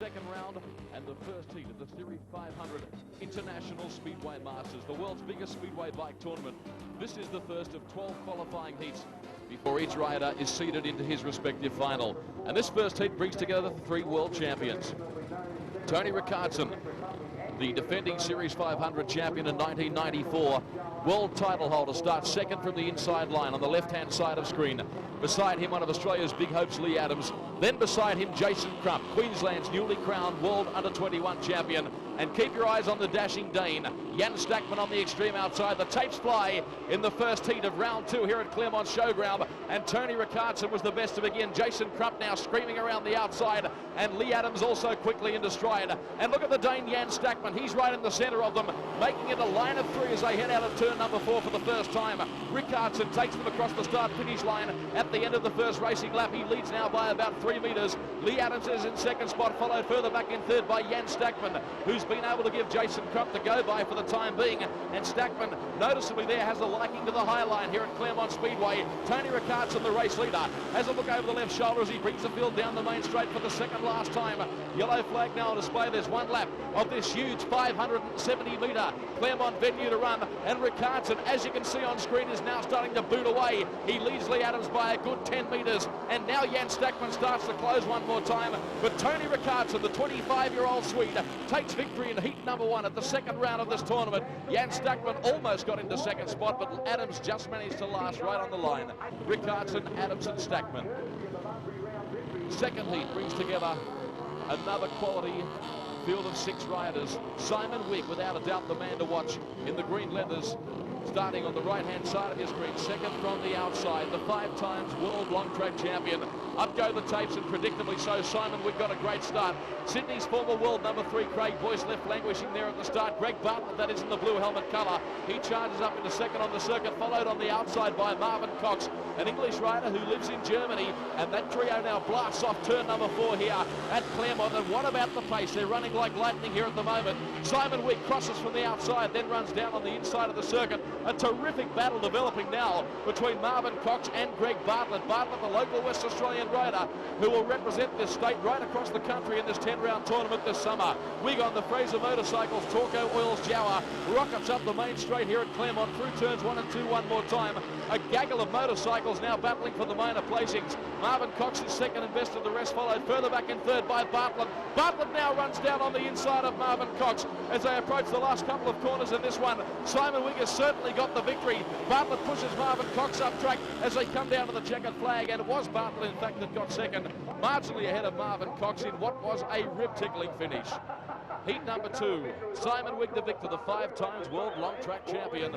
Second round and the first heat of the Series 500 International Speedway Masters, the world's biggest speedway bike tournament. This is the first of 12 qualifying heats before each rider is seeded into his respective final. And this first heat brings together the three world champions. Tony Richardson, the defending Series 500 champion in 1994, world title holder, starts second from the inside line on the left-hand side of screen. Beside him, one of Australia's big hopes, Lee Adams. Then beside him, Jason Crump, Queensland's newly crowned world under-21 champion. And keep your eyes on the dashing Dane, Jan Stackman on the extreme outside. The tapes fly in the first heat of round two here at Claremont Showground. And Tony Richardson was the best to begin. Jason Crump now screaming around the outside. And Lee Adams also quickly into stride. And look at the Dane, Jan Stackman. He's right in the center of them, making it a line of three as they head out of turn number 4 for the first time. Richardson takes them across the start-finish line at the end of the first racing lap. He leads now by about 3 meters. Lee Adams is in second spot, followed further back in third by Jan Stackman, who's been able to give Jason Crump the go-by for the time being. And Stackman, noticeably there, has a liking to the high line here at Claremont Speedway. Tony Richardson, the race leader, has a look over the left shoulder as he brings the field down the main straight for the second last time. Yellow flag now on display. There's one lap of this huge 570-metre Claremont venue to run. And Richardson, as you can see on screen, is now starting to boot away. He leads Lee Adams by a good 10 metres. And now Jan Stackman starts to close one more time. But Tony Richardson, the 25-year-old Swede, takes victory in heat number 1 at the second round of this tournament. Jan Stackman almost got into second spot, but Adams just managed to last right on the line. Richardson, Adams and Stackman. Second heat brings together another quality field of 6 riders. Simon Wigg, without a doubt the man to watch in the green leathers, starting on the right-hand side of your screen, second from the outside, the 5 times world long track champion. Up go the tapes, and predictably so, Simon Wigg got a great start. Sydney's former world number 3, Craig Boyce, left languishing there at the start. Greg Bartlett, that is in the blue helmet colour. He charges up into second on the circuit, followed on the outside by Marvin Cox, an English rider who lives in Germany. And that trio now blasts off turn number 4 here at Claremont. And what about the pace? They're running like lightning here at the moment. Simon Wigg crosses from the outside, then runs down on the inside of the circuit. A terrific battle developing now between Marvin Cox and Greg Bartlett. Bartlett, the local West Australian rider who will represent this state right across the country in this 10-round tournament this summer. Wigg on the Fraser Motorcycles, Torco Oils Jawa, rockets up the main straight here at Claremont through turns 1 and 2 one more time. A gaggle of motorcycles now battling for the minor placings. Marvin Cox is second and best of the rest, followed further back in third by Bartlett. Bartlett now runs down on the inside of Marvin Cox as they approach the last couple of corners in this one. Simon Wigg has certainly got the victory. Bartlett pushes Marvin Cox up track as they come down to the checkered flag, and it was Bartlett in fact that got second, marginally ahead of Marvin Cox in what was a rib-tickling finish. Heat number 2, Simon Wigg the victor, the 5 times world long track champion.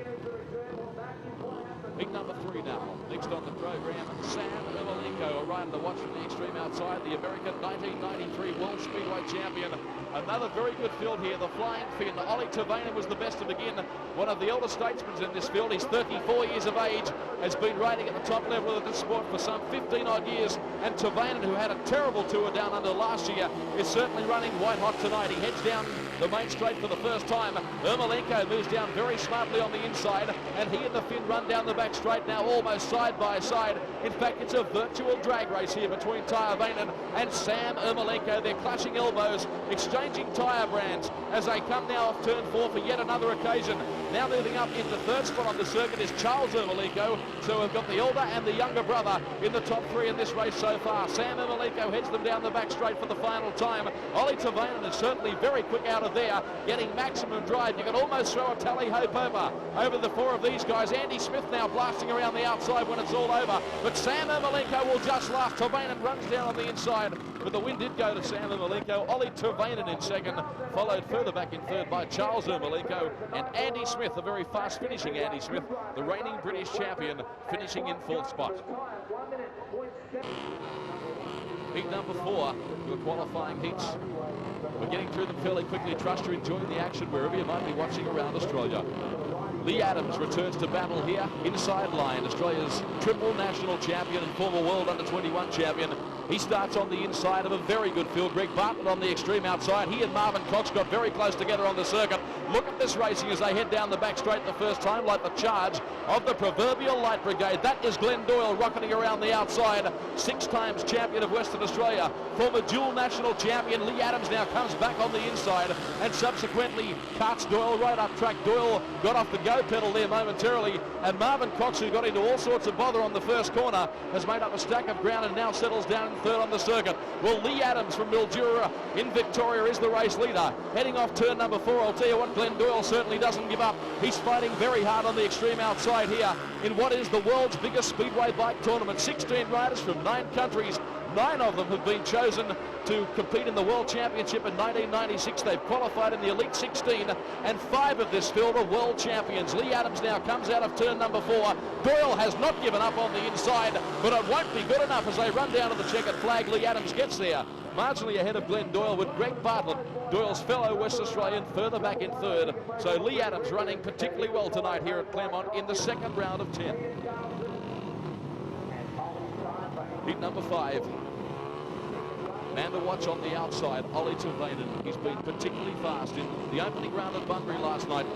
Heat number 3 now. Next on the program, Sam Ermalenko, a rider to watch from the extreme outside, the American 1993 World Speedway champion. Another very good field here, the Flying Finn. Ollie Tervanen was the best to begin, one of the elder statesmen in this field. He's 34 years of age, has been riding at the top level of this sport for some 15-odd years. And Tervanen, who had a terrible tour down under last year, is certainly running white hot tonight. He heads down the main straight for the first time. Ermalenko moves down very smartly on the inside, and he and the Finn run down the back straight now almost side by side. In fact, it's a virtual drag race here between Tervanen and Sam Ermalenko. They're clashing elbows, exchanging tyre brands as they come now off turn 4 for yet another occasion. Now moving up into third spot on the circuit is Charles Ermalenko. So we've got the elder and the younger brother in the top 3 in this race so far. Sam Ermalenko heads them down the back straight for the final time. Ollie Tervanen is certainly very quick out of there, getting maximum drive. You can almost throw a tally-ho over the 4 of these guys. Andy Smith now blasting around the outside when it's all over. But Sam Ermalenko will just last. Tervanen runs down on the inside, but the win did go to Sam Ermalenko. Ollie Tervanen in second, followed further back in third by Charles Ermalenko and Andy Smith, a very fast finishing Andy Smith, the reigning British champion, finishing in 4th spot. Heat number 4, the qualifying heats. We're getting through them fairly quickly. Trust you're enjoying the action wherever you might be watching around Australia. Lee Adams returns to battle here inside line. Australia's triple national champion and former world under-21 champion. He starts on the inside of a very good field. Greg Bartlett on the extreme outside. He and Marvin Cox got very close together on the circuit. Look at this racing as they head down the back straight the first time, like the charge of the proverbial light brigade. That is Glenn Doyle rocketing around the outside. 6 times champion of Western Australia. Former dual national champion Lee Adams now comes back on the inside and subsequently carts Doyle right up track. Doyle got off the go pedal there momentarily, and Marvin Cox, who got into all sorts of bother on the first corner, has made up a stack of ground and now settles down in third on the circuit. Well, Lee Adams from Mildura in Victoria is the race leader. Heading off turn number 4, I'll tell you what, Glenn Doyle certainly doesn't give up. He's fighting very hard on the extreme outside here in what is the world's biggest speedway bike tournament. 16 riders from 9 countries. 9 of them have been chosen to compete in the World Championship in 1996. They've qualified in the Elite 16, and 5 of this field are world champions. Lee Adams now comes out of turn number 4. Doyle has not given up on the inside, but it won't be good enough as they run down to the checkered flag. Lee Adams gets there, marginally ahead of Glenn Doyle, with Greg Bartlett, Doyle's fellow West Australian, further back in third. So Lee Adams running particularly well tonight here at Claremont in the second round of 10. Heat number 5. Man to watch on the outside, Ollie Tervanen. He's been particularly fast in the opening round at Bunbury last night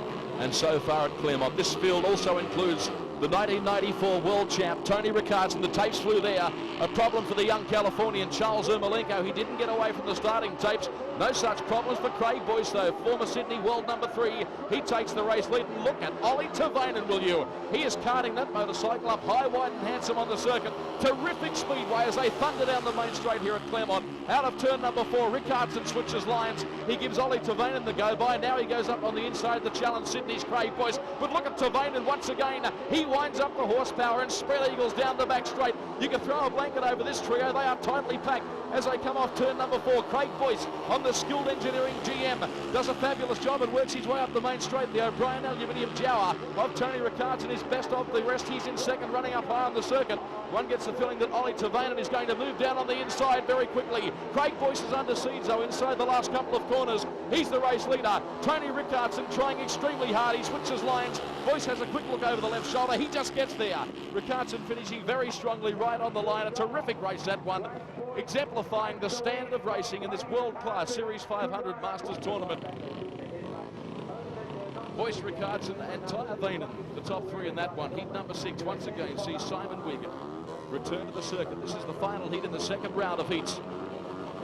and so far at Claremont. This field also includes the 1994 world champ Tony Richardson. The tapes flew there. A problem for the young Californian Charles Ermalenko. He didn't get away from the starting tapes. No such problems for Craig Boyce though, former Sydney world number 3. He takes the race lead, and look at Ollie Tervanen, will you? He is carting that motorcycle up high, wide and handsome on the circuit. Terrific speedway as they thunder down the main straight here at Claremont. Out of turn number 4, Richardson switches lines. He gives Ollie Tervanen the go-by. Now he goes up on the inside to challenge Sydney's Craig Boyce. But look at Tervanen once again. He winds up the horsepower and spread eagles down the back straight. You can throw a blanket over this trio. They are tightly packed as they come off turn number 4. Craig Boyce on the skilled engineering GM does a fabulous job and works his way up the main straight. The O'Brien aluminium Jower of Tony Richardson is best of the rest. He's in second, running up high on the circuit. One gets the feeling that Ollie Tervanen is going to move down on the inside very quickly. Craig Boyce is under siege though inside the last couple of corners. He's the race leader. Tony Richardson trying extremely hard. He switches lines. Boyce has a quick look over the left shoulder. He just gets there. Richardson finishing very strongly right on the line. A terrific race, that one, exemplifying the standard of racing in this world-class Series 500 Masters tournament. Boyce, Richardson and Tervanen, the top 3 in that one. Heat number 6 once again sees Simon Wigg return to the circuit. This is the final heat in the second round of heats.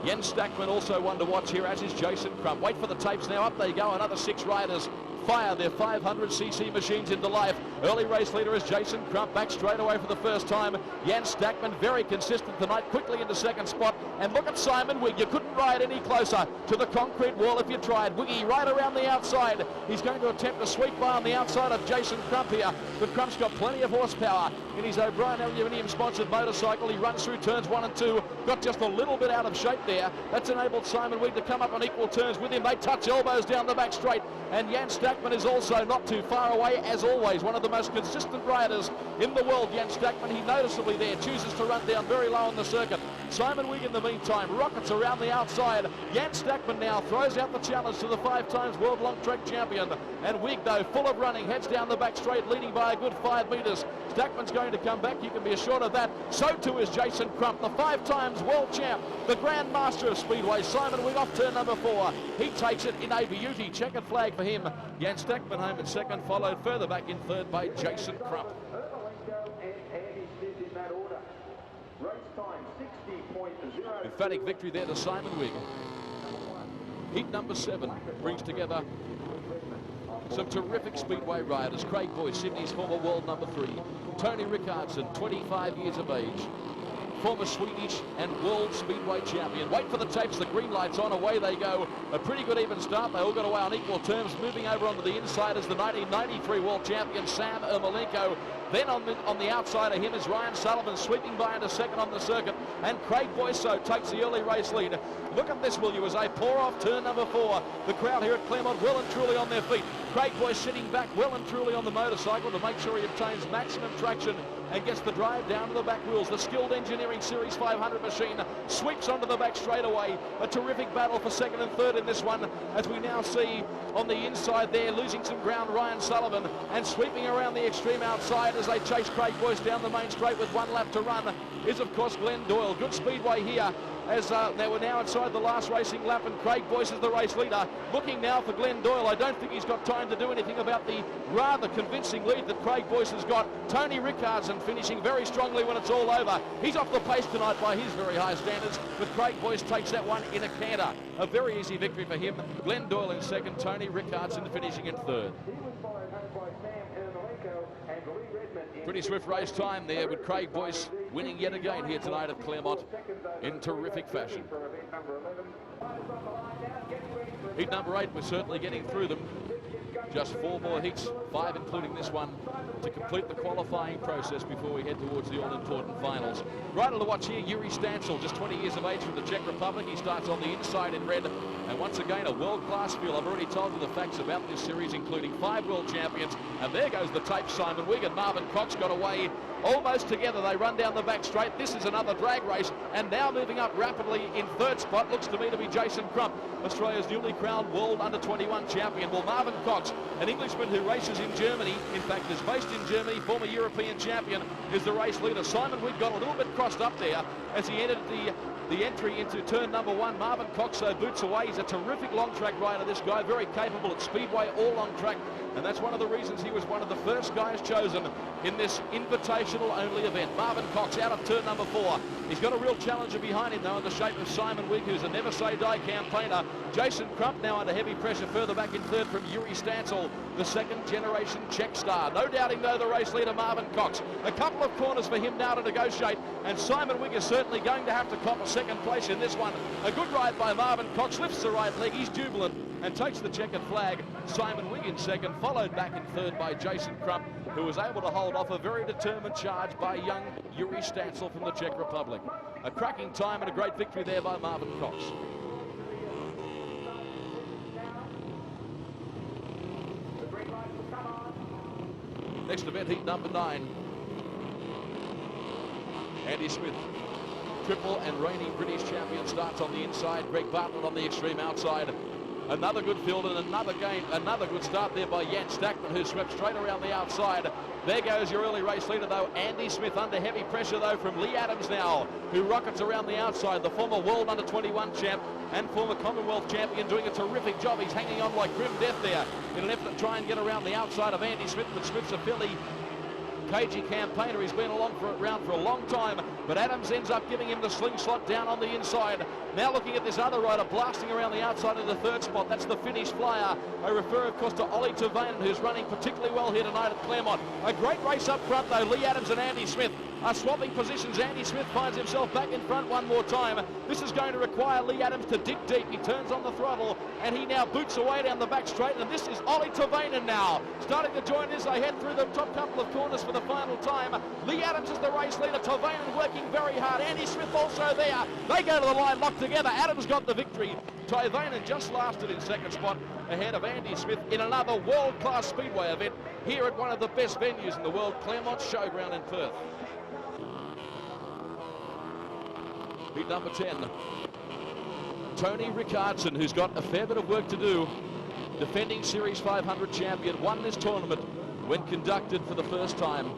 Jens Stackman also one to watch here, as is Jason Crump. Wait for the tapes now. Up they go. Another 6 riders fire their 500cc machines into life. Early race leader is Jason Crump, back straight away for the first time. Jens Stackman very consistent tonight, quickly into second spot. And look at Simon Wigg. You couldn't ride any closer to the concrete wall if you tried. Wiggy right around the outside. He's going to attempt a sweep by on the outside of Jason Crump here, but Crump's got plenty of horsepower in his O'Brien aluminium sponsored motorcycle. He runs through turns 1 and 2, got just a little bit out of shape there. That's enabled Simon Wigg to come up on equal terms with him. They touch elbows down the back straight, and Jens Stackman is also not too far away, as always. One of the most consistent riders in the world, Jens Stackman. He noticeably there chooses to run down very low on the circuit. Simon Wigg in the meantime rockets around the outside. Jens Stackman now throws out the challenge to the 5 times world long track champion, and Wigg though full of running heads down the back straight, leading by a good 5 metres. Stackman's going to come back, you can be assured of that. So too is Jason Crump, the 5 times world champ, the Grand Master of Speedway. Simon Wigg off turn number 4. He takes it in a beauty. Checkered flag for him. Jens Stackman home in second, followed further back in third by Jason Crump. Emphatic victory there to Simon Wigg. Heat number 7 brings together some terrific speedway riders. Craig Boyce, Sydney's former world number 3. Tony Richardson, 25 years of age. Former Swedish and world speedway champion. Wait for the tapes, the green light's on, away they go. A pretty good even start. They all got away on equal terms. Moving over onto the inside is the 1993 world champion Sam Ermalenko. Then on the outside of him is Ryan Sullivan, sweeping by into second on the circuit, and Craig Boyce takes the early race lead. Look at this, will you, as they pour off turn number 4. The crowd here at Claremont well and truly on their feet. Craig Boyce sitting back well and truly on the motorcycle to make sure he obtains maximum traction and gets the drive down to the back wheels. The skilled engineering Series 500 machine sweeps onto the back straightaway. A terrific battle for second and third in this one, as we now see on the inside there, losing some ground, Ryan Sullivan, and sweeping around the extreme outside as they chase Craig Boyce down the main straight with 1 lap to run is, of course, Glenn Doyle. Good speedway here, as they were now inside the last racing lap, and Craig Boyce is the race leader. Looking now for Glenn Doyle. I don't think he's got time to do anything about the rather convincing lead that Craig Boyce has got. Tony Richardson finishing very strongly when it's all over. He's off the pace tonight by his very high standards, but Craig Boyce takes that one in a canter. A very easy victory for him. Glenn Doyle in second, Tony Richardson finishing in third. Pretty swift race time there, with Craig Boyce winning yet again here tonight at Claremont in terrific fashion. Heat number 8, we're certainly getting through them. Just 4 more heats, 5 including this one, to complete the qualifying process before we head towards the all-important finals. Rider to watch here, Yuri Stancil, just 20 years of age from the Czech Republic. He starts on the inside in red, and once again a world-class field. I've already told you the facts about this series, including 5 world champions, and there goes the tape. Simon Wigg and Marvin Cox got away almost together. They run down the back straight. This is another drag race, and now moving up rapidly in third spot looks to me to be Jason Crump, Australia's newly crowned world under-21 champion. Well, Marvin Cox, an Englishman who races in Germany, in fact is based in Germany, former European champion, is the race leader. Simon Wigg got a little bit crossed up there as he entered the entry into turn number 1. Marvin Cox boots away. He's a terrific long track rider, this guy, very capable at speedway, all long track, and that's one of the reasons he was one of the first guys chosen in this invitational only event. Marvin Cox out of turn number 4. He's got a real challenger behind him though, in the shape of Simon Wigg, who's a never say die campaigner. Jason Crump now under heavy pressure further back in third from Yuri Stancil, the second generation Czech star. No doubting though the race leader Marvin Cox. A couple of corners for him now to negotiate, and Simon Wigg is certainly going to have to cop a second place in this one. A good ride by Marvin Cox, lifts the right leg, he's jubilant and takes the checkered flag. Simon Wigg in second, followed back in third by Jason Crump, who was able to hold off a very determined charge by young Yuri Stancil from the Czech Republic. A cracking time and a great victory there by Marvin Cox. Next event, heat number 9. Andy Smith, triple and reigning British champion, starts on the inside. Greg Bartlett on the extreme outside. Another good field and another good start there by Jan Stackman, who swept straight around the outside. There goes your early race leader though, Andy Smith, under heavy pressure though from Lee Adams now, who rockets around the outside, the former world under-21 champ and former Commonwealth champion, doing a terrific job. He's hanging on like grim death there in an effort to try and get around the outside of Andy Smith, but Smith's a fairly cagey campaigner. He's been around for a long time, but Adams ends up giving him the slingshot down on the inside. Now looking at this other rider blasting around the outside of the third spot. That's the Finnish flyer. I refer, of course, to Ollie Tervanen, who's running particularly well here tonight at Claremont. A great race up front, though. Lee Adams and Andy Smith are swapping positions. Andy Smith finds himself back in front one more time. This is going to require Lee Adams to dig deep. He turns on the throttle, and he now boots away down the back straight, and this is Ollie Tervanen now starting to join as they head through the top couple of corners for the final time. Lee Adams is the race leader. Tervanen working very hard. Andy Smith also there. They go to the line locked together. Adams got the victory. Tervanen just lasted in second spot ahead of Andy Smith in another world-class speedway event here at one of the best venues in the world, Claremont Showground in Perth. Heat number 10. Tony Richardson, who's got a fair bit of work to do. Defending Series 500 champion, won this tournament when conducted for the first time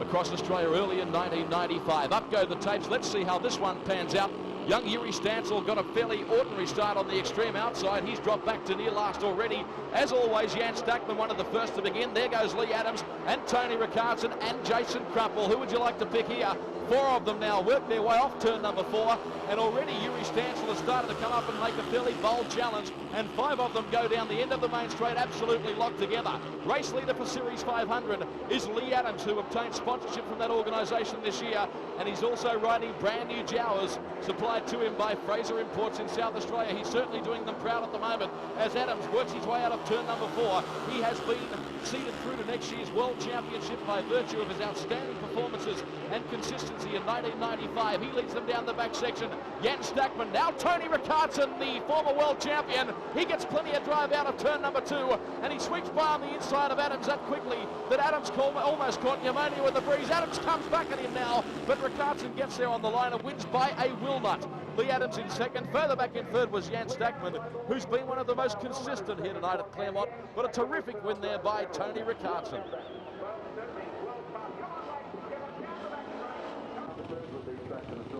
across Australia early in 1995. Up go the tapes. Let's see how this one pans out. Young Yuri Stancil got a fairly ordinary start on the extreme outside. He's dropped back to near last already. As always, Jan Stackman, one of the first to begin. There goes Lee Adams and Tony Richardson and Jason Crump. Well, who would you like to pick here? 4 of them now work their way off turn number 4, and already Yuri Stancil has started to come up and make a fairly bold challenge, and 5 of them go down the end of the main straight absolutely locked together. Race leader for Series 500 is Lee Adams, who obtained sponsorship from that organisation this year, and he's also riding brand new Jowers supplied to him by Fraser Imports in South Australia. He's certainly doing them proud at the moment as Adams works his way out of turn number 4. He has been seeded through to next year's World Championship by virtue of his outstanding performances and consistency consistency in 1995. He leads them down the back section. Jan Stackman, now Tony Richardson, the former world champion. He gets plenty of drive out of turn number 2, and he sweeps by on the inside of Adams that quickly that Adams almost caught pneumonia with the breeze. Adams comes back at him now, but Richardson gets there on the line and wins by a will nut. Lee Adams in second. Further back in third was Jan Stackman, who's been one of the most consistent here tonight at Claremont. But a terrific win there by Tony Richardson.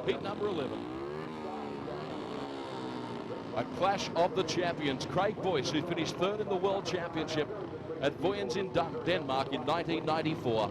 Heat number 11. A clash of the champions. Craig Boyce, who finished third in the World Championship at Boyce in Denmark in 1994.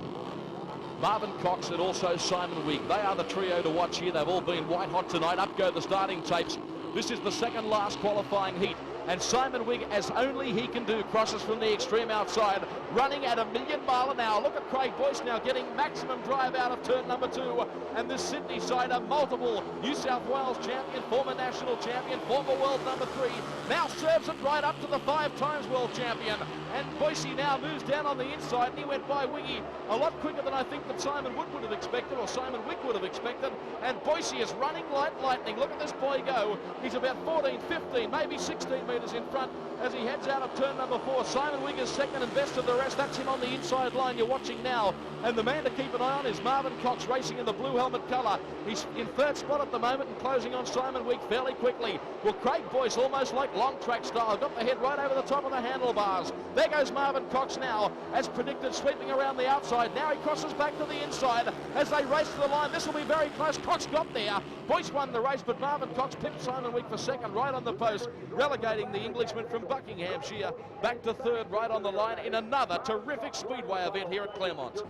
Marvin Cox and also Simon Wigg. They are the trio to watch here. They've all been white hot tonight. Up go the starting tapes. This is the second last qualifying heat. And Simon Wigg, as only he can do, crosses from the extreme outside, running at 1,000,000 miles an hour. Look at Craig Boyce now getting maximum drive out of turn number 2. And this Sydney sider, multiple New South Wales champion, former national champion, former world number 3, now serves it right up to the 5 times world champion. And Boyce now moves down on the inside, and he went by Wiggy a lot quicker than I think that Simon Wood would have expected, or Simon Wigg would have expected. And Boyce is running like lightning. Look at this boy go. He's about 14, 15, maybe 16 metres in front as he heads out of turn number 4. Simon Wigg is second and best of the rest. That's him on the inside line you're watching now. And the man to keep an eye on is Marvin Cox, racing in the blue helmet colour. He's in third spot at the moment and closing on Simon Wigg fairly quickly. Well, Craig Boyce, almost like long track style, got the head right over the top of the handlebars. There goes Marvin Cox now, as predicted, sweeping around the outside. Now he crosses back to the inside as they race to the line. This will be very close. Cox got there. Boyce won the race, but Marvin Cox pipped Simon Wigg for second right on the post, relegating the Englishman from Buckinghamshire back to third right on the line in another terrific speedway event here at Claremont.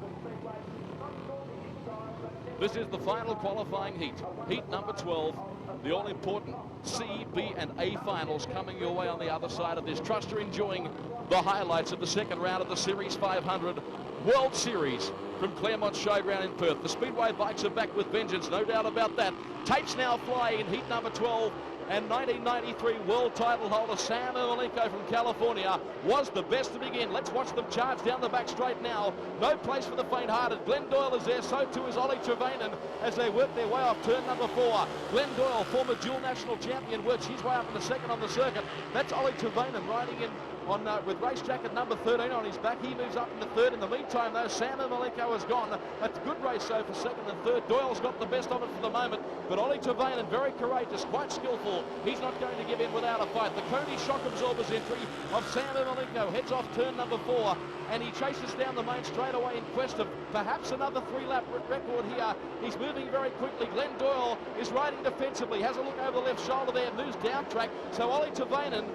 This is the final qualifying heat, heat number 12. The all-important C, B and A finals coming your way on the other side of this. Trust you're enjoying the highlights of the second round of the Series 500 World Series from Claremont Showground in Perth. The Speedway bikes are back with vengeance, no doubt about that. Tapes now fly in heat number 12. And 1993 world title holder Sam Ermalenko from California was the best to begin. Let's watch them charge down the back straight now. No place for the faint-hearted. Glenn Doyle is there, so too is Ollie Tervanen as they work their way off turn number 4. Glenn Doyle, former dual national champion, works his way up in the second on the circuit. That's Ollie Tervanen riding in on with race jacket number 13 on his back. He moves up into third. In the meantime, though, Sam Ermalenko has gone. A good race so for second and third. Doyle's got the best of it for the moment, but Ollie Tervanen, very courageous, quite skillful. He's not going to give in without a fight. The Coney shock absorbers entry of Sam Ermalenko heads off turn number 4, and he chases down the main straightaway in quest of perhaps another 3-lap record here. He's moving very quickly. Glenn Doyle is riding defensively, has a look over the left shoulder there, moves down track. So Ollie Tervanen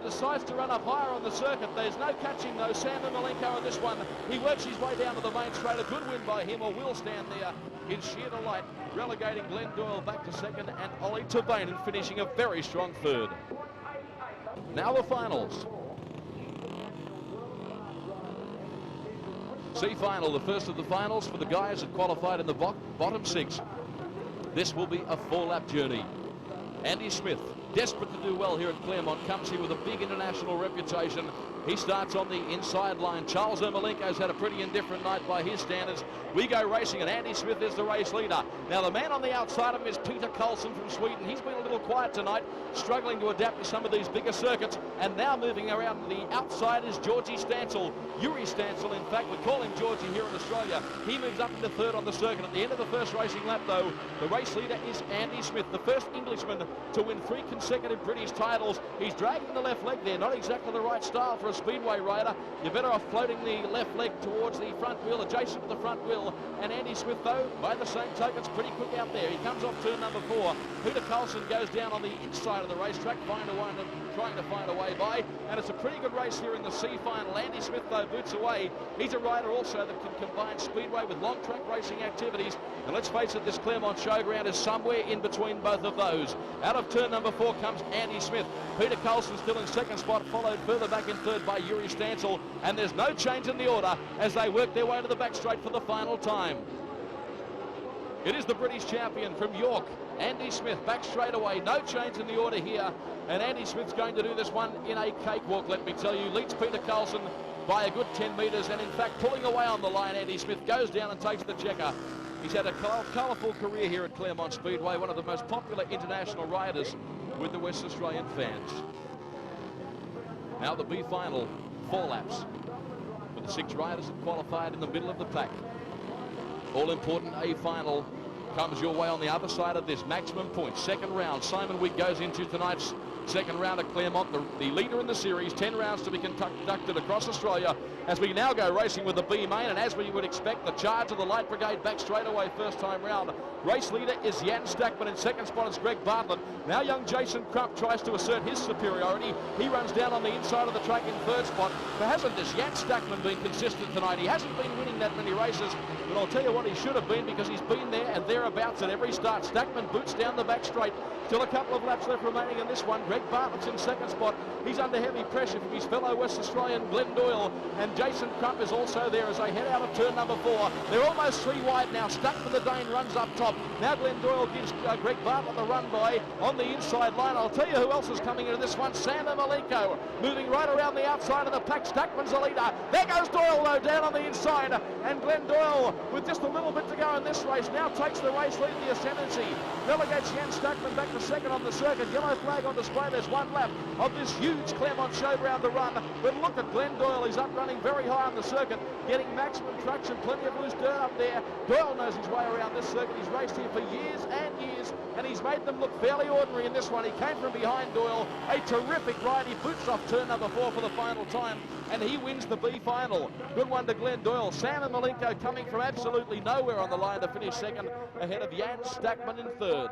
decides to run up higher on the circuit. There's no catching though Sam Ermalenko on this one. He works his way down to the main straight. A good win by him, or will stand there in sheer delight, relegating Glenn Doyle back to second and Ollie Tervanen finishing a very strong third. Now the finals. C final, the first of the finals for the guys that qualified in the bottom 6. This will be a 4-lap journey. Andy Smith, desperate to do well here at Claremont, comes here with a big international reputation. He starts on the inside line. Charles Ermalenko's had a pretty indifferent night by his standards. We go racing, and Andy Smith is the race leader. Now, the man on the outside of him is Peter Carlson from Sweden. He's been a little quiet tonight, struggling to adapt to some of these bigger circuits. And now moving around the outside is Georgie Stansel. Yuri Stansel, in fact, we call him Georgie here in Australia. He moves up into third on the circuit. At the end of the first racing lap, though, the race leader is Andy Smith, the first Englishman to win 3 consecutive British titles. He's dragging the left leg there, not exactly the right style for a speedway rider. You're better off floating the left leg towards the front wheel, adjacent to the front wheel. And Andy Smith, though, by the same token, is pretty quick out there. He comes off turn number 4. Peter Carlson goes down on the inside of the racetrack, trying to find a way by. And it's a pretty good race here in the C final. Andy Smith, though, boots away. He's a rider also that can combine speedway with long track racing activities. And let's face it, this Claremont Showground is somewhere in between both of those. Out of turn number 4 comes Andy Smith. Peter Carlson still in second spot, followed further back in third by Yuri Stansel. And there's no change in the order as they work their way to the back straight for the final time. It is the British champion from York, Andy Smith, back straight away. No change in the order here. And Andy Smith's going to do this one in a cakewalk, let me tell you. Leads Peter Carlson by a good 10 metres. And in fact, pulling away on the line, Andy Smith goes down and takes the checker. He's had a colourful career here at Claremont Speedway, one of the most popular international riders with the West Australian fans. Now the B final, 4 laps for the 6 riders that qualified in the middle of the pack. All important A final comes your way on the other side of this. Maximum points, second round. Simon Wigg goes into tonight's second round at Claremont, the leader in the series. 10 rounds to be conducted across Australia as we now go racing with the B main, and as we would expect, the charge of the Light Brigade back straight away first time round. Race leader is Jan Stackman. In second spot is Greg Bartlett. Now young Jason Crump tries to assert his superiority. He runs down on the inside of the track in third spot. But hasn't this Jan Stackman been consistent tonight? He hasn't been winning that many races, but I'll tell you what, he should have been, because he's been there and thereabouts at every start. Stackman boots down the back straight. Still a couple of laps left remaining in this one. Greg Bartlett's in second spot. He's under heavy pressure from his fellow West Australian Glenn Doyle, and Jason Crump is also there as they head out of turn number 4. They're almost 3 wide now. Stuckman the Dane runs up top. Now Glenn Doyle gives Greg Bartlett the run by on the inside line. I'll tell you who else is coming into this one. Sam Ermalenko moving right around the outside of the pack. Stuckman's the leader. There goes Doyle though down on the inside, and Glenn Doyle with just a little bit to go in this race now takes the race lead in the ascendancy. Relegates Jan Stuckman back to second on the circuit. Yellow flag on display. There's 1 lap of this huge Claremont showground to run, but look at Glenn Doyle. He's up running very high on the circuit, getting maximum traction, plenty of loose dirt up there. Doyle knows his way around this circuit. He's raced here for years and years, and he's made them look fairly ordinary in this one. He came from behind Doyle. A terrific ride. He boots off turn number 4 for the final time, and he wins the B final. Good one to Glenn Doyle. Sam Ermalenko coming from absolutely nowhere on the line to finish second, ahead of Jan Stackman in third.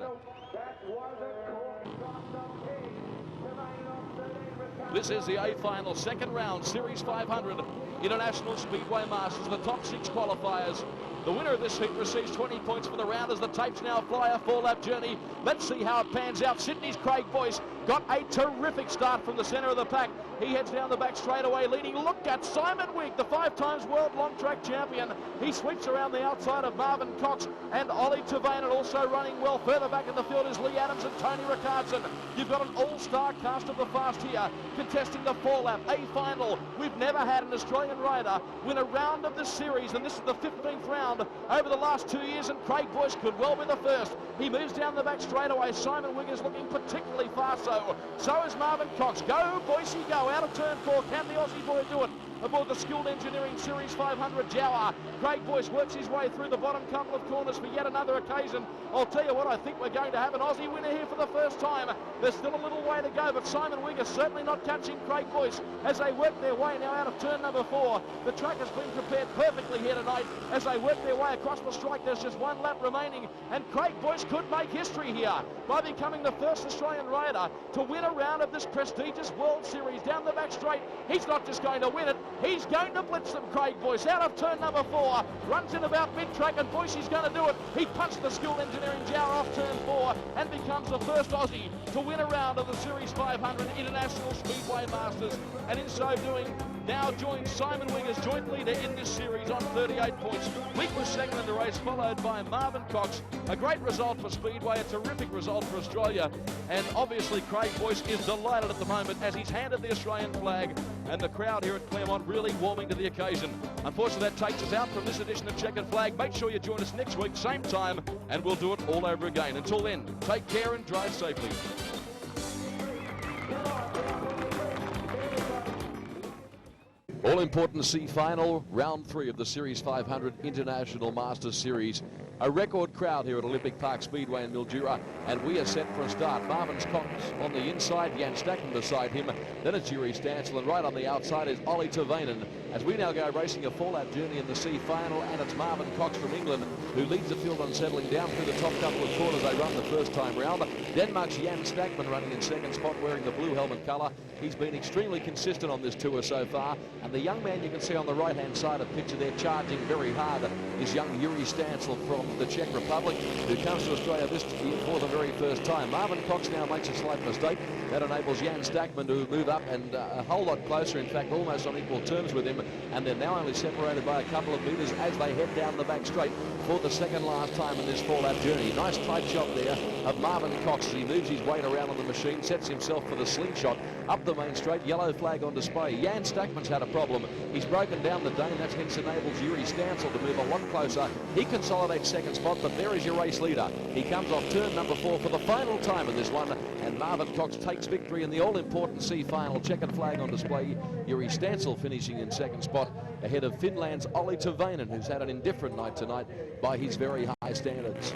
This is the A final, second round, Series 500, International Speedway Masters, the top 6 qualifiers. The winner of this heat receives 20 points for the round as the tapes now fly a 4-lap journey. Let's see how it pans out. Sydney's Craig Boyce got a terrific start from the centre of the pack. He heads down the back straight away leading. Look at Simon Wigg, the 5-times world long track champion. He sweeps around the outside of Marvin Cox and Ollie Tervanen also running well. Further back in the field is Lee Adams and Tony Richardson. You've got an all-star cast of the fast here contesting the 4-lap A final. We've never had an Australian rider win a round of this series, and this is the 15th round over the last 2 years, and Craig Boyce could well be the first. He moves down the back straight away. Simon Wigg is looking particularly fast, so is Marvin Cox. Go Boyce, go out of turn 4. Can the Aussie boy do it? Aboard the Skilled Engineering Series 500 Jawa. Craig Boyce works his way through the bottom couple of corners for yet another occasion. I'll tell you what, I think we're going to have an Aussie winner here for the first time. There's still a little way to go, but Simon Wigg is certainly not catching Craig Boyce as they work their way now out of turn number 4. The track has been prepared perfectly here tonight as they work their way across the strike. There's just 1 lap remaining, and Craig Boyce could make history here by becoming the first Australian rider to win a round of this prestigious World Series. Down the back straight, he's not just going to win it, he's going to blitz them. Craig Boyce out of turn number 4, runs in about mid-track, and Boyce is going to do it. He punched the Skilled Engineering Jawa off turn 4 and becomes the first Aussie to win a round of the Series 500 International Speedway Masters, and in so doing now joins Simon Wigg as joint leader in this series on 38 points. Wigg was second in the race, followed by Marvin Cox. A great result for Speedway, a terrific result for Australia, and obviously Craig Boyce is delighted at the moment as he's handed the Australian flag, and the crowd here at Claremont really warming to the occasion. Unfortunately, that takes us out from this edition of Checkered Flag. Make sure you join us next week, same time, and we'll do it all over again. Until then, take care and drive safely. All-important C final, round 3 of the Series 500 International Masters Series. A record crowd here at Olympic Park Speedway in Mildura, and we are set for a start. Marvin Cox on the inside, Jan Stackman beside him, then it's Yuri Stansel, and right on the outside is Ollie Tervanen. As we now go racing a 4-lap journey in the C final, and it's Marvin Cox from England who leads the field on settling down through the top couple of corners. They run the first time round. Denmark's Jan Stackman running in second spot, wearing the blue helmet colour. He's been extremely consistent on this tour so far, and the young man you can see on the right-hand side of the picture there charging very hard is young Yuri Stansel from the Czech Republic, who comes to Australia this year for the very first time. Marvin Cox now makes a slight mistake. That enables Jan Stackman to move up and a whole lot closer, in fact almost on equal terms with him, and they're now only separated by a couple of metres as they head down the back straight for the second last time in this 4-lap journey. Nice tight shot there of Marvin Cox as he moves his weight around on the machine, sets himself for the slingshot up the main straight. Yellow flag on display. Jan Stackman's had a problem. He's broken down the Dane. That's hence enables Yuri Stansel to move a lot closer. He consolidates second spot, but there is your race leader. He comes off turn number 4 for the final time in this one, and Marvin Cox takes victory in the all-important C final. Checkered flag on display. Yuri Stansel finishing in second spot ahead of Finland's Ollie Tervanen, who's had an indifferent night tonight by his very high standards.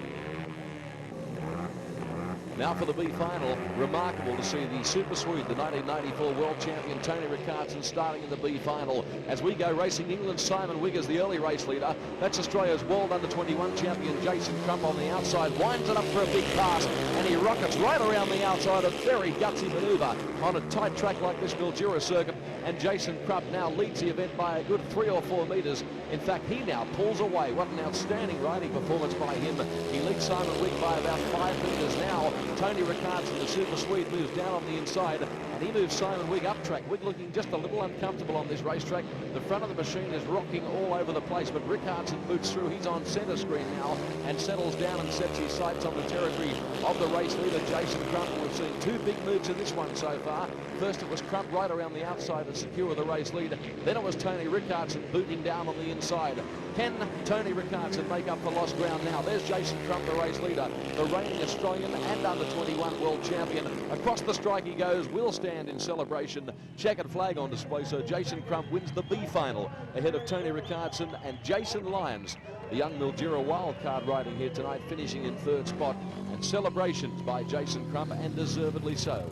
Now for the B final, remarkable to see the Super Swede, the 1994 world champion Tony Richardson starting in the B final. As we go racing England's Simon Wiggers, the early race leader. That's Australia's World Under-21 champion Jason Crump on the outside, winds it up for a big pass, and he rockets right around the outside. A very gutsy manoeuvre on a tight track like this Mildura circuit, and Jason Crump now leads the event by a good 3 or 4 metres. In fact, he now pulls away. What an outstanding riding performance by him. He leads Simon Wigg by about 5 metres now. Tony Richardson, the Super Swede, moves down on the inside, and he moves Simon Wigg up track. Wigg looking just a little uncomfortable on this racetrack. The front of the machine is rocking all over the place, but Richardson boots through. He's on centre screen now and settles down and sets his sights on the territory of the race leader, Jason Crump. We've seen 2 big moves in this one so far. First, it was Crump right around the outside to secure the race lead. Then it was Tony Richardson booting down on the inside. Can Tony Richardson make up for lost ground now? There's Jason Crump, the race leader, the reigning Australian and under-21 world champion. Across the strike he goes, will stand in celebration. Checkered flag on display, so Jason Crump wins the B final ahead of Tony Richardson and Jason Lyons, the young Mildura wildcard riding here tonight, finishing in 3rd spot. And celebrations by Jason Crump, and deservedly so.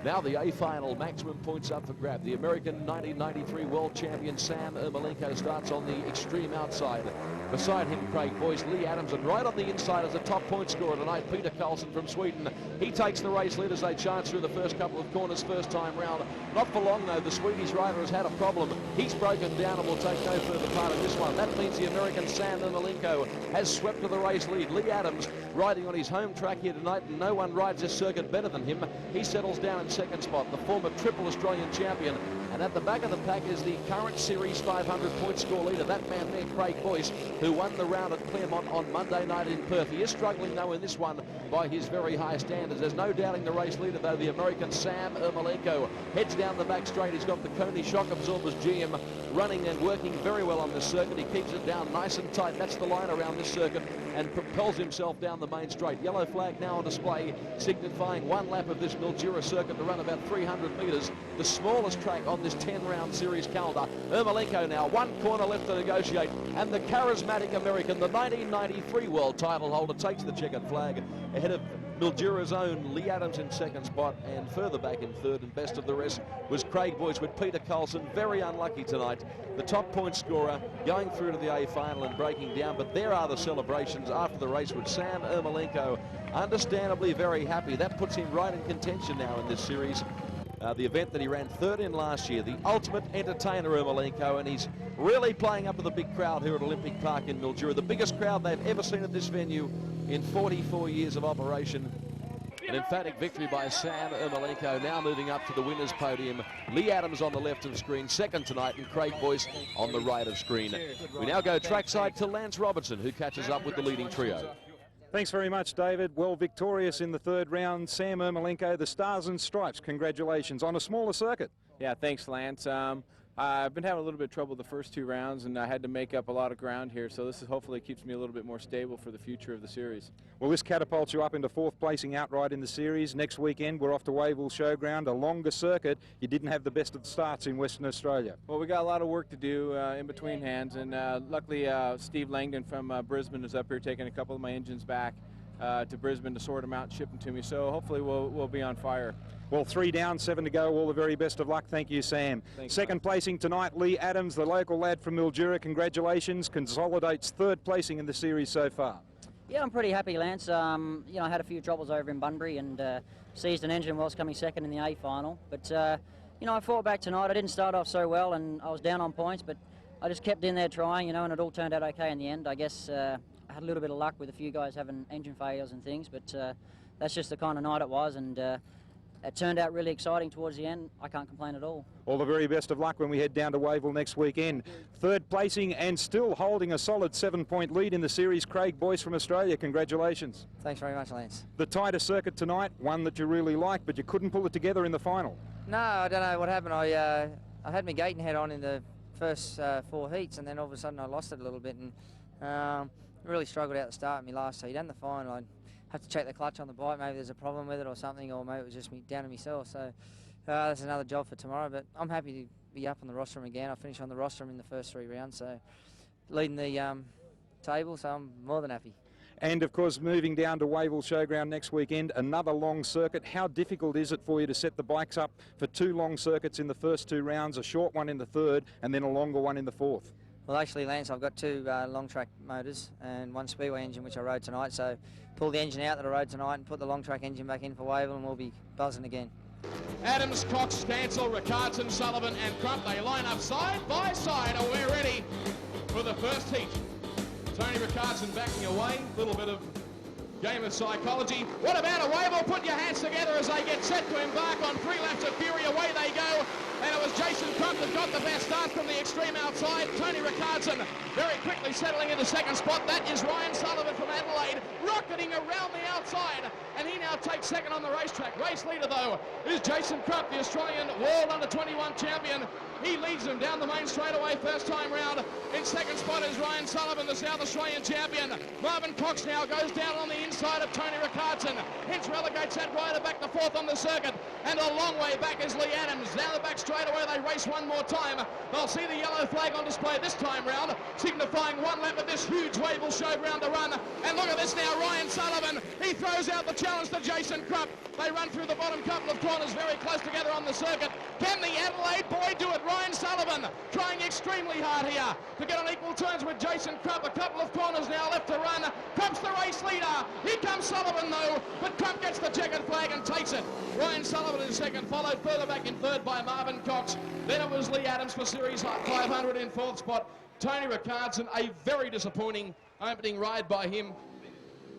Now the A final, maximum points up for grab. The American 1993 world champion Sam Ermalenko starts on the extreme outside. Beside him, Craig Boyce, Lee Adams, and right on the inside is the top point scorer tonight, Peter Carlson from Sweden. He takes the race lead as they charge through the first couple of corners first time round. Not for long though, the Swedish rider has had a problem. He's broken down and will take no further part in this one. That means the American Sam Ermalenko has swept to the race lead. Lee Adams riding on his home track here tonight, and no one rides this circuit better than him. He settles down in second spot, the former triple Australian champion. And at the back of the pack is the current Series 500 point score leader, that man there, Craig Boyce, who won the round at Claremont on Monday night in Perth. He is struggling though in this one by his very high standards. There's no doubting the race leader though, the American Sam Ermalenko. Heads down the back straight. He's got the Coney shock absorbers GM running and working very well on this circuit. He keeps it down nice and tight. That's the line around this circuit, and propels himself down the main straight. Yellow flag now on display, signifying 1 lap of this Mildura circuit to run about 300 metres, the smallest track on this 10-round series calendar. Ermalenko now, 1 corner left to negotiate, and the charismatic American, the 1993 world title holder, takes the checkered flag ahead of Mildura's own Lee Adams in second spot, and further back in third and best of the rest was Craig Boyce, with Peter Carlson very unlucky tonight. The top point scorer going through to the A final and breaking down, but there are the celebrations after the race with Sam Ermalenko understandably very happy. That puts him right in contention now in this series. The event that he ran 3rd in last year, the ultimate entertainer Ermalenko, and he's really playing up to the big crowd here at Olympic Park in Mildura, the biggest crowd they've ever seen at this venue in 44 years of operation. An emphatic victory by Sam Ermalenko, now moving up to the winner's podium. Lee Adams on the left of screen, second tonight, and Craig Boyce on the right of screen. We now go trackside to Lance Robertson, who catches up with the leading trio. Thanks very much, David. Well, victorious in the 3rd round, Sam Ermalenko, the Stars and Stripes. Congratulations on a smaller circuit. Yeah, thanks, Lance. I've been having a little bit of trouble the first 2 rounds, and I had to make up a lot of ground here, so this is hopefully keeps me a little bit more stable for the future of the series. Well, this catapults you up into 4th placing outright in the series. Next weekend, we're off to Wavell Showground, a longer circuit. You didn't have the best of the starts in Western Australia. Well, we got a lot of work to do in between hands, and luckily Steve Langdon from Brisbane is up here taking a couple of my engines back to Brisbane to sort them out and ship them to me, so hopefully we'll be on fire. Well, 3 down, 7 to go. All the very best of luck. Thank you, Sam. Thanks, Second placing tonight, Lee Adams, the local lad from Mildura. Congratulations. Consolidates 3rd placing in the series so far. Yeah, I'm pretty happy, Lance. You know, I had a few troubles over in Bunbury and seized an engine whilst coming second in the A final. But, you know, I fought back tonight. I didn't start off so well and I was down on points, but I just kept in there trying, you know, and it all turned out okay in the end. I guess I had a little bit of luck with a few guys having engine failures and things, but that's just the kind of night it was. And it turned out really exciting towards the end. I can't complain at all. All the very best of luck when we head down to Wavell next weekend. Third placing and still holding a solid 7-point lead in the series, Craig Boyce from Australia. Congratulations. Thanks very much, Lance. The tighter circuit tonight, one that you really liked, but you couldn't pull it together in the final. No, I don't know what happened. I had my gating head on in the first 4 heats, and then all of a sudden I lost it a little bit, and really struggled out the start in my last heat and the final. I have to check the clutch on the bike. Maybe there's a problem with it or something, or maybe it was just me down to myself. So that's another job for tomorrow. But I'm happy to be up on the rostrum again. I finished on the rostrum in the first 3 rounds, so leading the table. So I'm more than happy. And of course, moving down to Wavell Showground next weekend, another long circuit. How difficult is it for you to set the bikes up for 2 long circuits in the first 2 rounds, a short one in the third, and then a longer one in the fourth? Well, actually, Lance, I've got 2 long track motors and 1 speedway engine, which I rode tonight. So pull the engine out that I rode tonight and put the long track engine back in for Wavell, and we'll be buzzing again. Adams, Cox, Stansel, Richardson, Sullivan and Crump, they line up side by side, and we're ready for the first heat. Tony Richardson backing away, a little bit of game of psychology. What about a Wavell? Put your hands together as they get set to embark on 3 laps of fury. Away they go. And it was Jason Crump that got the best start from the extreme outside. Tony Richardson very quickly settling into second spot. That is Ryan Sullivan from Adelaide, rocketing around the outside. And he now takes second on the racetrack. Race leader, though, is Jason Crump, the Australian World Under-21 champion. He leads them down the main straightaway first time round. In second spot is Ryan Sullivan, the South Australian champion. Marvin Cox now goes down on the inside of Tony Richardson. Hence relegates that rider back to 4th on the circuit. And a long way back is Lee Adams. Down the back straightaway, they race one more time. They'll see the yellow flag on display this time round, signifying 1 lap of this huge Wavell Showground to run. And look at this now, Ryan Sullivan. He throws out the challenge to Jason Crump. They run through the bottom couple of corners very close together on the circuit. Can the Adelaide boy do it? Ryan Sullivan trying extremely hard here to get on equal terms with Jason Crump. A couple of corners now left to run. Crump's the race leader. Here comes Sullivan though, but Crump gets the checkered flag and takes it. Ryan Sullivan in second, followed further back in third by Marvin Cox. Then it was Lee Adams for Series 500 in 4th spot. Tony Richardson, a very disappointing opening ride by him.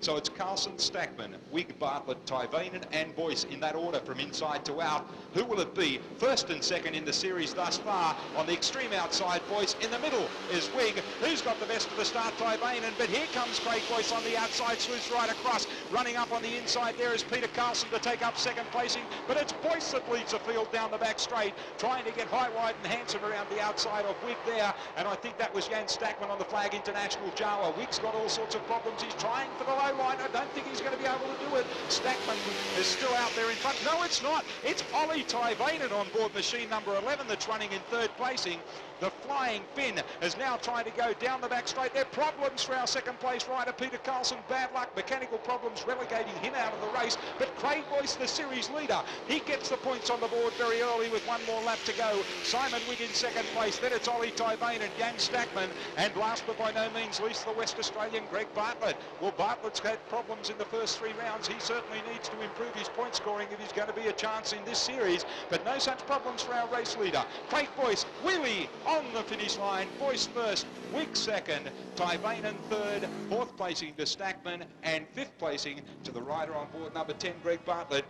So it's Carlson, Stackman, Wigg, Bartlett, Tervanen and Boyce in that order from inside to out. Who will it be? First and second in the series thus far. On the extreme outside, Boyce. In the middle is Wigg. Who's got the best of the start? Tervanen. But here comes Craig Boyce on the outside, swoops right across. Running up on the inside there is Peter Carlson to take up second placing. But it's Boyce that leads the field down the back straight, trying to get high, wide and handsome around the outside of Wigg there. And I think that was Jan Stackman on the Flag International Jawa. Wigg's got all sorts of problems. He's trying for the low line. I don't think he's going to be able to do it. Stackman is still out there in front. No, it's not. It's Ollie Tervanen on board machine number 11 that's running in third placing. The Flying Finn is now trying to go down the back straight. There are problems for our second place rider, Peter Carlson. Bad luck, mechanical problems relegating him out of the race. But Craig Boyce, the series leader, he gets the points on the board very early with 1 more lap to go. Simon Wigg in second place. Then it's Ollie Tervanen, Jan Stackman. And last but by no means least, the West Australian Greg Bartlett. Well, Bartlett's had problems in the first 3 rounds. He certainly needs to improve his point scoring if he's going to be a chance in this series. But no such problems for our race leader. Craig Boyce, wheelie on the finish line. Boyce first, Wigg second, Tervanen third, 4th placing to Stackman, and 5th placing to the rider on board number 10, Greg Bartlett.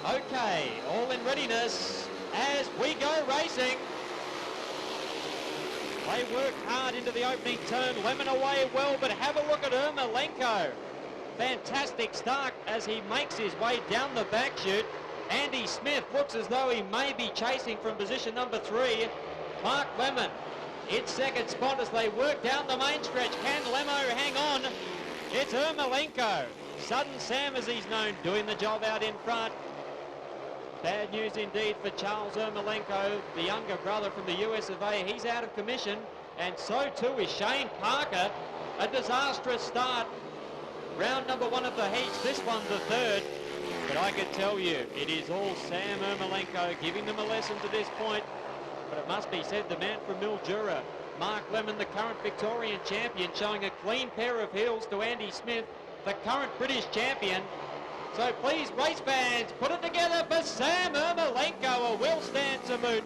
Okay, all in readiness as we go racing. They work hard into the opening turn, Lemon away well, but have a look at Ermalenko. Fantastic start as he makes his way down the back chute. Andy Smith looks as though he may be chasing from position number 3. Mark Lemon in second spot as they work down the main stretch. Can Lemo hang on? It's Ermalenko. Sudden Sam, as he's known, doing the job out in front. Bad news indeed for Charles Ermalenko, the younger brother from the US of A. He's out of commission, and so too is Shane Parker. A disastrous start. Round number 1 of the heats, this one the third. But I can tell you, it is all Sam Ermalenko giving them a lesson to this point. But it must be said, the man from Mildura, Mark Lemon, the current Victorian champion, showing a clean pair of heels to Andy Smith, the current British champion. So please, race fans, put it together for Sam Ermalenko. A will stand to boot.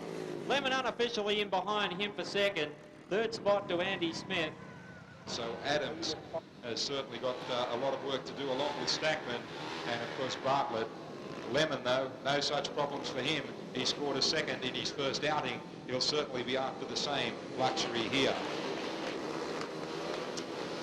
Lemon unofficially in behind him for second. Third spot to Andy Smith. So Adams has certainly got a lot of work to do along with Stackman and of course Bartlett. Lemon, though, no such problems for him. He scored a second in his first outing. He'll certainly be after the same luxury here.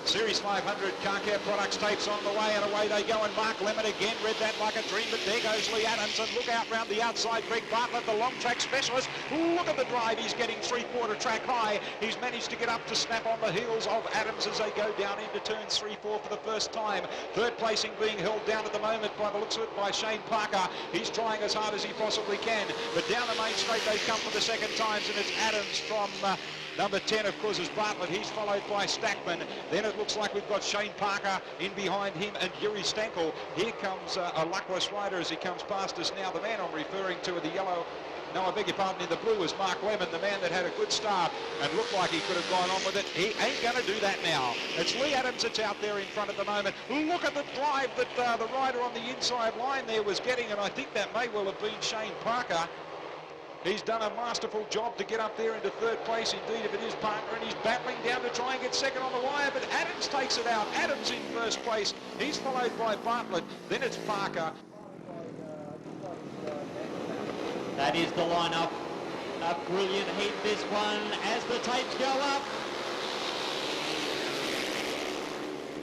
Series 500 car care products tapes on the way, and away they go, and Mark Lemon again read that like a dream, but there goes Lee Adams, and look out round the outside, Greg Bartlett, the long track specialist. Look at the drive, he's getting 3/4 track high. He's managed to get up to snap on the heels of Adams as they go down into turns 3-4 for the first time. Third placing being held down at the moment by the looks of it by Shane Parker. He's trying as hard as he possibly can, but down the main straight they come for the second times, and it's Adams from number 10, of course, is Bartlett. He's followed by Stackman. Then it looks like we've got Shane Parker in behind him and Yuri Stankel. Here comes a luckless rider as he comes past us now. The man I'm referring to in the yellow, no, I beg your pardon, in the blue is Mark Lemon, the man that had a good start and looked like he could have gone on with it. He ain't going to do that now. It's Lee Adams that's out there in front at the moment. Look at the drive that the rider on the inside line there was getting, and I think that may well have been Shane Parker. He's done a masterful job to get up there into third place, indeed, if it is Parker, and he's battling down to try and get second on the wire, but Adams takes it out. Adams in first place. He's followed by Bartlett. Then it's Parker. That is the lineup. A brilliant heat, this one, as the tapes go up.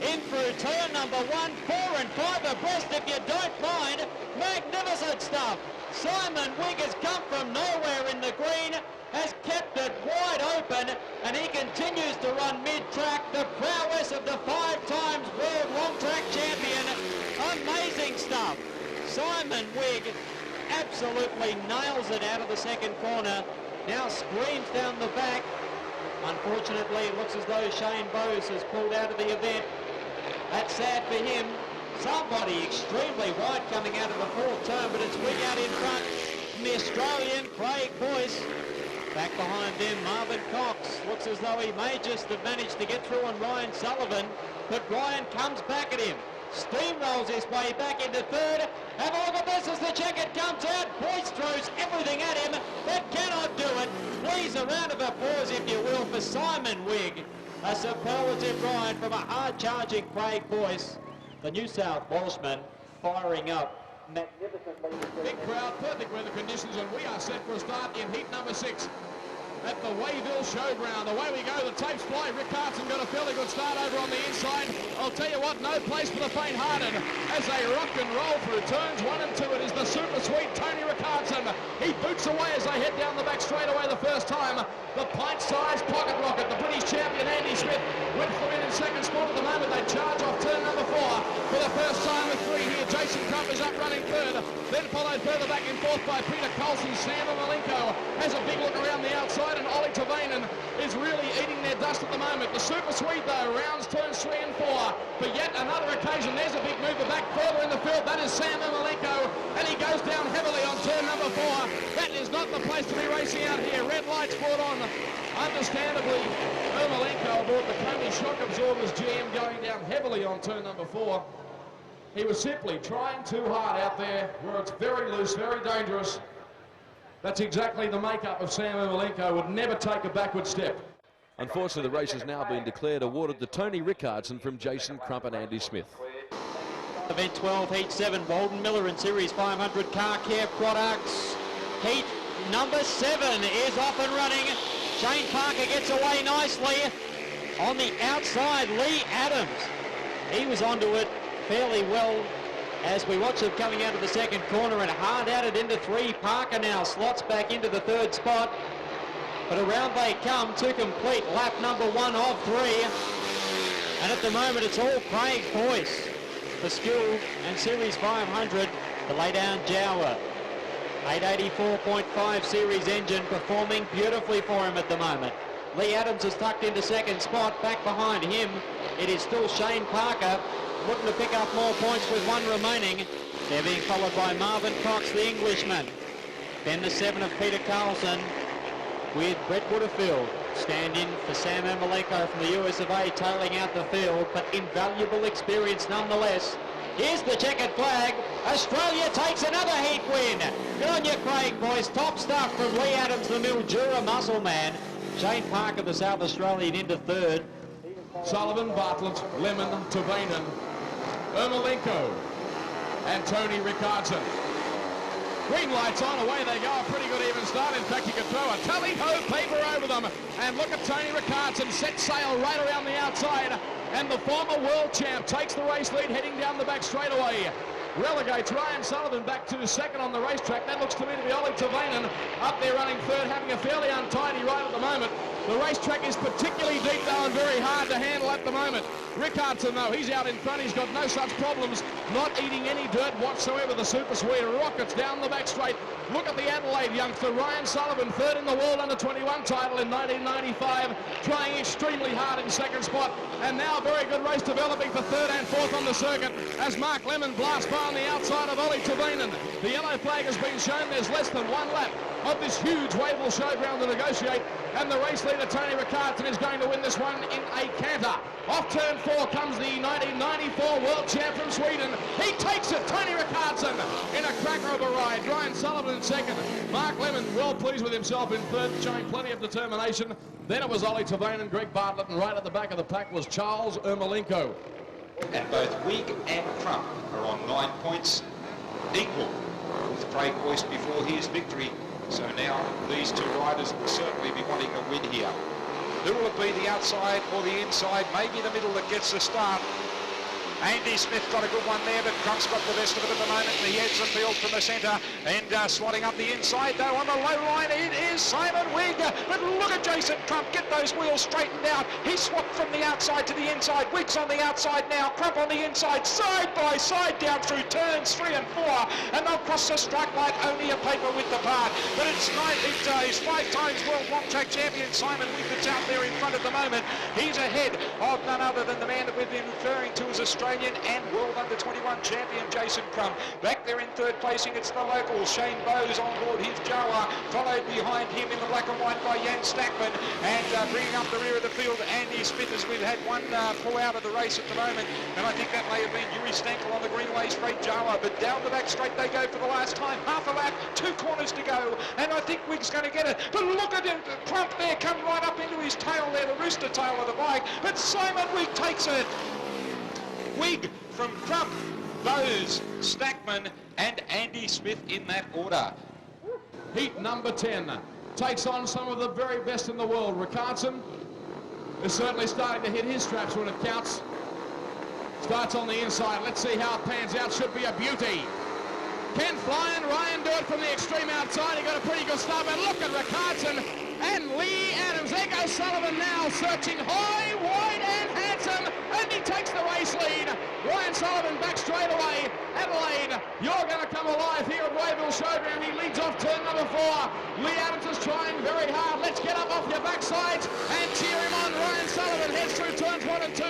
In through turn number 1, 4 and 5 abreast if you don't mind. Magnificent stuff. Simon Wigg has come from nowhere in the green, has kept it wide open, and he continues to run mid-track. The prowess of the 5 times world long track champion. Amazing stuff. Simon Wigg absolutely nails it out of the second corner. Now screams down the back. Unfortunately, it looks as though Shane Boyce has pulled out of the event. That's sad for him. Somebody extremely wide coming out of the fourth turn, but it's Wigg out in front. And the Australian, Craig Boyce. Back behind them, Marvin Cox. Looks as though he may just have managed to get through on Ryan Sullivan, but Ryan comes back at him. Steamrolls his way back into third. Have a look at this as the checkered comes out. Boyce throws everything at him, but cannot do it. Please, a round of applause, if you will, for Simon Wigg. A superlative ride from a hard-charging Craig Boyce. The New South Welshman firing up magnificently. Big crowd, perfect weather conditions, and we are set for a start in heat number 6 at the Wayville Showground. Away we go, the tapes fly. Richardson got a fairly good start over on the inside. I'll tell you what, no place for the faint-hearted as they rock and roll through turns 1 and 2. It is the super sweet Tony Richardson. He boots away as they head down the back straight away the first time. The pint-sized pocket rocket, the British champion Andy Smith, went for in second spot at the moment. They charge off turn number 4 for the first time with 3 here. Jason Crump is up running third, then followed further back and forth by Peter Carlson. Sam Ermalenko has a big look around the outside, and Ollie Tervanen is really eating their dust at the moment. The super sweet though rounds turns 3 and 4 for yet another occasion. There's a big mover back further in the field. That is Sam Ermalenko, and he goes down heavily on turn number 4. That is not the place to be racing out here. Red lights brought on. Understandably, Ermalenko aboard the Coney shock absorbers GM going down heavily on turn number 4. He was simply trying too hard out there where it's very loose, very dangerous. That's exactly the makeup of Sam Ermalenko. Would never take a backward step. Unfortunately, the race has now been declared awarded to Tony Richardson from Jason Crump and Andy Smith. Event 12, Heat 7, Walden Miller in Series 500 Car Care Products. Heat number 7 is off and running. Shane Parker gets away nicely. On the outside, Lee Adams. He was onto it fairly well as we watch him coming out of the second corner, and hard at it into 3. Parker now slots back into the third spot. But around they come to complete lap number 1 of 3. And at the moment it's all Craig Boyce for skill and Series 500. The lay-down Jower. 884.5 series engine performing beautifully for him at the moment. Lee Adams is tucked into second spot. Back behind him, it is still Shane Parker looking to pick up more points with 1 remaining. They're being followed by Marvin Cox, the Englishman. Then the 7 of Peter Carlson with Brett Woodfield. Stand in for Sam Ermalenko from the US of A, tailing out the field, but invaluable experience nonetheless. Here's the checkered flag. Australia takes another heat win. Good on you, Craig Boyce. Top stuff from Lee Adams, the Mildura muscle man. Shane Parker, the South Australian, into third. Sullivan, Bartlett, Lemon, Tervanen, Ermalenko, and Tony Richardson. Green lights on, away they go. A pretty good even start. In fact, you could throw a tally-ho paper over them. And look at Tony Ricardo set sail right around the outside. And the former world champ takes the race lead heading down the back straightaway. Relegates Ryan Sullivan back to second on the racetrack. That looks to me to be Ollie Tervanen up there running third, having a fairly untidy ride at the moment. The racetrack is particularly deep though and very hard to handle at the moment. Richardson though, he's out in front, he's got no such problems, not eating any dirt whatsoever. The Super Sweet rockets down the back straight. Look at the Adelaide youngster, Ryan Sullivan, third in the world under-21 title in 1995, trying extremely hard in second spot. And now a very good race developing for third and fourth on the circuit as Mark Lemon blasts by on the outside of Ollie Tervanen. The yellow flag has been shown. There's less than one lap of this huge Wavell showground to negotiate, and the race leader Tony Ricardo is going to win this one in a canter. Off turn 4 comes the 1994 world champ from Sweden. He takes it, Tony Ricardo, in a cracker of a ride. Ryan Sullivan in second. Mark Lemon well pleased with himself in third, showing plenty of determination. Then it was Ollie Tervanen, Greg Bartlett, and right at the back of the pack was Charles Ermalenko. And both Wig and Crump are on 9 points equal with Craig Boyce before his victory. So now these two riders will certainly be wanting a win here. Who will it be, the outside or the inside? Maybe the middle that gets the start. Andy Smith got a good one there, but Crump's got the best of it at the moment. He heads the field from the centre and slotting up the inside, though, on the low line, it is Simon Wig. But look at Jason Crump get those wheels straightened out. He swapped from the outside to the inside. Wig's on the outside now, Crump on the inside, side by side down through turns 3 and 4. And they'll cross the strike line, only a paper width apart. But it's 5 times world long track champion Simon Wig that's out there in front at the moment. He's ahead of none other than the man that we've been referring to as Australian and world under-21 champion Jason Crump. Back there in third placing, it's the local Shane Bowes on board his Jawa, followed behind him in the black and white by Jan Stackman, and bringing up the rear of the field Andy Smith, as we've had one pull out of the race at the moment, and I think that may have been Yuri Stankel on the Greenway straight Jawa. But down the back straight they go for the last time, half a lap, 2 corners to go, and I think Wig's going to get it. But look at him, Crump there, come right up into his tail there, the rooster tail of the bike, but Simon Wig takes it. Wig from Crump, Bowes, Stackman and Andy Smith in that order. Heat number 10 takes on some of the very best in the world. Ricardo is certainly starting to hit his straps when it counts. Starts on the inside. Let's see how it pans out. Should be a beauty. Can Fly and Ryan do it from the extreme outside? He got a pretty good start, but look at Ricardo and Lee Adams. There goes Sullivan now, searching high, wide and handsome, and he takes the race lead. Ryan Sullivan back straight away. Adelaide, you're going to come alive here at Wavell Showground. He leads off turn number 4. Lee Adams is trying very hard. Let's get up off your backsides and cheer him on. Ryan Sullivan heads through turns 1 and 2.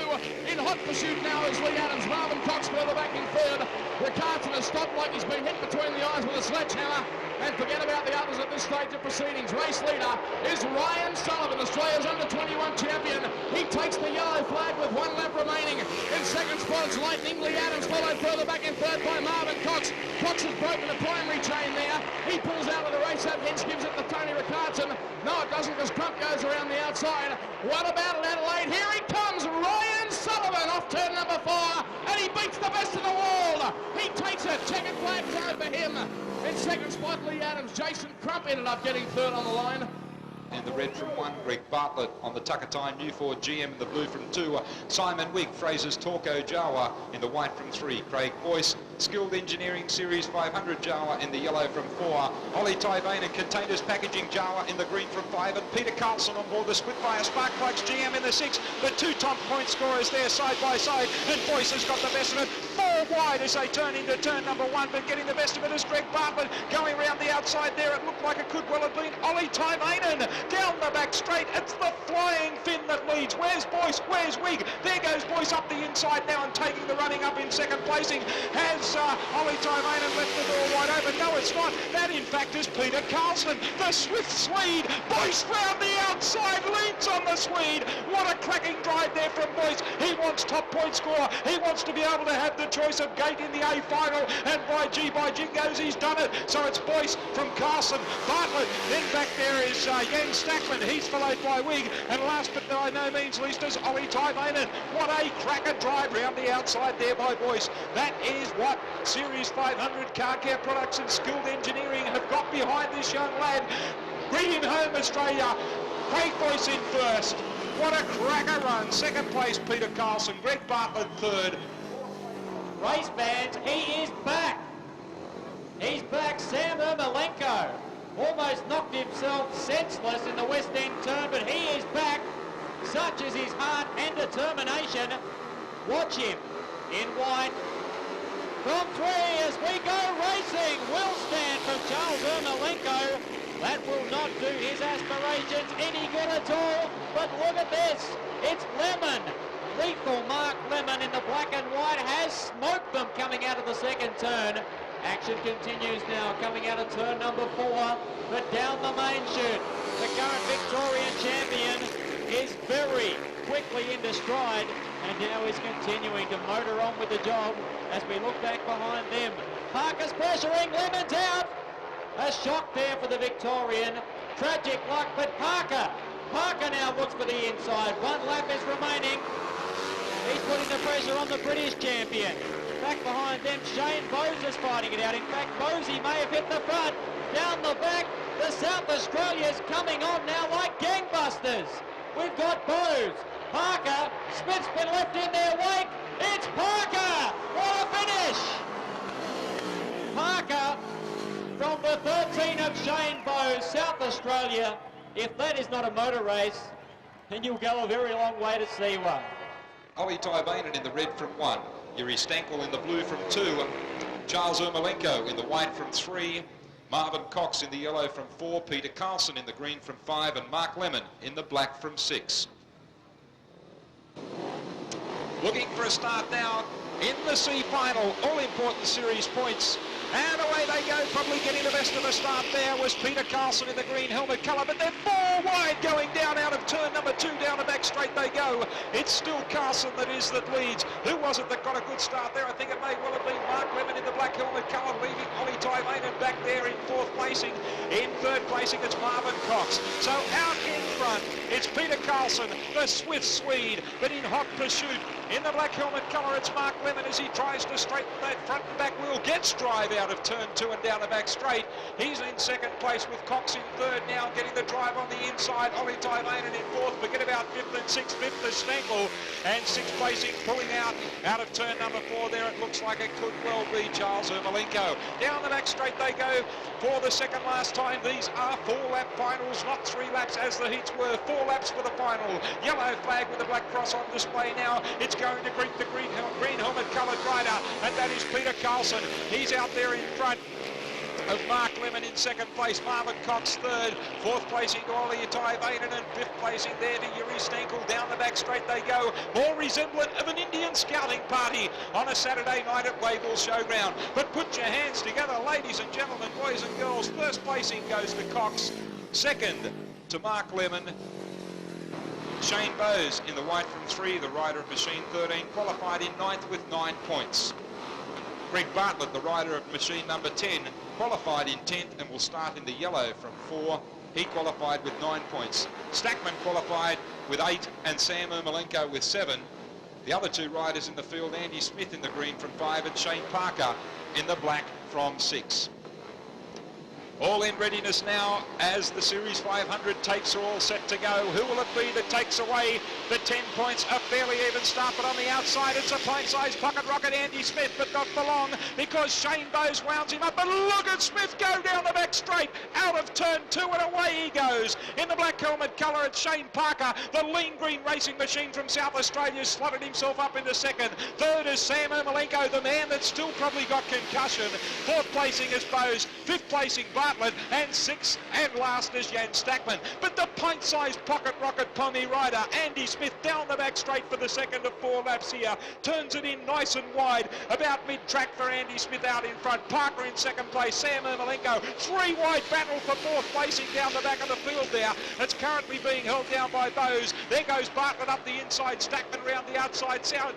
In hot pursuit now is Lee Adams. Marvin Cox further back in third. Ricardo has stopped like he's been hit between the eyes with a sledgehammer. And forget about the others at this stage of proceedings. Race leader is Ryan Sullivan, Australia's under-21 champion. He takes the yellow flag with 1 lap remaining. In second spot, it's Lightning Lee Adams, followed further back in third by Marvin Cox. Cox has broken the primary chain there. He pulls out of the race. That hence gives it to Tony Ricardo. No, it doesn't, because Crump goes around the outside. What about it, Adelaide? Here he comes, Ryan Sullivan off turn number 4, and he beats the best in the world. He takes it. Checkered flag throw for him. In second spot, Lee Adams. Jason Crump ended up getting third on the line. In the red from 1, Greg Bartlett. On the Tucker Time, New Ford GM in the blue from 2. Simon Wig, Fraser's Torco Jawa in the white from 3. Craig Boyce, Skilled Engineering Series 500 Jawa in the yellow from 4. Ollie Tervanen, Containers Packaging Jawa in the green from 5. And Peter Carlson on board the Spitfire Spark Plugs GM in the 6. The 2 top point scorers there side by side. And Boyce has got the best of it. 4 wide as they turn into turn number 1. But getting the best of it is Greg Bartlett going around the outside there. It looked like it could well have been Ollie Tervanen. Down the back straight, it's the Flying Finn that leads. Where's Boyce? Where's Wig? There goes Boyce up the inside now and taking the running up in second placing. Has Ollie Tervanen left the door wide open? No, it's not. That, in fact, is Peter Carlson, the swift Swede. Boyce round the outside, leads on the Swede. What a cracking drive there from Boyce. He wants top point score. He wants to be able to have the choice choice of gate in the A final, and by Jingoes, he's done it. So it's Boyce from Carlson, Bartlett, then back there is Jens Stackman, he's followed by Wig, and last but by no means least is Ollie Tervanen. What a cracker drive round the outside there by Boyce. That is what Series 500 Car Care Products and Skilled Engineering have got behind this young lad. Bring him home, Australia. Craig Boyce in first. What a cracker run. Second place, Peter Carlson. Greg Bartlett third. Race fans, he is back. He's back. Sam Ermalenko almost knocked himself senseless in the West End turn, but he is back. Such is his heart and determination. Watch him in white. From 3 as we go racing. Will stand from Charles Ermalenko. That will not do his aspirations any good at all. But look at this. It's Lemon. Lethal Mark Lemon in the black and white has smoked them coming out of the second turn. Action continues now coming out of turn number 4. But down the main chute, the current Victorian champion is very quickly into stride. And now is continuing to motor on with the job as we look back behind them. Parker's pressuring, Lemon's out. A shock there for the Victorian. Tragic luck, but Parker now looks for the inside. 1 lap is remaining. He's putting the pressure on the British champion. Back behind them, Shane Bowes is fighting it out. In fact, Bowesy may have hit the front. Down the back, the South Australia's coming on now like gangbusters. We've got Bowes, Parker, Smith's been left in their wake. It's Parker! What a finish! Parker from the 13 of Shane Bowes, South Australia. If that is not a motor race, then you'll go a very long way to see one. Ollie Tervanen in the red from 1. Yuri Stankel in the blue from 2. Charles Ermalenko in the white from 3. Marvin Cox in the yellow from 4. Peter Carlson in the green from 5. And Mark Lemon in the black from 6. Looking for a start now in the C final. All important series points. And away they go, probably getting the best of the start there was Peter Carlson in the green helmet colour, but they're 4 wide going down out of turn number 2, down the back straight they go. It's still Carlson that leads. Who was it that got a good start there? I think it may well have been Mark Lemon in the black helmet colour, leaving Ollie Tervanen back there in 4th placing. In 3rd placing, it's Marvin Cox. So out in front, it's Peter Carlson, the swift Swede, but in hot pursuit. In the black helmet colour, it's Mark Lemon as he tries to straighten that front and back wheel. Gets drive out of turn 2 and down the back straight. He's in 2nd place with Cox in 3rd now, getting the drive on the inside. Ollie Tervanen in 4th. Forget about 5th and 6th. 5th is Stankel. And 6th placing pulling out of turn number 4 there. It looks like it could well be Charles Ermalenko. Down the back straight they go for the second last time. These are 4-lap finals, not 3 laps as the heats were. 4 laps for the final. Yellow flag with the black cross on display now. It's going to greet the green helmet coloured rider, and that is Peter Carlson. He's out there in front of Mark Lemon in 2nd place, Marvin Cox 3rd, 4th placing to Ollie Tervanen, and 5th placing there to Yuri Stankel. Down the back straight they go, more resemblant of an Indian scouting party on a Saturday night at Wavell Showground. But put your hands together, ladies and gentlemen, boys and girls. 1st placing goes to Cox, 2nd to Mark Lemon. Shane Bowes in the white from 3, the rider of Machine 13, qualified in 9th with 9 points. Greg Bartlett, the rider of machine number 10, qualified in 10th and will start in the yellow from 4. He qualified with 9 points. Stackman qualified with 8 and Sam Ermalenko with 7. The other 2 riders in the field, Andy Smith in the green from 5 and Shane Parker in the black from 6. All in readiness now as the Series 500 takes are all set to go. Who will it be that takes away the 10 points? A fairly even start, but on the outside it's a pint-sized pocket rocket, Andy Smith, but not for long because Shane Bowes wounds him up. And look at Smith go down the back straight, out of turn 2 and away he goes. In the black helmet colour, it's Shane Parker, the lean green racing machine from South Australia, slotted himself up into 2nd. 3rd is Sam Ermalenko, the man that's still probably got concussion. 4th placing is Bowes, 5th placing Bartlett, and 6th and last is Jan Stackman. But the pint-sized pocket rocket pony rider, Andy Smith, down the back straight for the 2nd of 4 laps here. Turns it in nice and wide, about mid-track for Andy Smith out in front. Parker in 2nd place, Sam Ermalenko. 3 wide battle battle for fourth placing down the back of the field there. It's currently being held down by Bowes. There goes Bartlett up the inside, Stackman round the outside, side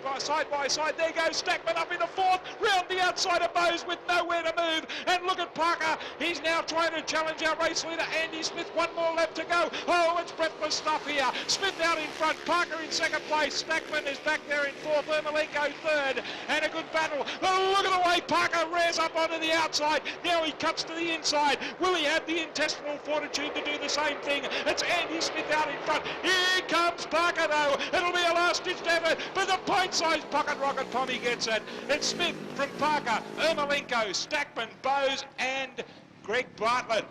by side. There goes Stackman up in the fourth, round the outside of Bowes with nowhere to move. And look at Parker. He's now trying to challenge our race leader, Andy Smith. One more lap to go. Oh, it's breathless stuff here. Smith out in front, Parker in second place. Stackman is back there in fourth, Ermalenko third. And a good battle. Oh, look at the way Parker rears up onto the outside. Now he cuts to the inside. Will he have the intestinal fortitude to do the same thing? It's Andy Smith out in front. Here comes Parker though. It'll be a last-ditch effort, but the pint-sized pocket rocket Tommy gets it. It's Smith from Parker, Ermalenko, Stackman, Bowes and Greg Bartlett.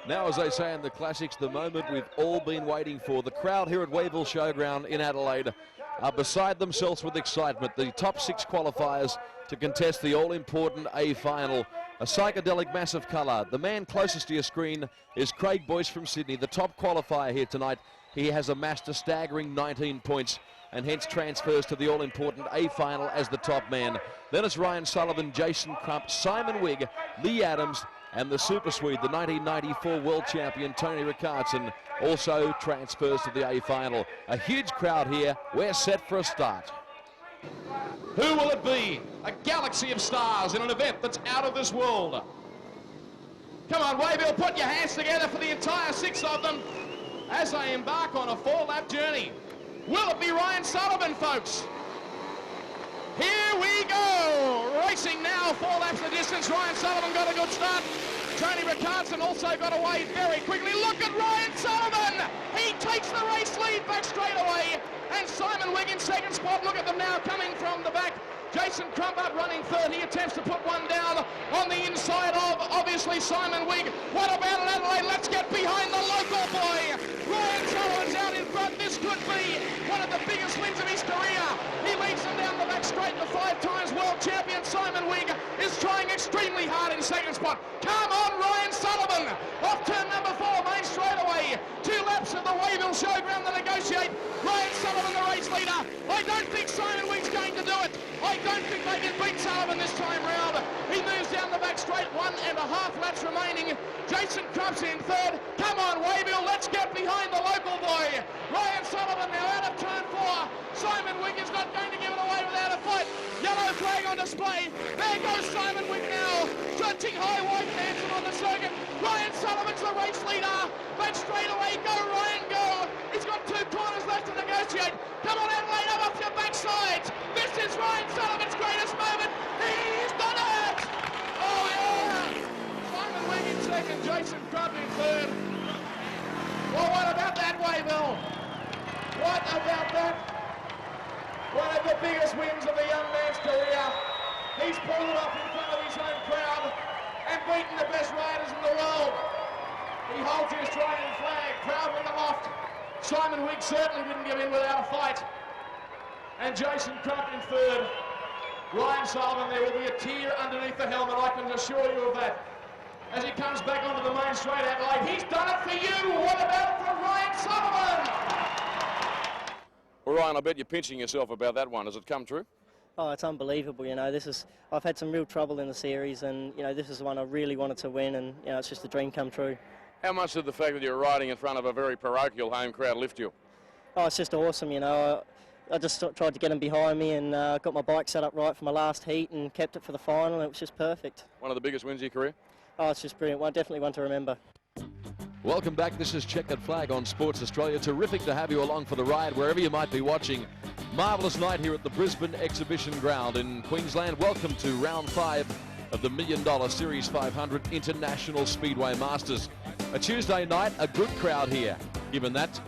Now, as they say in the classics, the moment we've all been waiting for. The crowd here at Wayville Showground in Adelaide are beside themselves with excitement. The top 6 qualifiers to contest the all-important A final. A psychedelic mass of colour. The man closest to your screen is Craig Boyce from Sydney, the top qualifier here tonight. He has amassed a staggering 19 points and hence transfers to the all-important A final as the top man. Then it's Ryan Sullivan, Jason Crump, Simon Wigg, Lee Adams, and the Super Swede, the 1994 world champion Tony Richardson, also transfers to the A final. A huge crowd here. We're set for a start. Who will it be? A galaxy of stars in an event that's out of this world. Come on, Wayville, put your hands together for the entire 6 of them as they embark on a 4-lap journey. Will it be Ryan Sullivan, folks? Here we go. Racing now, 4 laps the distance. Ryan Sullivan got a good start. Tony Richardson also got away very quickly. Look at Ryan Sullivan. He takes the race lead back straight away. And Simon Wigg in second spot. Look at them now coming from the back. Jason Crump up running third. He attempts to put one down on the inside of, obviously, Simon Wigg. What about it, Adelaide? Let's get behind the local boy. Ryan Sullivan's out in front. This could be one of the biggest wins of his career. He leads them down the back straight. The 5 times world champion Simon Wigg is trying extremely hard in second spot. Come on, Ryan Sullivan. Off turn number 4, main straightaway. 2 laps of the Wayville Showground to negotiate. Ryan Sullivan, the race leader. I don't think Simon Wigg's going to do it. I don't think they can beat Sullivan this time round. He moves down the back straight, 1.5 laps remaining. Jason Crump's in third. Come on, Wayville, let's get behind the local boy. Ryan Sullivan now out of turn 4. Simon Wigg is not going to give it away without a fight. Yellow flag on display. There goes Simon Wigg now. Stretching high, white dancing on the circuit. Ryan Sullivan's the race leader. Back straight away, go Ryan, go. He's got 2 corners left to negotiate. Come on, Adelaide, up off your backsides. This is Ryan Sullivan's greatest moment. He's done it! Oh, yeah! Simon Wigg in second, Jason Crump in third. Well, what about that, Wayville? What about that? One of the biggest wins of the young man's career. He's pulled it off in front of his home crowd and beaten the best riders in the world. He holds the Australian flag proudly aloft. Simon Wigg certainly didn't give in without a fight. And Jason Crump in third. Ryan Sullivan, there will be a tear underneath the helmet, I can assure you of that. As he comes back onto the main straight, Adelaide, he's done it for you. What about for Ryan Sullivan? Well, Ryan, I bet you're pinching yourself about that one. Has it come true? Oh, it's unbelievable. You know, I've had some real trouble in the series, and you know, this is the one I really wanted to win, and you know, it's just a dream come true. How much did the fact that you're riding in front of a very parochial home crowd lift you? Oh, it's just awesome. You know, I just tried to get them behind me, and got my bike set up right for my last heat, and kept it for the final, and it was just perfect. One of the biggest wins of your career? Oh, it's just brilliant. Well, definitely one to remember. Welcome back. This is Checkered Flag on Sports Australia. Terrific to have you along for the ride wherever you might be watching. Marvellous night here at the Brisbane Exhibition Ground in Queensland. Welcome to round 5 of the $1 Million Series 500 International Speedway Masters. A Tuesday night, a good crowd here. Given that,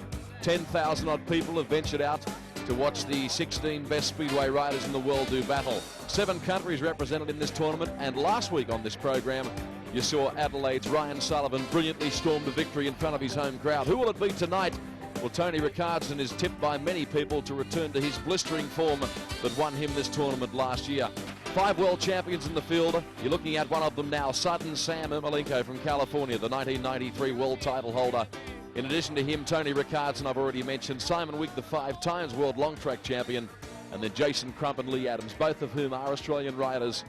10,000 odd people have ventured out to watch the 16 best speedway riders in the world do battle. 7 countries represented in this tournament, and last week on this program, you saw Adelaide's Ryan Sullivan brilliantly storm the victory in front of his home crowd. Who will it be tonight? Well, Tony Richardson is tipped by many people to return to his blistering form that won him this tournament last year. 5 world champions in the field. You're looking at one of them now, Sutton Sam Ermalenko from California, the 1993 world title holder. In addition to him, Tony Richardson, I've already mentioned, Simon Wigg, the 5 times world long track champion, and then Jason Crump and Lee Adams, both of whom are Australian riders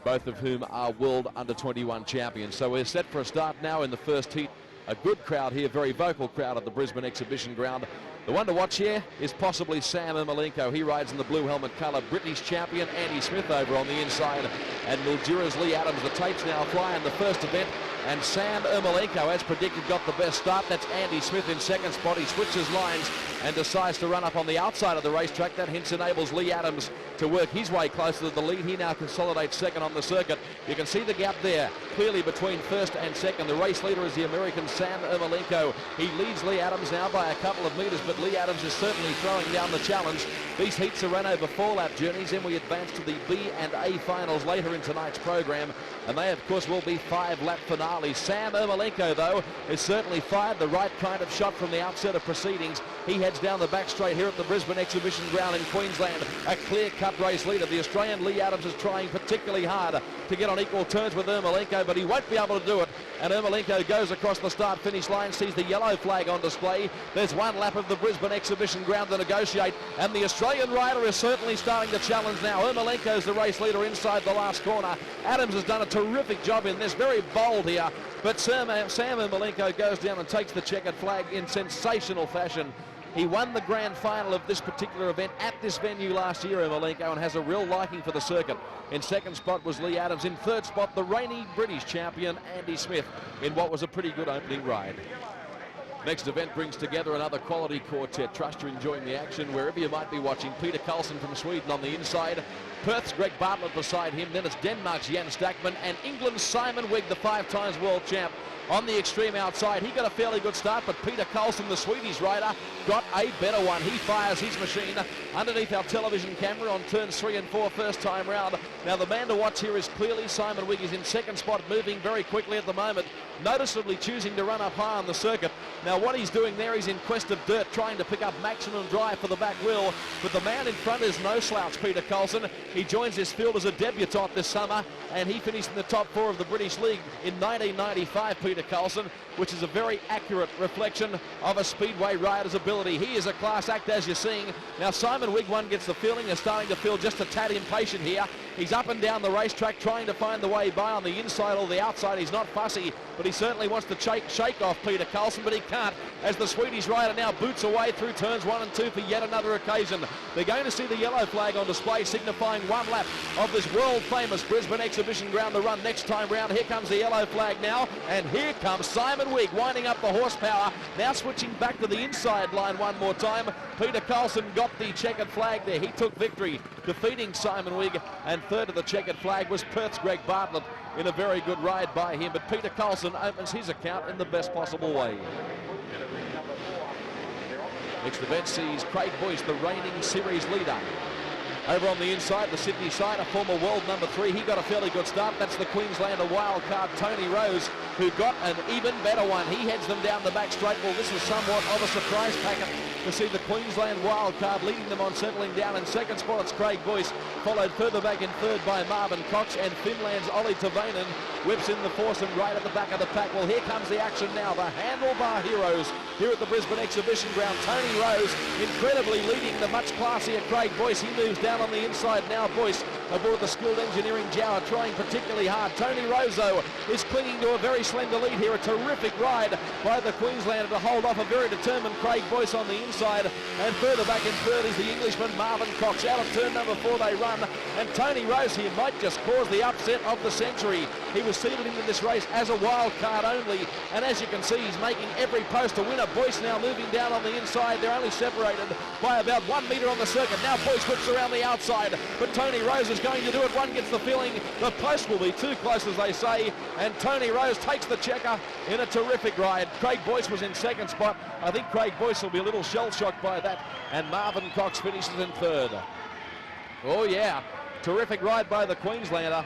both of whom are world under-21 champions. So we're set for a start now in the first heat. A good crowd here, very vocal crowd at the Brisbane Exhibition Ground. The one to watch here is possibly Sam Ermalenko. He rides in the blue helmet colour. British champion Andy Smith over on the inside. And Mildura's Lee Adams. The tapes now fly in the first event. And Sam Ermalenko, as predicted, got the best start. That's Andy Smith in second spot. He switches lines and decides to run up on the outside of the racetrack. That hence enables Lee Adams to work his way closer to the lead. He now consolidates second on the circuit. You can see the gap there clearly between first and second. The race leader is the American Sam Ermalenko. He leads Lee Adams now by a couple of metres, but Lee Adams is certainly throwing down the challenge. These heats are run over 4-lap journeys, and we advance to the B and A finals later in tonight's program, and they of course will be 5-lap finales. Sam Ermalenko though is certainly fired the right kind of shot from the outset of proceedings. He heads down the back straight here at the Brisbane Exhibition Ground in Queensland. A clear-cut race leader. The Australian Lee Adams is trying particularly hard to get on equal terms with Ermalenko, but he won't be able to do it. And Ermalenko goes across the start-finish line, sees the yellow flag on display. There's one lap of the Brisbane Exhibition Ground to negotiate, and the Australian rider is certainly starting to challenge now. Ermalenko's the race leader inside the last corner. Adams has done a terrific job in this, very bold here. But Sam Ermalenko goes down and takes the checkered flag in sensational fashion. He won the grand final of this particular event at this venue last year, Ermalenko, and has a real liking for the circuit. In second spot was Lee Adams. In third spot, the reigning British champion, Andy Smith, in what was a pretty good opening ride. Next event brings together another quality quartet. Trust you're enjoying the action wherever you might be watching. Peter Carlson from Sweden on the inside. Perth's Greg Bartlett beside him. Then it's Denmark's Jan Stackman and England's Simon Wigg, the 5-times world champ, on the extreme outside. He got a fairly good start, but Peter Carlson, the Swedish rider, got a better one. He fires his machine underneath our television camera on turns 3 and 4 first time round. Now the man to watch here is clearly Simon Wigg. He's in second spot, moving very quickly at the moment, noticeably choosing to run up high on the circuit. Now what he's doing there, he's in quest of dirt, trying to pick up maximum drive for the back wheel, but the man in front is no slouch, Peter Carlson. He joins this field as a debutant this summer, and he finished in the top 4 of the British League in 1995, Peter Carlson, which is a very accurate reflection of a speedway rider's ability. He is a class act, as you're seeing. Now Simon Wigg, one gets the feeling, is starting to feel just a tad impatient here. He's up and down the racetrack trying to find the way by on the inside or the outside. He's not fussy, but he certainly wants to shake off Peter Carlson, but he can't, as the Swedish rider now boots away through turns 1 and 2 for yet another occasion. They're going to see the yellow flag on display, signifying one lap of this world-famous Brisbane Exhibition Ground to run next time round. Here comes the yellow flag now, and here comes Simon Wigg winding up the horsepower, now switching back to the inside line one more time. Peter Carlson got the checkered flag there. He took victory, defeating Simon Wigg, and third of the checkered flag was Perth's Greg Bartlett in a very good ride by him, but Peter Carlson opens his account in the best possible way. Next event sees Craig Boyce, the reigning series leader. Over on the inside, the Sydney side, a former world number 3. He got a fairly good start. That's the Queenslander wild card, Tony Rose, who got an even better one. He heads them down the back straight. Well, this is somewhat of a surprise packet to see the Queensland wild card leading them on, settling down in second spot. It's Craig Boyce, followed further back in third by Marvin Cox, and Finland's Ollie Tervanen whips in the foursome right at the back of the pack. Well, here comes the action now. The handlebar heroes here at the Brisbane Exhibition Ground. Tony Rose incredibly leading the much classier Craig Boyce. He moves down on the inside now. Boyce aboard the skilled engineering Jower, trying particularly hard. Tony Rose, though, is clinging to a very slender lead here. A terrific ride by the Queenslander to hold off a very determined Craig Boyce on the inside. And further back in third is the Englishman Marvin Cox. Out of turn number 4 they run, and Tony Rose here might just cause the upset of the century. He was seeded into this race as a wild card only, and as you can see, he's making every post a winner. Boyce now moving down on the inside. They're only separated by about 1 metre on the circuit. Now Boyce whips around the outside, but Tony Rose is going to do it. One gets the feeling the post will be too close, as they say, and Tony Rose takes the checker in a terrific ride. Craig Boyce was in second spot. I think Craig Boyce will be a little shell-shocked by that, and Marvin Cox finishes in third. Oh yeah, terrific ride by the Queenslander.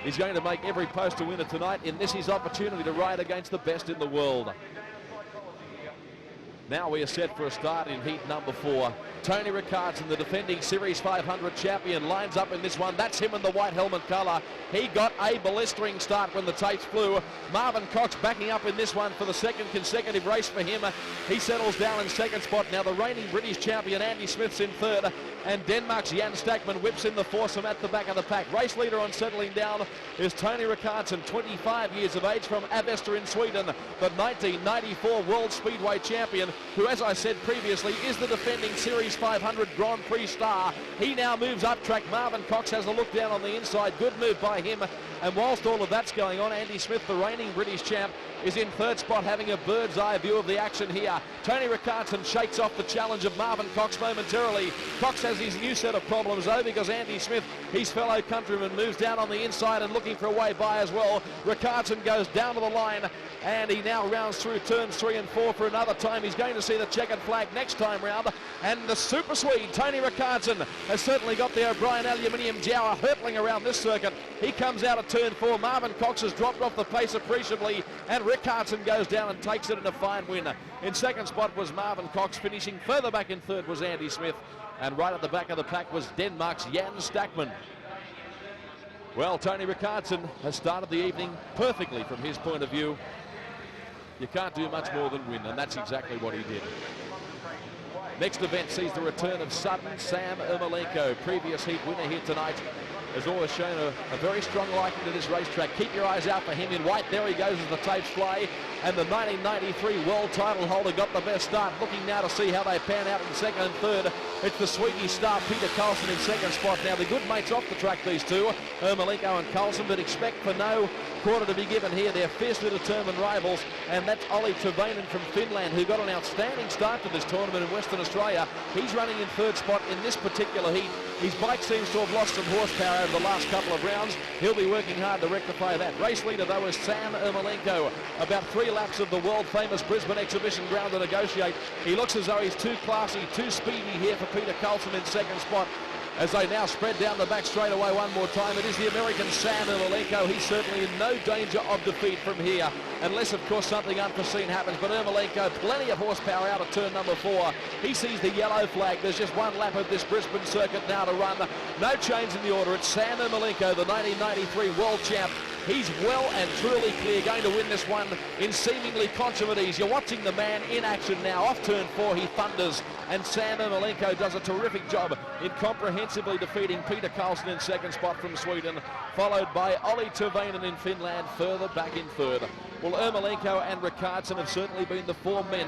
He's going to make every post a winner tonight in this his opportunity to ride against the best in the world. Now we are set for a start in heat number 4. Tony Richardson, the defending Series 500 champion, lines up in this one. That's him in the white helmet colour. He got a blistering start when the tapes flew. Marvin Cox backing up in this one for the second consecutive race for him. He settles down in second spot. Now the reigning British champion Andy Smith's in third, and Denmark's Jan Stackman whips in the foursome at the back of the pack. Race leader on settling down is Tony Richardson, 25 years of age, from Avesta in Sweden, the 1994 World Speedway champion, who, as I said previously, is the defending Series 500 Grand Prix star. He now moves up track. Marvin Cox has a look down on the inside. Good move by him. And whilst all of that's going on, Andy Smith, the reigning British champ, is in third spot, having a bird's eye view of the action here. Tony Richardson shakes off the challenge of Marvin Cox momentarily. Cox has his new set of problems though, because Andy Smith, his fellow countryman, moves down on the inside and looking for a way by as well. Richardson goes down to the line, and he now rounds through turns 3 and 4 for another time. He's going to see the checkered flag next time round, and the super Swede Tony Richardson has certainly got the O'Brien aluminium Jower hurtling around this circuit. He comes out of turn 4. Marvin Cox has dropped off the pace appreciably, and Richardson goes down and takes it in a fine win. In second spot was Marvin Cox. Finishing further back in third was Andy Smith, and right at the back of the pack was Denmark's Jan Stackman. Well, Tony Richardson has started the evening perfectly from his point of view. You can't do much more than win, and that's exactly what he did. Next event sees the return of Sudden Sam Ermalenko, previous heat winner here tonight. Has always shown a very strong liking to this racetrack. Keep your eyes out for him in white. There he goes as the tapes fly. And the 1993 world title holder got the best start. Looking now to see how they pan out in second and third. It's the Sweetie star Peter Carlson in second spot. Now the good mates off the track, these two, Ermalenko and Carlson, but expect for no quarter to be given here. They're fiercely determined rivals, and that's Ollie Tervanen from Finland, who got an outstanding start to this tournament in Western Australia. He's running in third spot in this particular heat. His bike seems to have lost some horsepower over the last couple of rounds. He'll be working hard to rectify that. Race leader, though, is Sam Ermalenko. About 3 laps of the world-famous Brisbane exhibition ground to negotiate. He looks as though he's too classy, too speedy here for Peter Carlson in second spot. As they now spread down the back straightaway one more time, it is the American Sam Ermalenko. He's certainly in no danger of defeat from here, unless, of course, something unforeseen happens. But Ermalenko, plenty of horsepower out of turn number 4. He sees the yellow flag. There's just one lap of this Brisbane circuit now to run. No change in the order. It's Sam Ermalenko, the 1993 world champ. He's well and truly clear, going to win this one in seemingly consummate ease. You're watching the man in action now. Off turn 4, he thunders, and Sam Ermalenko does a terrific job in comprehensively defeating Peter Carlson in second spot from Sweden, followed by Ollie Tervanen in Finland, further back in third. Well, Ermalenko and Richardson have certainly been the 4 men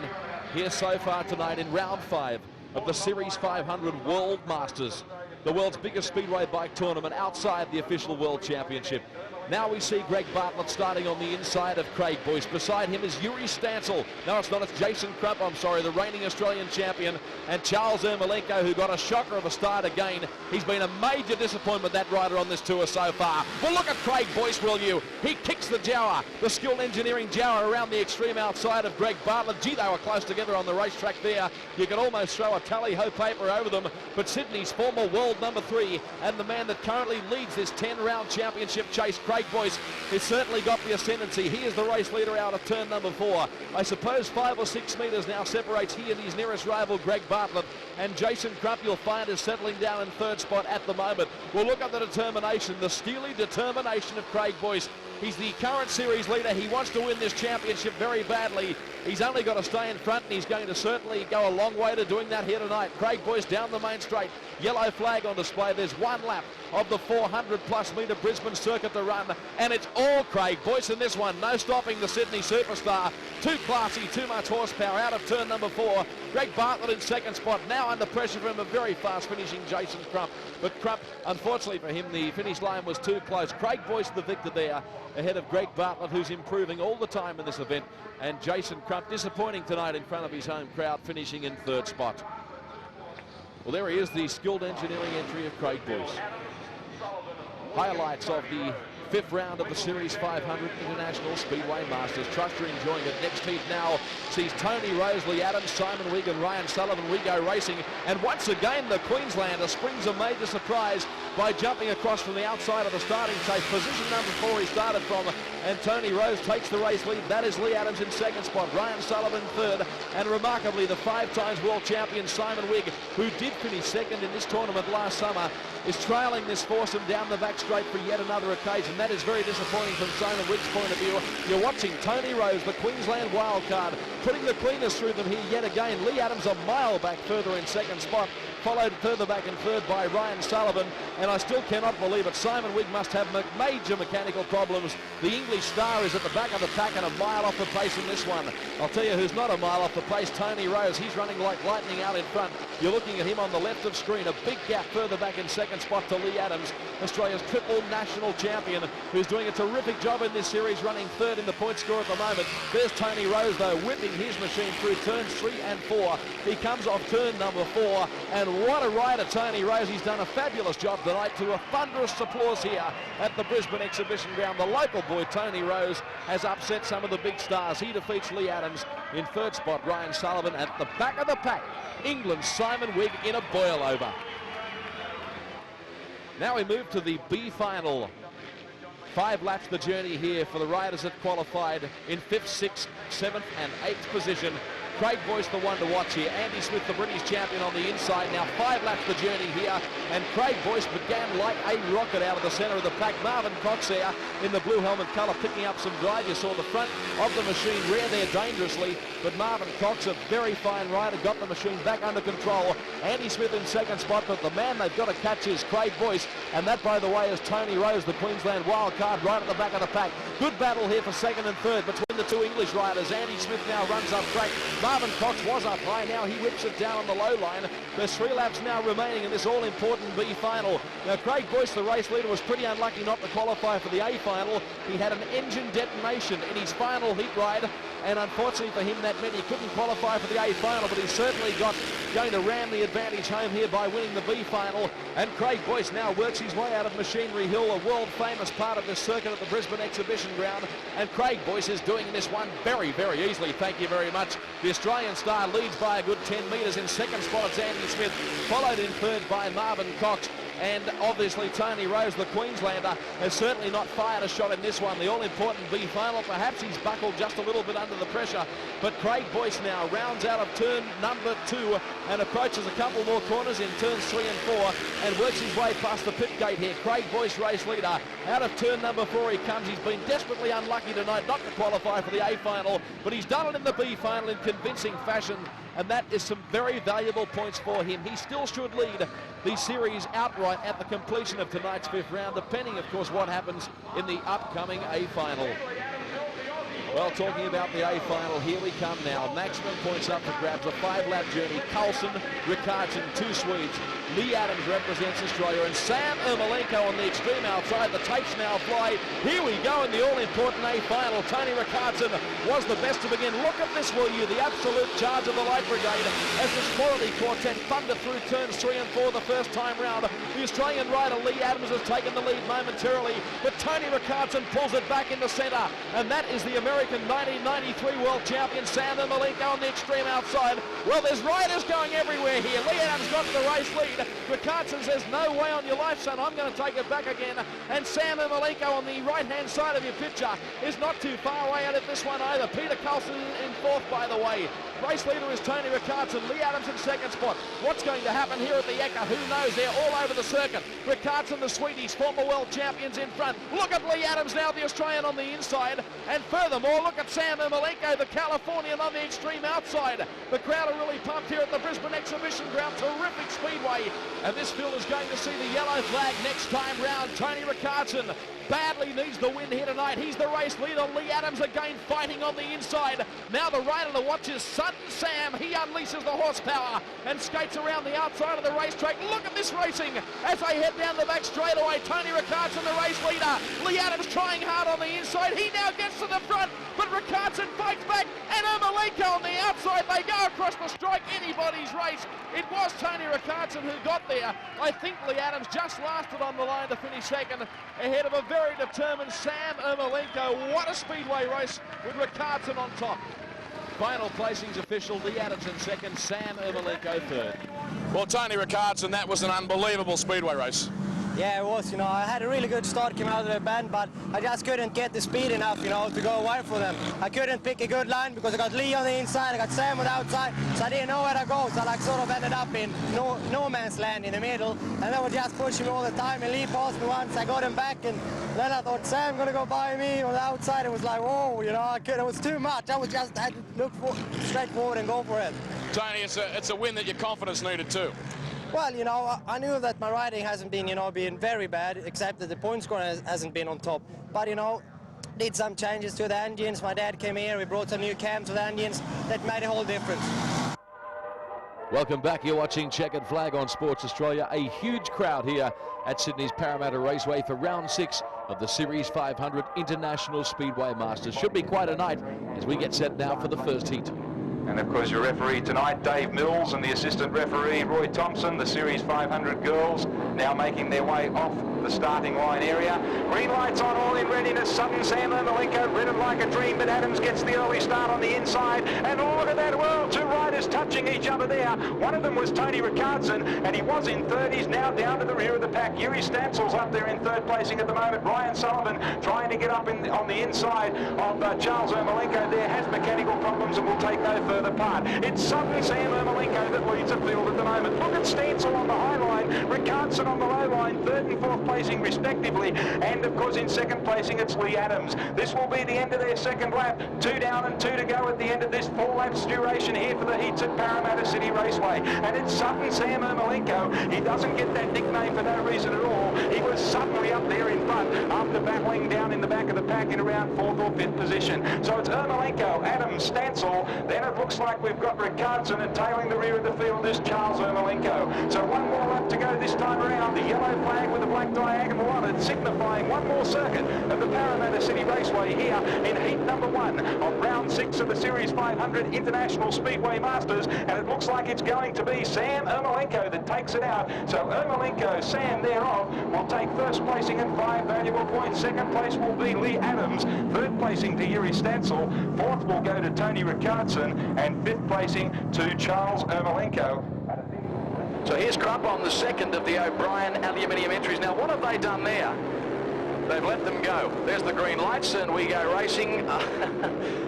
here so far tonight in round 5 of the Series 500 World Masters, the world's biggest speedway bike tournament outside the official World Championship. Now we see Greg Bartlett starting on the inside of Craig Boyce. Beside him is Yuri Stansel. No, it's not. It's Jason Crump, the reigning Australian champion. And Charles Ermalenko, who got a shocker of a start again. He's been a major disappointment, that rider, on this tour so far. Well, look at Craig Boyce, will you? He kicks the Jower, the skilled engineering Jower, around the extreme outside of Greg Bartlett. Gee, they were close together on the racetrack there. You could almost throw a tally-ho paper over them. But Sydney's former world number 3 and the man that currently leads this 10-round championship chase, Craig Boyce, has certainly got the ascendancy. He is the race leader out of turn number 4. I suppose 5 or 6 metres now separates he and his nearest rival, Greg Bartlett. And Jason Crump, you'll find, is settling down in third spot at the moment. Well, look at the determination, the steely determination of Craig Boyce. He's the current series leader. He wants to win this championship very badly. He's only got to stay in front, and he's going to certainly go a long way to doing that here tonight. Craig Boyce down the main straight. Yellow flag on display. There's 1 lap of the 400-plus metre Brisbane circuit to run, and it's all Craig Boyce in this one. No stopping the Sydney superstar. Too classy, too much horsepower out of turn number 4. Greg Bartlett in second spot, now under pressure from a very fast finishing Jason Crump. But Crump, unfortunately for him, the finish line was too close. Craig Boyce the victor there, ahead of Greg Bartlett, who's improving all the time in this event. And Jason Crump, disappointing tonight in front of his home crowd, finishing in third spot. Well, there he is, the skilled engineering entry of Craig Boyce. Highlights of the 5th round of the Series 500 International Speedway Masters. Trust you're enjoying it. Next heat now sees Tony Rosley, Adams, Simon Wigg and Ryan Sullivan. We go racing, and once again the Queenslander springs a major surprise by jumping across from the outside of the starting tape. Position number 4 he started from, and Tony Rose takes the race lead. That is Lee Adams in second spot, Ryan Sullivan third, and remarkably the 5-time world champion Simon Wigg, who did finish second in this tournament last summer, is trailing this foursome down the back straight for yet another occasion. That is very disappointing from Simon Wigg's point of view. You're watching Tony Rose, the Queensland wildcard, putting the cleaners through them here yet again. Lee Adams a mile back further in second spot, followed further back in third by Ryan Sullivan, and I still cannot believe it. Simon Wigg must have major mechanical problems. The English star is at the back of the pack and a mile off the pace in this one. I'll tell you who's not a mile off the pace, Tony Rose. He's running like lightning out in front. You're looking at him on the left of screen, a big gap further back in second spot to Lee Adams, Australia's triple national champion, who's doing a terrific job in this series, running third in the point score at the moment. There's Tony Rose, though, whipping his machine through turns 3 and 4. He comes off turn number 4, and what a rider Tony Rose. He's done a fabulous job tonight, to a thunderous applause here at the Brisbane Exhibition Ground. The local boy Tony Rose has upset some of the big stars. He defeats Lee Adams. In third spot, Ryan Sullivan. At the back of the pack, England's Simon Wigg in a boil over. Now we move to the B final. 5 laps the journey here for the riders that qualified in 5th, 6th, 7th and 8th position. Craig Boyce the one to watch here. Andy Smith, the British champion, on the inside. Now 5 laps the journey here, and Craig Boyce began like a rocket out of the centre of the pack. Marvin Cox there in the blue helmet colour picking up some drive. You saw the front of the machine rear there dangerously, but Marvin Cox, a very fine rider, got the machine back under control. Andy Smith in second spot, but the man they've got to catch is Craig Boyce, and that, by the way, is Tony Rose, the Queensland wild card, right at the back of the pack. Good battle here for second and third between the 2 English riders. Andy Smith now runs up track. Marvin Cox was up high, now he whips it down on the low line. There's 3 laps now remaining in this all-important B final. Now Craig Boyce, the race leader, was pretty unlucky not to qualify for the A final. He had an engine detonation in his final heat ride, and unfortunately for him that meant he couldn't qualify for the A final, but he's certainly going to ram the advantage home here by winning the B final. And Craig Boyce now works his way out of Machinery Hill, a world famous part of this circuit at the Brisbane Exhibition Ground, and Craig Boyce is doing this one very, very easily. Thank you very much. The Australian star leads by a good 10 metres. In second spot it's Andy Smith, followed in third by Marvin Cox. And obviously Tony Rose, the Queenslander, has certainly not fired a shot in this one. The all-important B final, perhaps he's buckled just a little bit under the pressure. But Craig Boyce now rounds out of turn number 2 and approaches a couple more corners in turns 3 and 4 and works his way past the pit gate here. Craig Boyce, race leader. Out of turn number 4 he comes. He's been desperately unlucky tonight not to qualify for the A final, but he's done it in the B final in convincing fashion, and that is some very valuable points for him. He still should lead the series outright at the completion of tonight's 5th round, depending, of course, what happens in the upcoming A final. Well, talking about the A final, here we come now. Maximum points up for grabs, a 5-lap journey. Carlson, Ricardo, 2 Swedes. Lee Adams represents Australia, and Sam Ermalenko on the extreme outside. The tapes now fly. Here we go in the all-important A final. Tony Ricardo was the best to begin. Look at this, will you? The absolute charge of the Light Brigade as this quality quartet thunder through turns 3 and 4 the first time round. The Australian rider Lee Adams has taken the lead momentarily, but Tony Ricardo pulls it back into centre, and that is the American 1993 world champion Sam Ermalenko on the extreme outside. Well, there's riders going everywhere here. Lee Adams got the race lead. Ricardo says, no way on your life, son, I'm going to take it back again. And Sam Ermalenko on the right-hand side of your picture is not too far away out of this one either. Peter Carlson in 4th, by the way. Race leader is Tony Ricardo. Lee Adams in second spot. What's going to happen here at the Ekka? Who knows? They're all over the circuit. Ricardo, the Swedes, former world champions in front. Look at Lee Adams now, the Australian on the inside. And furthermore, look at Sam Ermalenko, the Californian, on the extreme outside. The crowd are really pumped here at the Brisbane Exhibition Ground. Terrific speedway. And this field is going to see the yellow flag next time round. Tony Ricardo badly needs the win here tonight. He's the race leader. Lee Adams again fighting on the inside. Now the rider to watch is Sudden Sam. He unleashes the horsepower and skates around the outside of the racetrack. Look at this racing as they head down the back straightaway. Tony Ricardo, the race leader. Lee Adams trying hard on the inside. He now gets to the front, but Ricardo fights back, and Ermalenko on the outside. They go across the strike. Anybody's race. It was Tony Ricardo who got there. I think Lee Adams just lasted on the line to finish second, ahead of a very determined Sam Ermalenko. What a speedway race with Ricardo on top. Final placings official, Lee Adams in second, Sam Ermalenko third. Well, Tony Ricardo, that was an unbelievable speedway race. Yeah, it was. You know, I had a really good start coming out of the bend, but I just couldn't get the speed enough, you know, to go wide for them. I couldn't pick a good line because I got Lee on the inside, I got Sam on the outside, so I didn't know where to go. So I like sort of ended up in no man's land in the middle, and they were just pushing me all the time. And Lee passed me once, I got him back, and then I thought Sam gonna go by me on the outside. It was like, whoa, you know, it was too much. I had to look straight forward and go for it. Tony, it's a win that your confidence needed too. Well, you know, I knew that my riding hasn't been, you know, been very bad, except that the point scoring hasn't been on top. But, you know, did some changes to the engines. My dad came here, we brought some new cams to the engines. That made a whole difference. Welcome back. You're watching Checkered Flag on Sports Australia. A huge crowd here at Sydney's Parramatta Raceway for round 6 of the Series 500 International Speedway Masters. Should be quite a night as we get set now for the first heat. And of course your referee tonight, Dave Mills, and the assistant referee, Roy Thompson. The Series 500 girls now making their way off the starting line area. Green lights on, all in readiness. Sutton, Sam, Ermalenko, ridden like a dream, but Adams gets the early start on the inside. And look at that, well, two riders touching each other there. One of them was Tony Richardson, and he was in third. He's now down to the rear of the pack. Yuri Stansel's up there in third placing at the moment. Ryan Sullivan trying to get up on the inside of Charles Ermalenko there, has mechanical problems and will take no further part. It's Sutton, Sam, Ermalenko that leads the field at the moment. Look at Stansel on the high line, Richardson on the low line, third and fourth placing respectively, and of course in second placing it's Lee Adams. This will be the end of their second lap. 2 down and 2 to go at the end of this 4 laps duration here for the heats at Parramatta City Raceway. And it's Sutton, Sam Ermalenko. He doesn't get that nickname for no reason at all. He was suddenly up there in front after battling down in the back of the pack in around 4th or 5th position. So it's Ermalenko, Adams, Stansel, then it looks like we've got Richardson, and tailing the rear of the field is Charles Ermalenko. So 1 more lap to go this time around. The yellow flag with the black diagonal on it, signifying 1 more circuit of the Parramatta City Raceway here in heat number 1 of round 6 of the Series 500 International Speedway Masters, and it looks like it's going to be Sam Ermalenko that takes it out. So Ermalenko, Sam thereof, will take first placing and 5 valuable points. Second place will be Lee Adams, third placing to Yuri Stansel, fourth will go to Tony Richardson, and 5th placing to Charles Ermalenko. So here's Crump on the second of the O'Brien aluminium entries. Now, what have they done there? They've let them go. There's the green lights, and we go racing.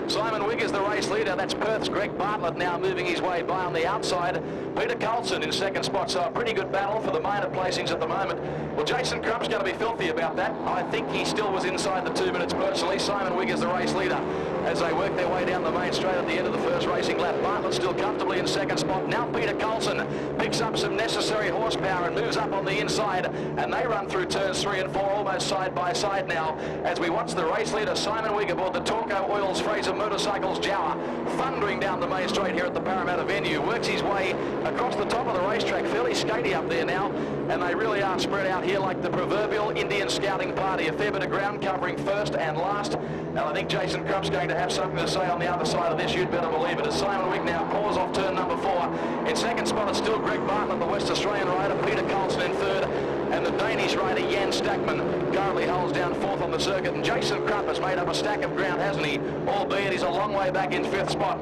Simon Wigg is the race leader. That's Perth's Greg Bartlett now moving his way by on the outside. Peter Carlson in second spot, so a pretty good battle for the minor placings at the moment. Well, Jason Crump's going to be filthy about that. I think he still was inside the 2 minutes personally. Simon Wigg is the race leader as they work their way down the main straight at the end of the first racing lap. Bartlett still comfortably in second spot. Now Peter Carlson picks up some necessary horsepower and moves up on the inside, and they run through turns 3 and 4 almost side by side now as we watch the race leader Simon Wigg aboard the Torco Oils Fraser Motorcycles Jower thundering down the main straight here at the Parramatta venue. Works his way across the top of the racetrack, fairly skatey up there now, and they really are spread out here like the proverbial Indian scouting party. A fair bit of ground covering first and last, and I think Jason Crump's going to have something to say on the other side of this, you'd better believe it, as Simon Wigg now pours off turn number 4. In second spot it's still Greg Bartlett, the West Australian rider, Peter Carlson in third, and the Danish rider Jan Stackman currently holds down 4th on the circuit, and Jason Crump has made up a stack of ground, hasn't he? Albeit he's a long way back in 5th spot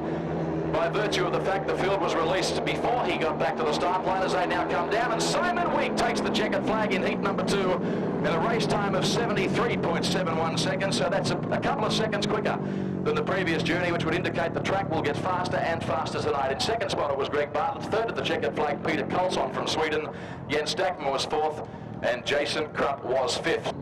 by virtue of the fact the field was released before he got back to the start line as they now come down, and Simon Wigg takes the checkered flag in heat number 2 in a race time of 73.71 seconds, so that's a couple of seconds quicker than the previous journey, which would indicate the track will get faster and faster tonight. In second spot it was Greg Bartlett, third at the checkered flag Peter Carlson from Sweden, Jens Stackman was 4th, and Jason Crump was 5th.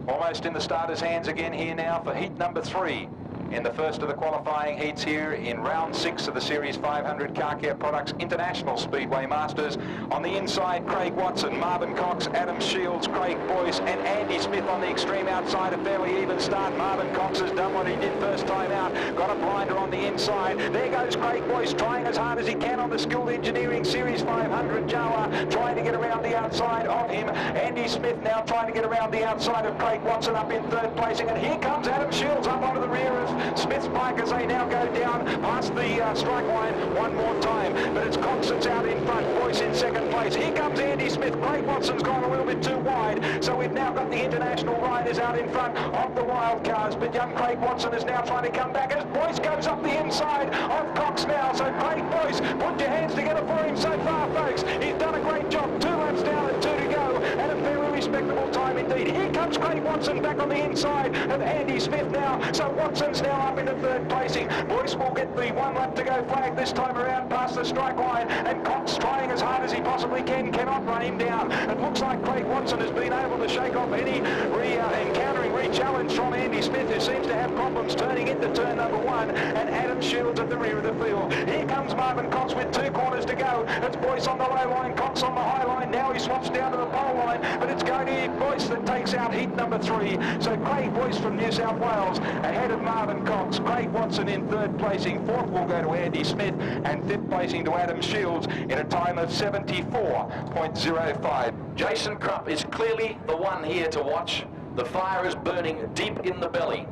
Almost in the starters' hands again here now for heat number 3 in the first of the qualifying heats here in round 6 of the Series 500 Car Care Products International Speedway Masters. On the inside, Craig Watson, Marvin Cox, Adam Shields, Craig Boyce, and Andy Smith on the extreme outside. A fairly even start. Marvin Cox has done what he did first time out. Got a blinder on the inside. There goes Craig Boyce trying as hard as he can on the Skilled Engineering Series 500 Jawa, trying to get around the outside of him. Andy Smith now trying to get around the outside of Craig Watson up in third placing, and here comes Adam Shields up onto the rear of Smith's bike as they now go down past the strike line one more time, but it's Cox that's out in front, Boyce in second place. Here comes Andy Smith. Craig Watson's gone a little bit too wide, so we've now got the international riders out in front of the wild cars, but young Craig Watson is now trying to come back as Boyce goes up the inside of Cox now. So Craig Boyce, put your hands together for him so far, folks. He's done a great job. 2 laps down and 2 to go, and a fair respectable time indeed. Here comes Craig Watson back on the inside of Andy Smith now. So Watson's now up into third placing. Boyce will get the 1 lap to go flag this time around past the strike line, and Cox trying as hard as he possibly cannot run him down. It looks like Craig Watson has been able to shake off any encountering re-challenge from Andy Smith, who seems to have problems turning into turn number 1, and Adam Shields at the rear of the field. Here comes Marvin Cox with 2 corners to go. It's Boyce on the low line, Cox on the high line. Now he swaps down to the pole line, but it's going to be Boyce that takes out heat number 3. So Craig Boyce from New South Wales ahead of Marvin Cox. Craig Watson in third placing. 4th will go to Andy Smith, and 5th placing to Adam Shields in a time of 74.05. Jason Crump is clearly the one here to watch. The fire is burning deep in the belly.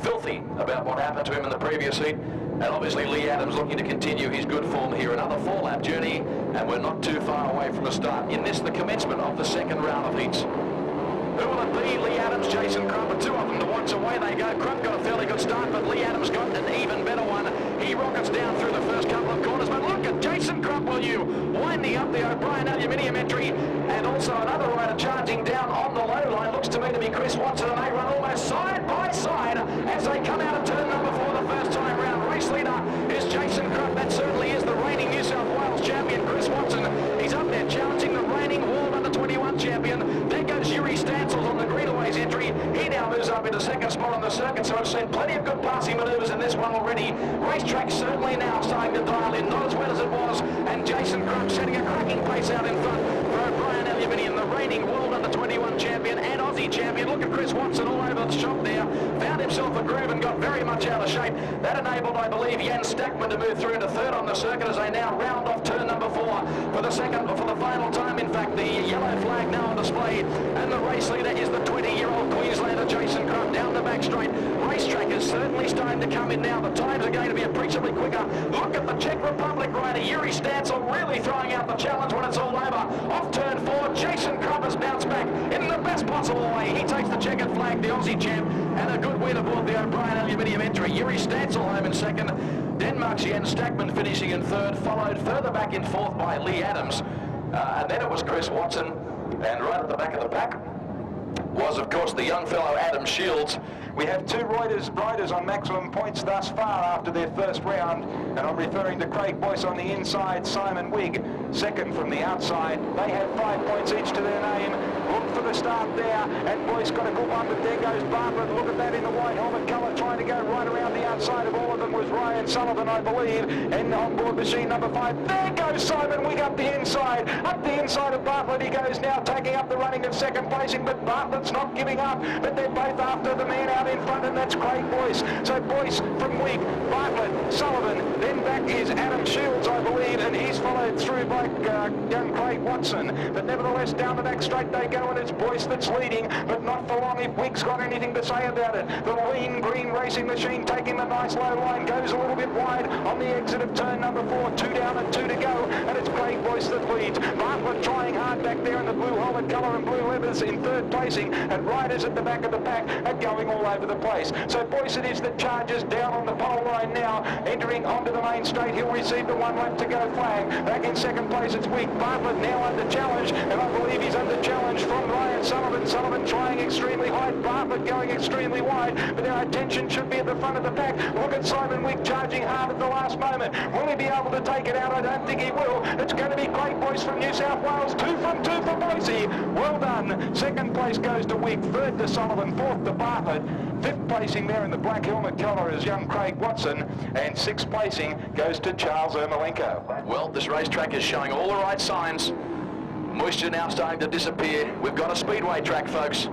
Filthy about what happened to him in the previous heat. And obviously Lee Adams looking to continue his good form here. Another 4-lap journey, and we're not too far away from the start. In this, the commencement of the second round of heats. Who will it be? Lee Adams, Jason Crump, and 2 of them to watch. Away they go. Crump got a fairly good start, but Lee Adams got an even better one. He rockets down through the first couple of corners, but look at Jason Crump, will you? Winding up the O'Brien aluminium entry, and also another rider charging down on the low line. Looks to me to be Chris Watson, and they run almost side by side as they come out of turn number 4 the first time round. Race leader is Jason Crump. That certainly is the reigning New South Wales champion, Chris Watson. He's up there challenging the reigning World Under-21 champion. There goes Yuri Stancils on the Greenaways entry. He now moves up into second spot on the circuit, so I've seen plenty of good passing manoeuvres in this one already. Racetrack certainly now starting to dial in, not as well as it was, and Jason Crump setting a cracking pace out in front for O'Brien Aluminium, the reigning World Under-21 champion and Aussie champion. Look at Chris Watson all over the shop there. Found himself a groove and got very much out of shape. That enabled, I believe, Jan Stackman to move through into third on the circuit as they now round off turn number 4 for the final time. In fact, the yellow flag now on display, and the race leader is the 20-year-old Queenslander Jason Crump down the back straight. Racetrack is certainly starting to come in now. The times are going to be appreciably quicker. Look at the Czech Republic rider Yuri Stancil really throwing out the challenge when it's all over. Off turn 4, Jason Crump has bounced back in the best possible way. He takes the checkered flag, the Aussie champ, and a good win aboard the O'Brien aluminium entry. Yuri Stancil home in second. Denmark's Jens Stackman finishing in third, followed further back in 4th by Lee Adams. And then it was Chris Watson, and right at the back of the pack was, of course, the young fellow Adam Shields. We have 2 riders on maximum points thus far after their first round, and I'm referring to Craig Boyce on the inside, Simon Wigg second from the outside. They have 5 points each to their name. Look for the start there, and Boyce got a good one, but there goes Bartlett. Look at that in the white helmet colour, trying to go right around the outside of all of them was Ryan Sullivan, I believe, and on board machine number 5. There goes Simon Wigg up the inside. Up the inside of Bartlett he goes now, taking up the running of second placing, but Bartlett's not giving up, but they're both after the man out in front, and that's Craig Boyce. So Boyce from Wigg, Bartlett, Sullivan, then back is Adam Shields, I believe, and he's followed through by young Craig Watson. But nevertheless, down the back straight they go, and it's Boyce that's leading, but not for long if Wigg's got anything to say about it. The lean green racing machine taking the nice low line, goes a little bit wide on the exit of turn number 4, 2 down and 2 to go, and it's Craig Boyce that leads. Bartlett trying hard back there in the blue helmet colour and blue leathers in third placing, and riders at the back of the pack are going all over the place. So Boyce it is that charges down on the pole line now, entering onto the main straight. He'll receive the 1 lap to go flag. Back in second place it's Wigg. Bartlett now under challenge, and I believe he's under challenge from Ryan Sullivan. Sullivan trying extremely high, Bartlett going extremely wide, but their attention should be at the front of the pack. Look at Simon Wigg charging hard at the last moment. Will he be able to take it out? I don't think he will. It's going to be Craig Boyce from New South Wales. 2 from 2 for Boyce. Well done. Second place goes to Wigg, third to Sullivan, fourth to Bartlett. 5th placing there in the black helmet colour is young Craig Watson, and 6th placing goes to Charles Ermalenko. Well, this racetrack is showing all the right signs. Moisture now starting to disappear. We've got a speedway track, folks.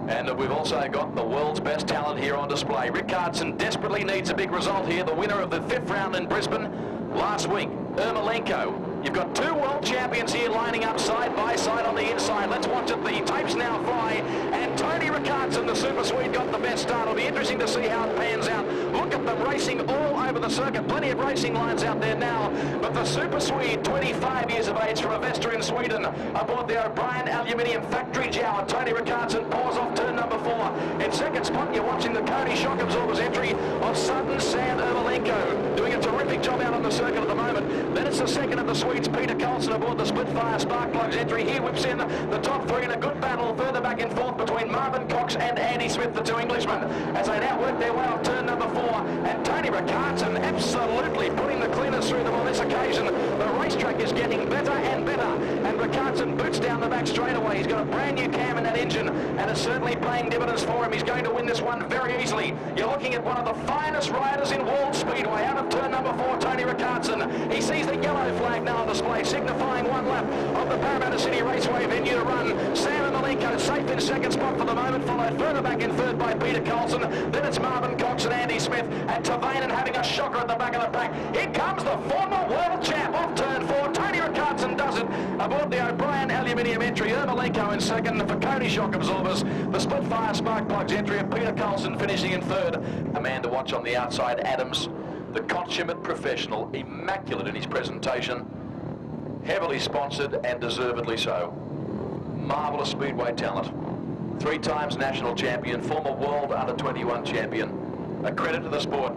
And we've also got the world's best talent here on display. Richardson desperately needs a big result here. The winner of the 5th round in Brisbane last week, Ermalenko. You've got 2 world champions here lining up side by side on the inside. Let's watch it. The tapes now fly. And Tony Richardson, the Super Swede, got the best start. It'll be interesting to see how it pans out. Look at them racing all over the circuit. Plenty of racing lines out there now. But the Super Swede, 25 years of age, from Avesta in Sweden, aboard the O'Brien Aluminium Factory Jower. Tony Richardson pours off turn number 4. In second spot, you're watching the Cody Shock Absorbers entry of Sutton Sand Ermalenko, doing a terrific job out on the circuit at the moment. Then it's It's the second of the Swedes, Peter Carlson aboard the Spitfire Sparkplugs entry. He whips in the top three in a good battle. Further back and forth between Marvin Cox and Andy Smith, the two Englishmen, as they now work their way up turn number 4. And Tony Richardson absolutely putting the cleaners through them on this occasion. The racetrack is getting better and better, and Richardson boots down the back straightaway. He's got a brand new cam in that engine, and it's certainly paying dividends for him. He's going to win this one very easily. You're looking at one of the finest riders in World Speedway. Out of turn number 4, Tony Richardson. He sees the yellow flag now on display, signifying one lap of the Parramatta City Raceway venue to run. Ermalenko safe in second spot for the moment, followed further back in third by Peter Carlson. Then it's Marvin Cox and Andy Smith, and Tervanen having a shocker at the back of the pack. Here comes the former world champ off turn 4. Tony Richardson does it aboard the O'Brien aluminium entry. Ermalenko in second for Cody shock absorbers. The Spitfire Sparkplugs entry of Peter Carlson finishing in third. A man to watch on the outside, Adams, the consummate professional, immaculate in his presentation, heavily sponsored and deservedly so. Marvellous speedway talent. 3 times national champion, former world under-21 champion. A credit to the sport.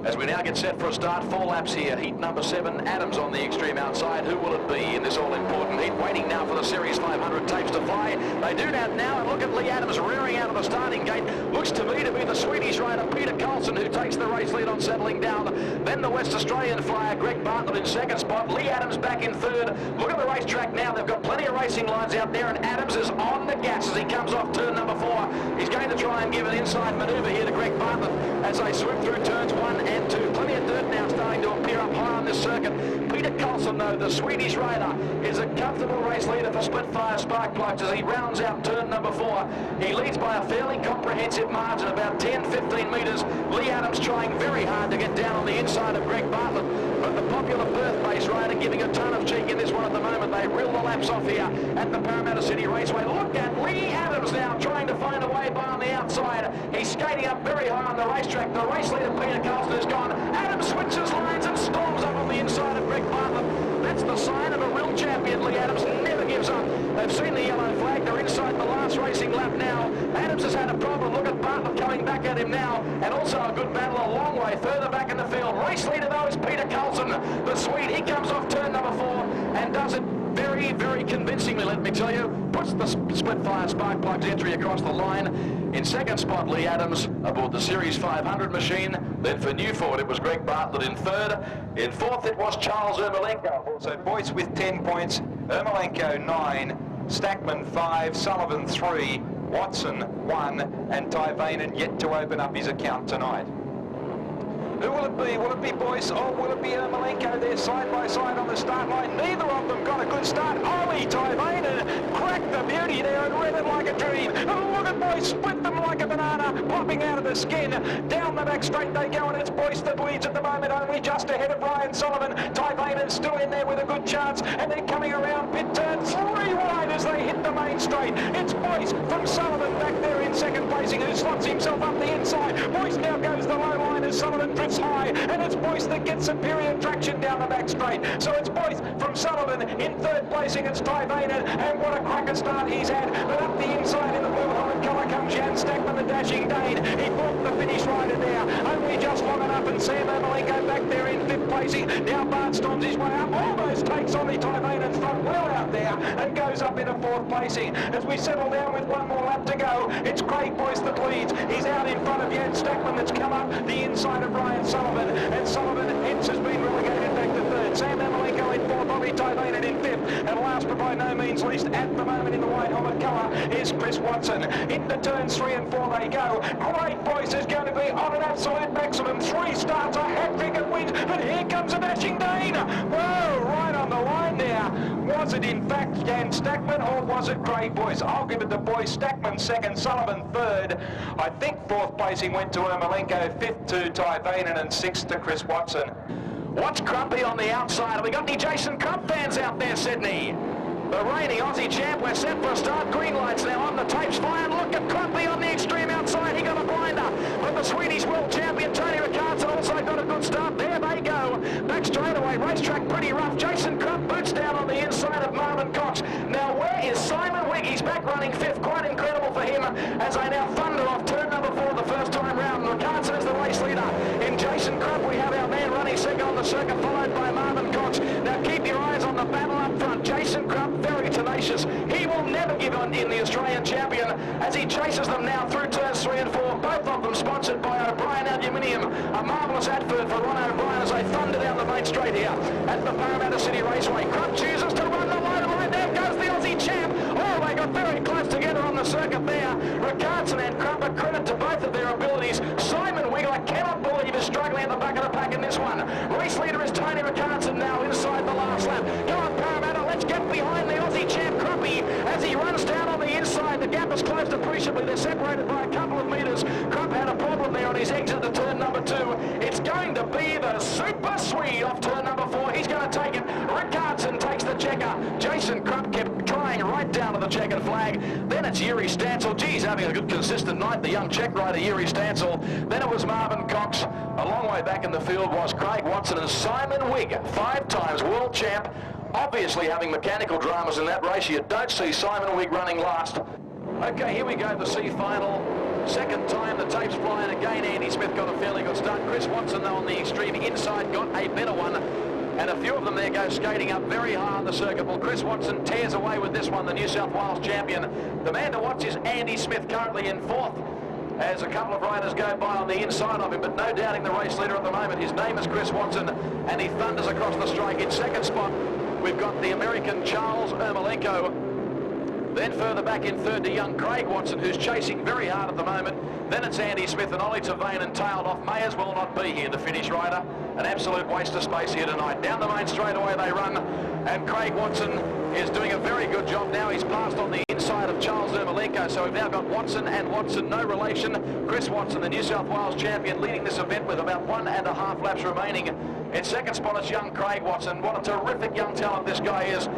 As we now get set for a start, 4 laps here. Heat number 7, Adams on the extreme outside. Who will it be in this all-important heat? Waiting now for the Series 500 tapes to fly. They do that now, and look at Lee Adams rearing out of the starting gate. Looks to me to be the Swedish rider, Peter Carlson, who takes the race lead on settling down. Then the West Australian flyer, Greg Bartlett in second spot. Lee Adams back in third. Look at the racetrack now. They've got plenty of racing lines out there, and Adams is on the gas as he comes off turn number 4. He's going to try and give an inside manoeuvre here to Greg Bartlett as they swim through turns 1 and 2. Plenty of dirt now starting to appear up high on this circuit. Peter Carlson, though, the Swedish rider, is a comfortable race leader for Spitfire Sparkplugs as he rounds out turn number 4. He leads by a fairly comprehensive margin, about 10-15 metres. Lee Adams trying very hard to get down on the inside of Greg Bartlett, but the popular birthplace rider giving a ton of cheek in this one at the moment. They reel the laps off here at the Parramatta City Raceway. Look at Lee Adams now trying to find a way by on the outside. He's skating up very high on the racetrack. The race leader, Peter Carlson, is gone. Adams switches lines and storms up on the inside of Greg Bartlett. That's the sign of a real champion. Lee Adams never gives up. They've seen the yellow flag. They're inside the last racing lap now. Adams has had a problem. Look at Bartlett coming back at him now. And also a good battle a long way further back in the field. Race leader, though, is Peter Carlson, the Swede. He comes off turn number 4 and does it very, very convincingly, let me tell you. Puts the Spitfire Sparkplugs entry across the line. In second spot, Lee Adams aboard the Series 500 machine. Then for Newford, it was Greg Bartlett in third. In fourth, it was Charles Ermalenko. So Boyce with 10 points, Ermalenko 9, Stackman 5, Sullivan 3, Watson 1, and Tervanen yet to open up his account tonight. Who will it be? Will it be Boyce or will it be Ermalenko? They're side by side on the start line. Neither of them got a good start. Ollie Tervanen cracked the beauty there and read it like a dream. Oh, look at Boyce, split them like a banana, popping out of the skin. Down the back straight they go, and it's Boyce that leads at the moment, only just ahead of Ryan Sullivan. Tervanen still in there with a good chance, and then coming around pit turn 3 wide as they hit the main straight. It's Boyce from Sullivan back there in second placing, who slots himself up the inside. Boyce now goes the low line as Sullivan drifts high, and it's Boyce that gets superior traction down the back straight. So it's Boyce from Sullivan in third placing. It's Tervanen, and what a cracker start he's had. But up the inside in the blue helmet colour comes Jan Stackman, the dashing Dane. He brought the finish rider there, only just long enough, and Sam Ermalenko back there in fifth placing. Now Bart storms his way up, almost takes Ollie Tervanen's front well out there, and goes up into fourth placing. As we settle down with one more lap to go, it's Craig Boyce that leads. He's out in front of Jan Stackman that's come up the inside of Ryan Sullivan, and Sullivan hence has been relegated back to third. Sam Ermalenko in fourth, Ollie Tervanen in fifth, and last but by no means least at the moment in the white helmet colour is Chris Watson. Into turns 3 and 4 they go. Craig Boyce is going to be on an absolute maximum. 3 starts, a hat-trick and wins, but here comes a dashing Dane. Whoa, right on the line there. Was it in fact Jan Stackman or was it Craig Boyce? I'll give it to Boyce. Stackman second, Sullivan third. I think fourth placing went to Ermalenko, fifth to Tervanen, and sixth to Chris Watson. Watch Crumpy on the outside. Have we got any Jason Crump fans out there, Sydney? The reigning Aussie champ, we're set for a start. Green lights now on the tapes fired. Look at Crumpy on the extreme outside. He got a blinder. But the Swedish world champion, Tony Richardson, also got a good start. There they go. Back straight away. Racetrack pretty rough. Jason Crump boots down on the inside of Marvin Cox. Now where is Simon Wigg? He's back running fifth. Quite incredible for him as they now thunder off turn number 4 the first time round. Richardson is the race leader. In Jason Crump we have our man running second on the circuit, followed by Marvin Cox. front in the Australian champion as he chases them now through turns 3 and 4. Both of them sponsored by O'Brien Aluminium. A marvellous advert for Ron O'Brien as they thunder down the main straight here at the Parramatta City Raceway. Crump chooses to run the line, and there goes the Aussie champ. Oh, they got very close together on the circuit there. Richardson and Crump, a credit to both of their abilities. Simon Wigg, I cannot believe, is struggling at the back of the pack in this one. Race leader is Tony Richardson now inside the last lap. Come on, Parramatta, let's get behind the Aussie champ Crumpy as he runs down on the inside. The gap is closed appreciably. They're separated by a couple of metres. Crump had a problem there on his exit to turn number 2. It's going to be the Super Swede off turn number 4. He's going to take it. Richardson takes the checker. Jason Crump kept trying right down to the checkered flag. Then it's Yuri Stansel. Geez, having a good consistent night, the young Czech rider Yuri Stansel. Then it was Marvin Cox. A long way back in the field was Craig Watson and Simon Wigg, 5 times world champ. Obviously having mechanical dramas in that race. You don't see Simon Wigg running last. Okay, here we go, the C final. Second time the tape's flying again. Andy Smith got a fairly good start. Chris Watson, though, on the extreme inside got a better one. And a few of them there go skating up very hard on the circuit. Well, Chris Watson tears away with this one, the New South Wales champion. The man to watch is Andy Smith, currently in 4th, as a couple of riders go by on the inside of him, but no doubting the race leader at the moment. His name is Chris Watson, and he thunders across the strike. In second spot, we've got the American Charles Ermalenko. Then further back in third to young Craig Watson, who's chasing very hard at the moment. Then it's Andy Smith and Ollie Tervanen tailed off. May as well not be here, the Finnish rider. An absolute waste of space here tonight. Down the main straightaway they run, and Craig Watson is doing a very good job now. He's passed on the inside of Charles Ermalenko, so we've now got Watson and Watson, no relation. Chris Watson, the New South Wales champion, leading this event with about 1.5 laps remaining. In second spot it's young Craig Watson. What a terrific young talent this guy is.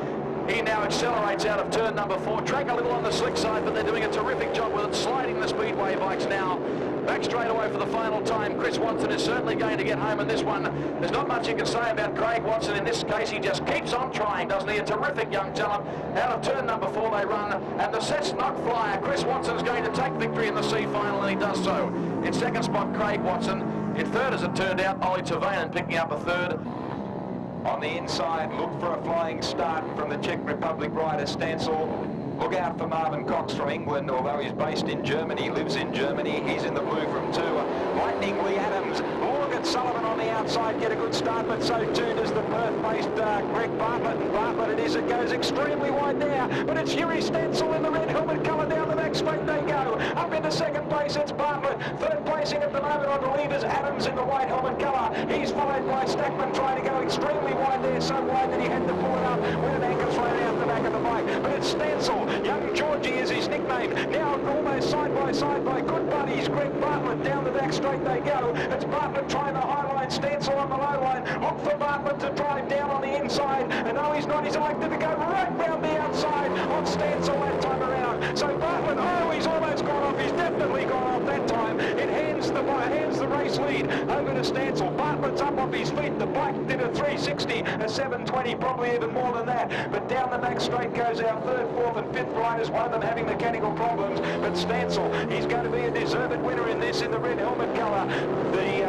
He now accelerates out of turn number 4. Track a little on the slick side, but they're doing a terrific job with it, sliding the speedway bikes now. Back straight away for the final time. Chris Watson is certainly going to get home in this one. There's not much you can say about Craig Watson in this case. He just keeps on trying, doesn't he? A terrific young talent. Out of turn number 4 they run, and the set's not flyer. Chris Watson's going to take victory in the C final, and he does so. In second spot, Craig Watson. In third, as it turned out, Ollie Tervanen picking up a third. On the inside, look for a flying start from the Czech Republic rider Stansel. Look out for Marvin Cox from England, although he's based in Germany, lives in Germany. He's in the blue from 2. Lightning Lee Adams. Look at Sullivan on the outside, get a good start, but so too does the Perth-based Greg Bartlett. And Bartlett it goes extremely wide there, but it's Yuri Stansel in the red helmet colour. Down the back straight they go. Up into second place, it's Bartlett. Third placing at the moment, I believe, is Adams in the white helmet colour. He's followed by Stackman, trying to go extremely wide there, so wide that he had to pull it up when an anchor thrown out the back of the bike. But it's Stansel. Young Georgie is his nickname. Now almost side by good buddies. Greg Bartlett down the back straight they go. It's Bartlett trying to highline, Stansel on the low line. Look for Bartlett to drive down on the inside. And no, he's not. He's elected to go right round the outside on Stansel that time around. So Bartlett, oh, he's almost gone off. He's definitely gone off that time. It hands the race lead over to Stansel. Bartlett's up off his feet. The bike did a 360, a 720, probably even more than that. But down the back straight goes our third, fourth and fifth riders, one of them having mechanical problems. But Stansel, he's going to be a deserved winner in this, in the red helmet colour. The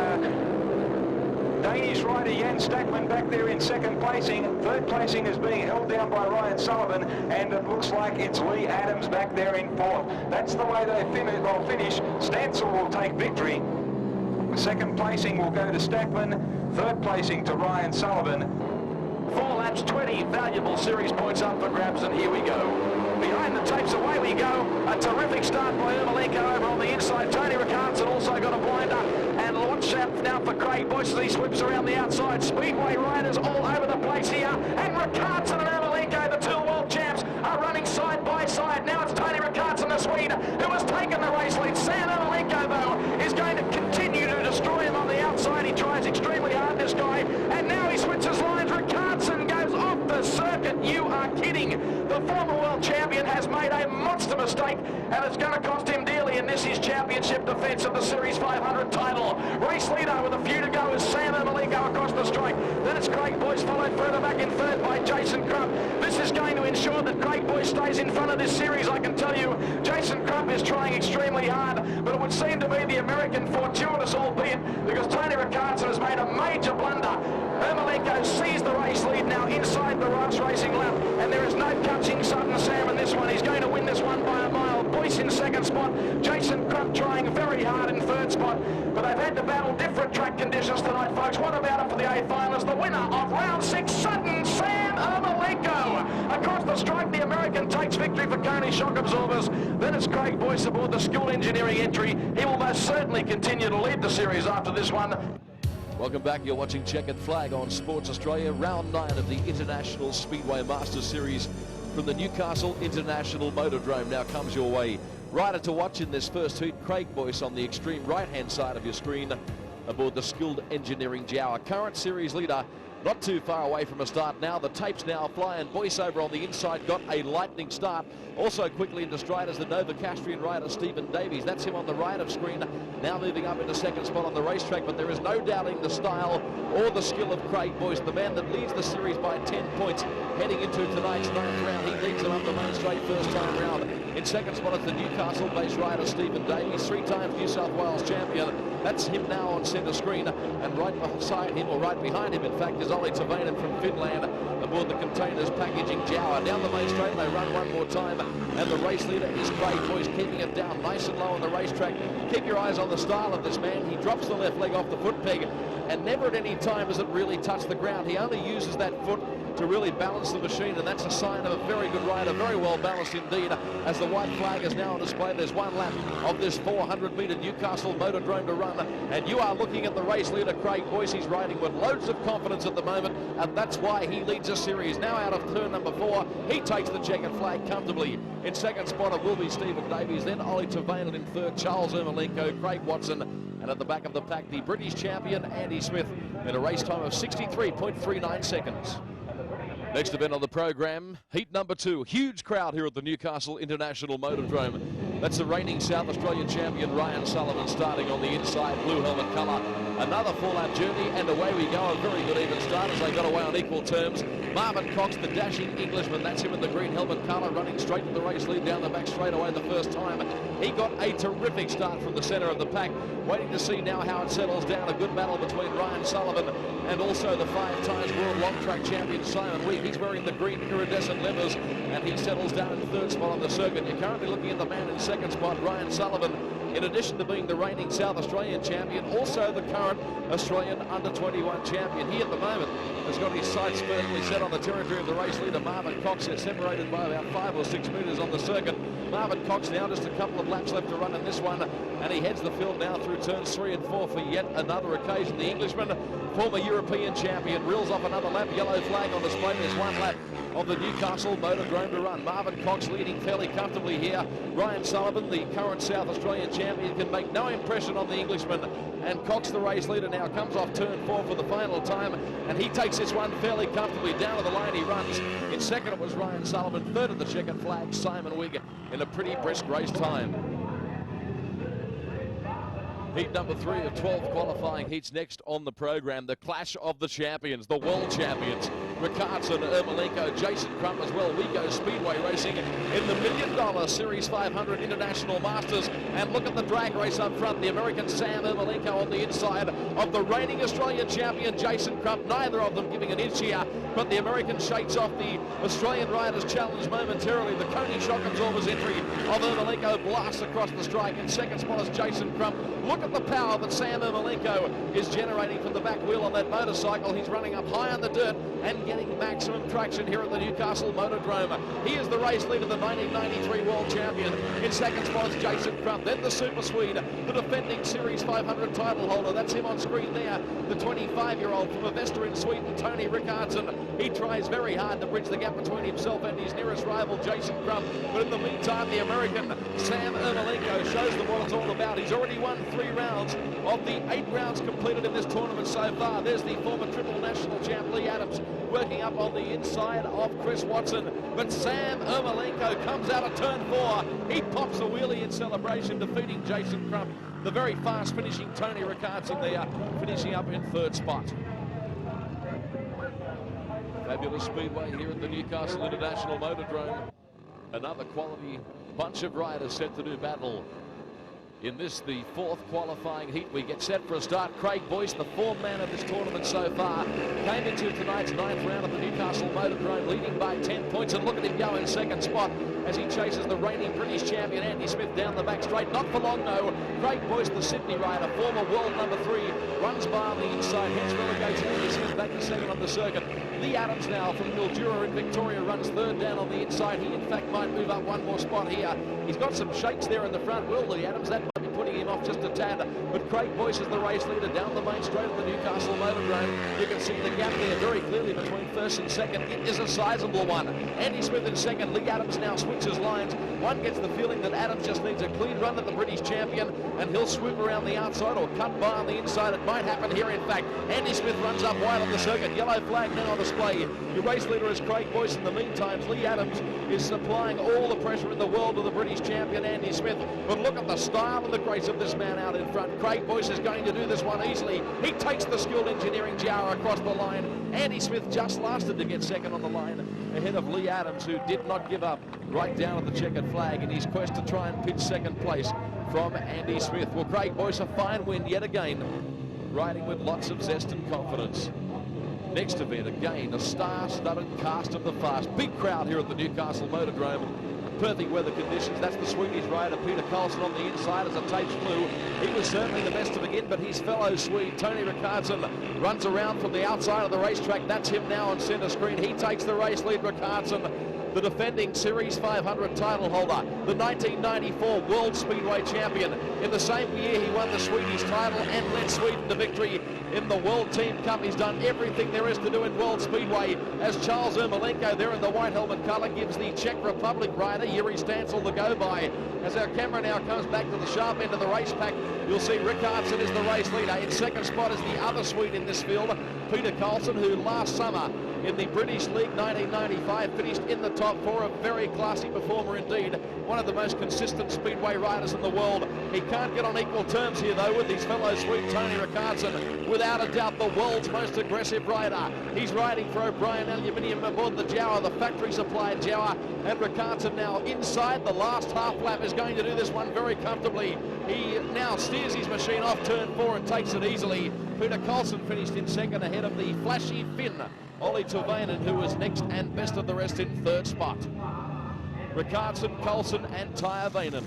Danish rider Jan Stackman back there in second placing. Third placing is being held down by Ryan Sullivan, and it looks like it's Lee Adams back there in 4th. That's the way they finish. Stansel will take victory. Second placing will go to Stackman. Third placing to Ryan Sullivan. 4 laps, 20 valuable series points up for grabs, and here we go. Behind the tapes, away we go. A terrific start by Ermalenko over on the inside. Tony Ricardo also got a blinder. And launch out now for Craig Boyce as he slips around the outside. Speedway riders all over the place here. And Ricardo and Ermalenko, the 2 world champs, are running side by side. Now it's Tony Ricardo, the Swede, who has taken the race lead. Sam Ermalenko, though, is going to continue to destroy him on the outside. He tries extremely hard, this guy. And now he switches lines. Ricardo goes off the circuit. You are kidding. The former world champion has made a monster mistake, and it's going to cost him dearly in this his championship defence of the Series 500 title. Race leader with a few to go is Sam Ermalenko across the strike. Then it's Craig Boyce, followed further back in third by Jason Crump. This is going to ensure that Craig Boyce stays in front of this series, I can tell you. Jason Crump is trying extremely hard, but it would seem to be the American fortuitous, albeit, because Tony Ricardo has made a major blunder. Ermalenko sees the race lead now inside the Ross Racing lap, and there is no catching Sutton Sam in this one. He's going to win this one spot. Jason Crump trying very hard in third spot, but they've had to battle different track conditions tonight, folks. What about it for the A finals? The winner of round 6, sudden Sam Ermalenko. Across the strike, the American takes victory for Coney Shock Absorbers. Then it's Craig Boyce aboard the skilled engineering entry. He will most certainly continue to lead the series after this one. Welcome back. You're watching Checkered Flag on Sports Australia. Round 9 of the International Speedway Masters Series from the Newcastle International Motordrome now comes your way. Rider to watch in this first heat, Craig Boyce on the extreme right-hand side of your screen aboard the skilled engineering Jower. Current series leader, not too far away from a start now. The tapes now fly, and Boyce over on the inside got a lightning start. Also quickly into stride as the Novocastrian rider Stephen Davies. That's him on the right of screen, now moving up into second spot on the racetrack, but there is no doubting the style or the skill of Craig Boyce, the man that leads the series by 10 points heading into tonight's 9th round. He leads them up the main straight first time round. In second spot is the Newcastle-based rider Stephen Davies, 3 times New South Wales champion. That's him now on centre screen, and right beside him, or right behind him in fact, is Ollie Tervanen from Finland aboard the containers packaging Jower. Down the main straight, they run one more time, and the race leader is Craig Boyce, keeping it down nice and low on the racetrack. Keep your eyes on the style of this man. He drops the left leg off the foot peg, and never at any time does it really touch the ground. He only uses that foot to really balance the machine, and that's a sign of a very good rider, very well balanced indeed. As the white flag is now on display, there's one lap of this 400-metre Newcastle Motordrome to run, and you are looking at the race leader Craig Boyce. He's riding with loads of confidence at the moment, and that's why he leads the series. Now out of turn number 4, he takes the checkered flag comfortably. In second spot it will be Stephen Davies, then Ollie Tervanen in third, Charles Ermalenko, Craig Watson, and at the back of the pack the British champion Andy Smith in a race time of 63.39 seconds. Next event on the program, heat number 2. Huge crowd here at the Newcastle International Motordrome. That's the reigning South Australian champion Ryan Sullivan starting on the inside, blue helmet colour. Another 4-lap journey, and away we go. A very good even start as they got away on equal terms. Marvin Cox, the dashing Englishman, that's him in the green helmet colour, running straight to the race lead down the back straightaway the first time. He got a terrific start from the centre of the pack. Waiting to see now how it settles down. A good battle between Ryan Sullivan and also the 5 times world long track champion Simon Week. He's wearing the green iridescent leathers, and he settles down in third spot on the circuit. You're currently looking at the man in second spot, Ryan Sullivan. In addition to being the reigning South Australian champion, also the current Australian under-21 champion. He at the moment has got his sights firmly set on the territory of the race leader Marvin Cox. They're separated by about 5 or 6 metres on the circuit. Marvin Cox now just a couple of laps left to run in this one, and he heads the field now through turns 3 and 4 for yet another occasion. The Englishman, former European champion, reels off another lap. Yellow flag on display. There's one lap of the Newcastle Motordrome to run. Marvin Cox leading fairly comfortably here. Ryan Sullivan, the current South Australian champion, can make no impression on the Englishman. And Cox, the race leader, now comes off turn 4 for the final time, and he takes this one fairly comfortably. Down to the lane he runs. In second it was Ryan Sullivan. Third of the checkered flag, Simon Wigg, in a pretty brisk race time. Heat number 3 of 12 qualifying heats next on the program. The clash of the champions, the world champions. Richardson, Ermalenko, Jason Crump as well. We go speedway racing in the $1 million Series 500 International Masters. And look at the drag race up front. The American Sam Ermalenko on the inside of the reigning Australian champion Jason Crump. Neither of them giving an inch here, but the American shakes off the Australian Riders Challenge momentarily. The Coney Shock Absorbers entry of Ermalenko blasts across the strike. In second spot is Jason Crump. Look at the power that Sam Ermalenko is generating from the back wheel on that motorcycle. He's running up high on the dirt and getting maximum traction here at the Newcastle Motordrome. He is the race leader, the 1993 world champion. In second spot is Jason Crump, then the Super Swede, the defending Series 500 title holder. That's him on screen there, the 25-year-old from Avesta in Sweden, Tony Richardson. He tries very hard to bridge the gap between himself and his nearest rival, Jason Crump. But in the meantime, the American Sam Ermalenko shows them what it's all about. He's already won 3 rounds of the 8 rounds completed in this tournament so far. There's the former triple national champ Lee Adams working up on the inside of Chris Watson. But Sam Ermalenko comes out of turn 4. He pops a wheelie in celebration, defeating Jason Crump. The very fast finishing Tony Richardson there, finishing up in third spot. Fabulous speedway here at the Newcastle International Motordrome. Another quality bunch of riders set to do battle. In this, the 4th qualifying heat, we get set for a start. Craig Boyce, the form man of this tournament so far, came into tonight's 9th round of the Newcastle Motordrome, leading by 10 points. And look at him go in second spot. as he chases the reigning British champion Andy Smith down the back straight. Not for long, though. Craig Boyce, the Sydney rider, former world number 3, runs by on the inside, hence relegates Andy Smith back to second on the circuit. Lee Adams now from Mildura in Victoria runs third down on the inside. He, in fact, might move up one more spot here. He's got some shakes there in the front, will Lee Adams? That might be putting him off just a tad. But Craig Boyce is the race leader down the main straight of the Newcastle Motordrome. You can see the gap there very clearly between first and second. It is a sizable one. Andy Smith in second. Lee Adams now switches lines. One gets the feeling that Adams just needs a clean run at the British champion, and he'll swoop around the outside or cut by on the inside. It might happen here, in fact. Andy Smith runs up wide on the circuit. Yellow flag now on display. The race leader is Craig Boyce. In the meantime, Lee Adams is supplying all the pressure in the world to the British champion Andy Smith. But look at the style and the grace of this man out in front. Craig Boyce is going to do this one easily. He takes the skilled engineering Jara across the line. Andy Smith just lasted to get second on the line ahead of Lee Adams, who did not give up right down at the checkered flag in his quest to try and pinch second place from Andy Smith. Well, Craig Boyce, a fine win yet again, riding with lots of zest and confidence. Next event, again, a star-studded cast of the fast. Big crowd here at the Newcastle Motordrome. Perfect weather conditions. That's the Swedish rider Peter Carlson on the inside as the tapes flew. He was certainly the best to begin, but his fellow Swede, Tony Richardson, runs around from the outside of the racetrack. That's him now on centre screen. He takes the race lead, Richardson, the defending Series 500 title holder, the 1994 World Speedway champion. In the same year, he won the Swedish title and led Sweden to victory in the World Team Cup. He's done everything there is to do in World Speedway, as Charles Ermalenko there in the white helmet colour gives the Czech Republic rider Yuri Stancil the go-by. As our camera now comes back to the sharp end of the race pack, you'll see Richardson is the race leader. In second spot is the other Swede in this field, Peter Carlson, who last summer in the British League 1995 finished in the top 4, a very classy performer indeed, one of the most consistent speedway riders in the world. He can't get on equal terms here though with his fellow Swede Tony Richardson, without a doubt the world's most aggressive rider. He's riding for O'Brien Aluminium aboard the Jawa, the factory supplied Jawa, and Richardson now inside the last half lap is going to do this one very comfortably. He now steers his machine off turn 4 and takes it easily. Peter Carlson finished in second ahead of the flashy Finn Ollie Tervanen, who was next and best of the rest in third spot. Richardson, Carlson and Tervanen.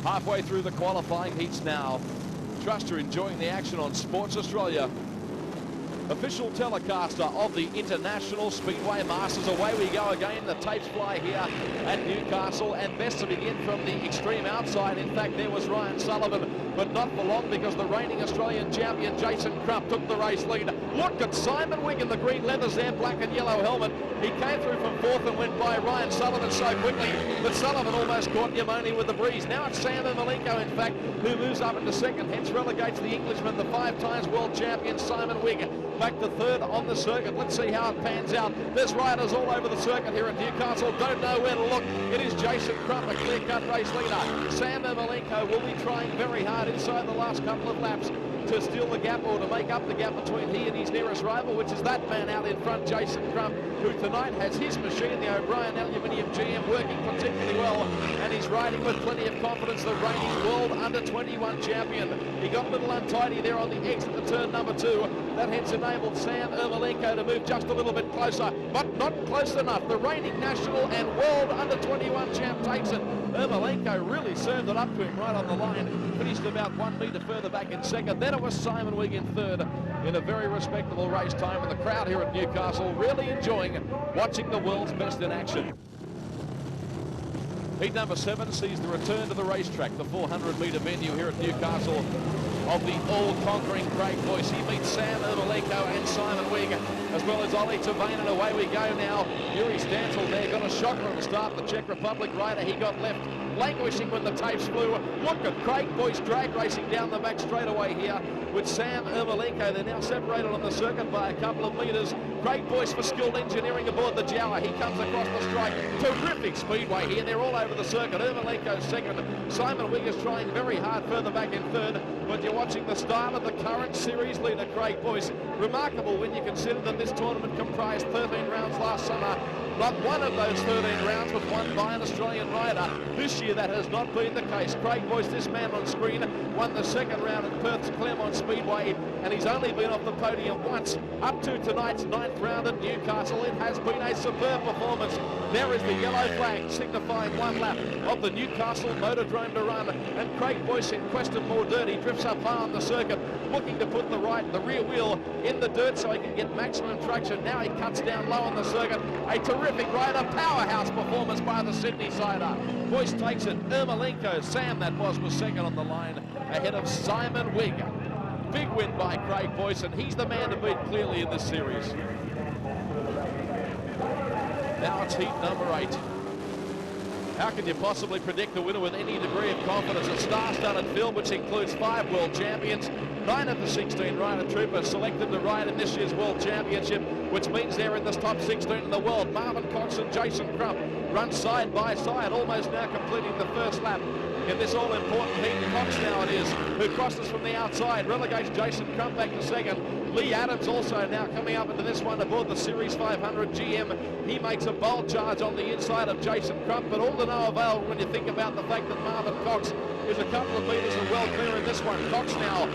Halfway through the qualifying heats now. Trust you're enjoying the action on Sports Australia. Official telecaster of the International Speedway Masters. Away we go again. The tapes fly here at Newcastle, and best to begin from the extreme outside. In fact, there was Ryan Sullivan, but not for long, because the reigning Australian champion Jason Crump took the race lead. Look at Simon Wigg in the green leathers there, black and yellow helmet. He came through from fourth and went by Ryan Sullivan so quickly that Sullivan almost caught Yamoni with the breeze. Now it's Sam Ermalenko, in fact, who moves up into second, hence relegates the Englishman, the 5-times world champion Simon Wigg, back to third on the circuit. Let's see how it pans out. There's riders all over the circuit here at Newcastle. Don't know where to look. It is Jason Crump, a clear-cut race leader. Sam Ermalenko will be trying very hard inside the last couple of laps to steal the gap, or to make up the gap between he and his nearest rival, which is that man out in front, Jason Crump, who tonight has his machine, the O'Brien Aluminium GM, working particularly well, and he's riding with plenty of confidence, the reigning world under-21 champion. He got a little untidy there on the exit to turn number 2. That hence enabled Sam Ermalenko to move just a little bit closer, but not close enough. The reigning national and world under-21 champ takes it. Ermalenko really served it up to him right on the line. Finished about 1 metre further back in second. Then it was Simon Wigg in third in a very respectable race time. And the crowd here at Newcastle really enjoying watching the world's best in action. Heat number 7 sees the return to the racetrack, the 400-metre venue here at Newcastle, of the all-conquering Craig Boyce. He meets Sam Ermalenko and Simon Wigg, as well as Ollie Tervanen. Away we go now. Yuri Stancil there got a shocker at the start. The Czech Republic rider, he got left, languishing when the tapes flew. Look at Craig Boyce drag racing down the back straightaway here with Sam Ermalenko. They're now separated on the circuit by a couple of metres. Craig Boyce for skilled engineering aboard the Jawa. He comes across the strike. Terrific speedway here. They're all over the circuit. Ermalenko second. Simon Wigg is trying very hard further back in third. but you're watching the start of the current series leader, Craig Boyce. Remarkable when you consider that this tournament comprised 13 rounds last summer. Not one of those 13 rounds was won by an Australian rider. This year that has not been the case. Craig Boyce, this man on screen, won the second round at Perth's Claremont Speedway, and he's only been off the podium once. Up to tonight's 9th round at Newcastle, it has been a superb performance. There is the yellow flag signifying one lap of the Newcastle Motordrome to run, and Craig Boyce, in quest of more dirt, he drifts up far on the circuit, looking to put the rear wheel in the dirt so he can get maximum traction. Now he cuts down low on the circuit. A terrific rider, powerhouse performance by the Sydney sider. Boyce takes it. Ermalenko, Sam that was second on the line, ahead of Simon Wigg. Big win by Craig Boyce, and he's the man to beat clearly in this series. Now it's heat number 8. How can you possibly predict the winner with any degree of confidence? A star-studded field, which includes 5 world champions, 9 of the 16 rider troopers selected to ride in this year's World Championship, which means they're in the top 16 in the world. Marvin Cox and Jason Crump run side by side, almost now completing the first lap in this all-important heat. Cox now it is, who crosses from the outside, relegates Jason Crump back to second. Lee Adams also now coming up into this one aboard the Series 500 GM. He makes a bold charge on the inside of Jason Crump, but all to no avail when you think about the fact that Marvin Cox is a couple of metres and well clear in this one. Cox now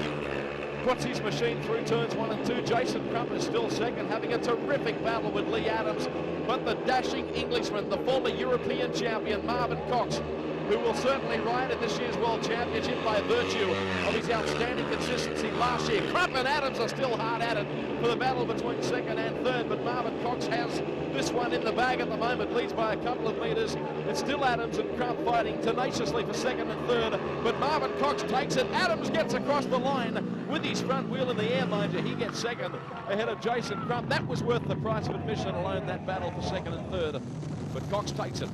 puts his machine through turns 1 and 2. Jason Crump is still second, having a terrific battle with Lee Adams. But the dashing Englishman, the former European champion, Marvin Cox, who will certainly ride in this year's World Championship by virtue of his outstanding consistency last year. Crump and Adams are still hard at it for the battle between second and third, but Marvin Cox has this one in the bag at the moment, leads by a couple of metres. It's still Adams and Crump fighting tenaciously for second and third, but Marvin Cox takes it. Adams gets across the line with his front wheel in the air, mind you. He gets second ahead of Jason Crump. That was worth the price of admission alone, that battle for second and third, but Cox takes it.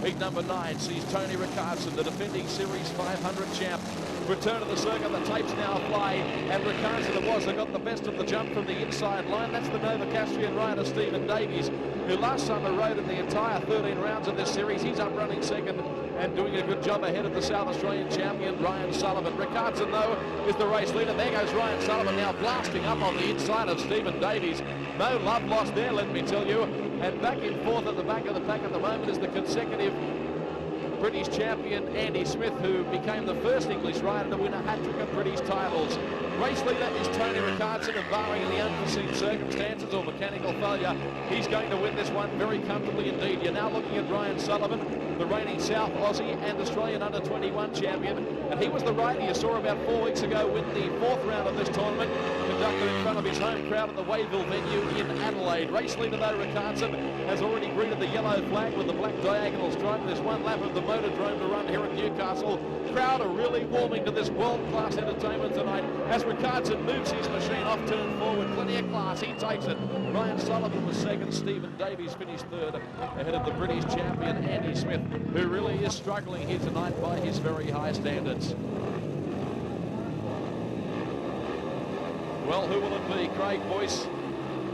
Heat number 9 sees Tony Richardson, the defending Series 500 champ, return to the circuit. The tapes now fly, and Richardson it was that got the best of the jump from the inside line. That's the Novocastrian rider Stephen Davies, who last summer rode in the entire 13 rounds of this series. He's up running second and doing a good job ahead of the South Australian champion Ryan Sullivan. Richardson, though, is the race leader. There goes Ryan Sullivan now blasting up on the inside of Stephen Davies. No love lost there, let me tell you. And back and forth at the back of the pack at the moment is the consecutive British champion Andy Smith, who became the first English rider to win a hat-trick of British titles. Race leader is Tony Richardson, and barring any unforeseen circumstances or mechanical failure, he's going to win this one very comfortably indeed. You're now looking at Ryan Sullivan, the reigning South Aussie and Australian under-21 champion, and he was the rider you saw about 4 weeks ago win the 4th round of this tournament, conducted in front of his home crowd at the Wayville venue in Adelaide. Race leader, though, Richardson has already greeted the yellow flag with the black diagonal stripe. There's one lap of the Motordrome to run here at Newcastle. Crowd are really warming to this world-class entertainment tonight as Richardson moves his machine off turn 4 with plenty of class. He takes it. Ryan Sullivan was second. Stephen Davies finished third ahead of the British champion Andy Smith, who really is struggling here tonight by his very high standards. Well, who will it be? Craig Boyce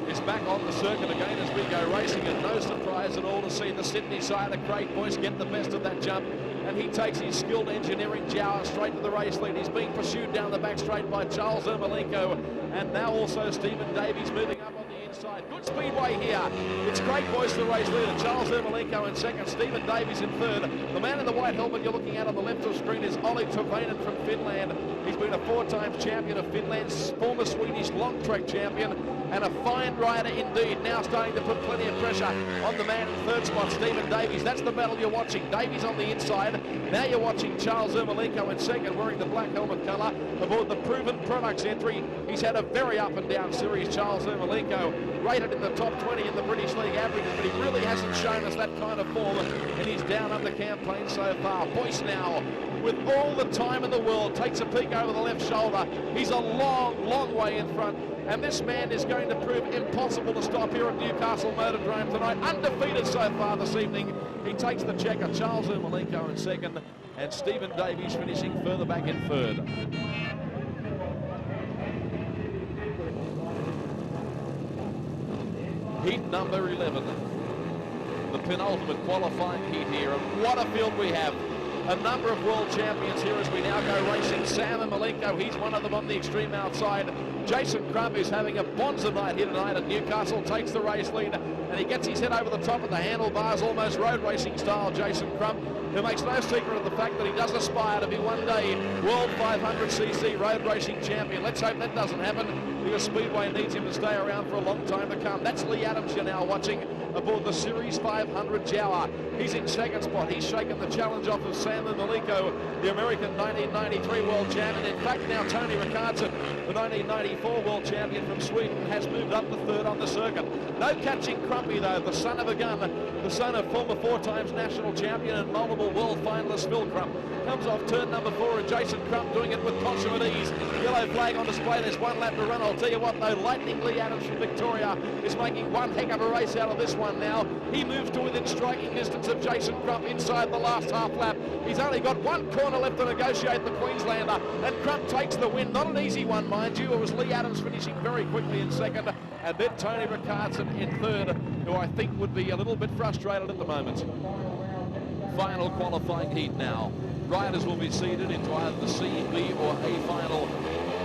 is back on the circuit again as we go racing, and no surprise at all to see the Sydney side of Craig Boyce get the best of that jump, and he takes his skilled engineering jower straight to the race lead. He's being pursued down the back straight by Charles Ermalenko, and now also Stephen Davies moving up on the inside. Good speedway here. It's Craig Boyce, the race leader, Charles Ermalenko in second, Stephen Davies in third. The man in the white helmet you're looking at on the left of screen is Ollie Tervanen from Finland. He's been a 4-time champion of Finland's former Swedish long track champion, and a fine rider indeed, now starting to put plenty of pressure on the man in third spot, Stephen Davies. That's the battle you're watching. Davies on the inside. Now you're watching Charles Ermalenko in second, wearing the black helmet colour aboard the Proven Products entry. He's had a very up and down series, Charles Ermalenko, rated in the top 20 in the British League averages, but he really hasn't shown us that kind of form in his down under campaign so far. Boyce now, with all the time in the world, takes a peek over the left shoulder. He's a long, long way in front, and this man is going to prove impossible to stop here at Newcastle Motordrome tonight. Undefeated so far this evening. He takes the checker. Charles Ermalenko in second, and Stephen Davies finishing further back in third. Heat number 11. The penultimate qualifying heat here, and what a field we have. a number of world champions here as we now go racing. Sam Ermalenko, he's one of them on the extreme outside. Jason Crump is having a bonza night here tonight at Newcastle, takes the race lead, and he gets his head over the top of the handlebars, almost road racing style. Jason Crump, who makes no secret of the fact that he does aspire to be one day World 500cc road racing champion. Let's hope that doesn't happen, because Speedway needs him to stay around for a long time to come. That's Lee Adams you're now watching aboard the Series 500 Jawa. He's in second spot. He's shaken the challenge off of Sam Ermalenko, the American 1993 world champion. In fact, now Tony Richardson, the 1994 world champion from Sweden, has moved up to third on the circuit. No catching Crumpy, though, the son of a gun, the son of former 4-times national champion and multiple world finalist Phil Crump. Comes off turn number 4, and Jason Crump doing it with consummate ease. Yellow flag on display. There's one lap to run. I'll tell you what, though, Lightning Lee Adams from Victoria is making one heck of a race out of this one now. He moves to within striking distance of Jason Crump inside the last half lap. He's only got one corner left to negotiate, the Queenslander, and Crump takes the win. Not an easy one, mind you. It was Lee Adams finishing very quickly in second, and then Tony Richardson in third, who I think would be a little bit frustrated at the moment. Final qualifying heat now. Riders will be seated into either the C, B or A final.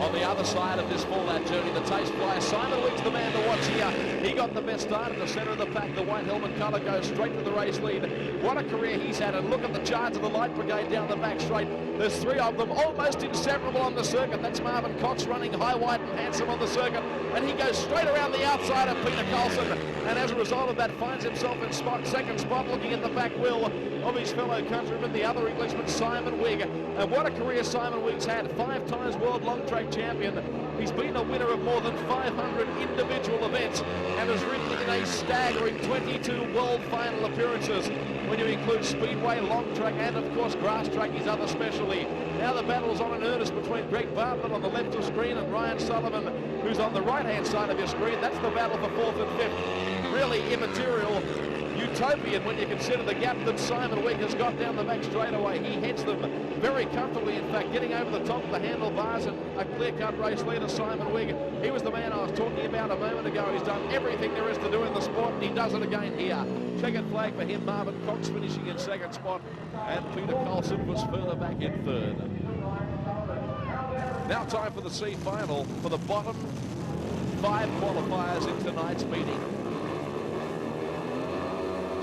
On the other side of this full-lap journey, the taste flyer, Simon Wigg's the man to watch here. He got the best start in the centre of the pack. The white helmet colour goes straight to the race lead. What a career he's had, and look at the charge of the light brigade down the back straight. There's three of them, almost inseparable on the circuit. That's Marvin Cox running high, wide and handsome on the circuit, and he goes straight around the outside of Peter Carlson, and as a result of that finds himself in second spot, looking at the back wheel of his fellow countryman, the other Englishman, Simon Wigg. And what a career Simon Wigg's had, 5 times world long track champion. He's been a winner of more than 500 individual events and has ridden in a staggering 22 world final appearances when you include speedway, long track and of course grass track, his other specialty. Now the battle's on in earnest between Greg Bartlett on the left of screen and Ryan Sullivan, who's on the right hand side of your screen. That's the battle for 4th and 5th. Really immaterial, utopian when you consider the gap that Simon Wigg has got down the back straightaway. He heads them very comfortably, in fact, getting over the top of the handlebars, and a clear-cut race leader, Simon Wigg. He was the man I was talking about a moment ago. He's done everything there is to do in the sport, and he does it again here. Checkered flag for him, Marvin Cox finishing in second spot, and Peter Carlson was further back in third. Now time for the C final for the bottom 5 qualifiers in tonight's meeting.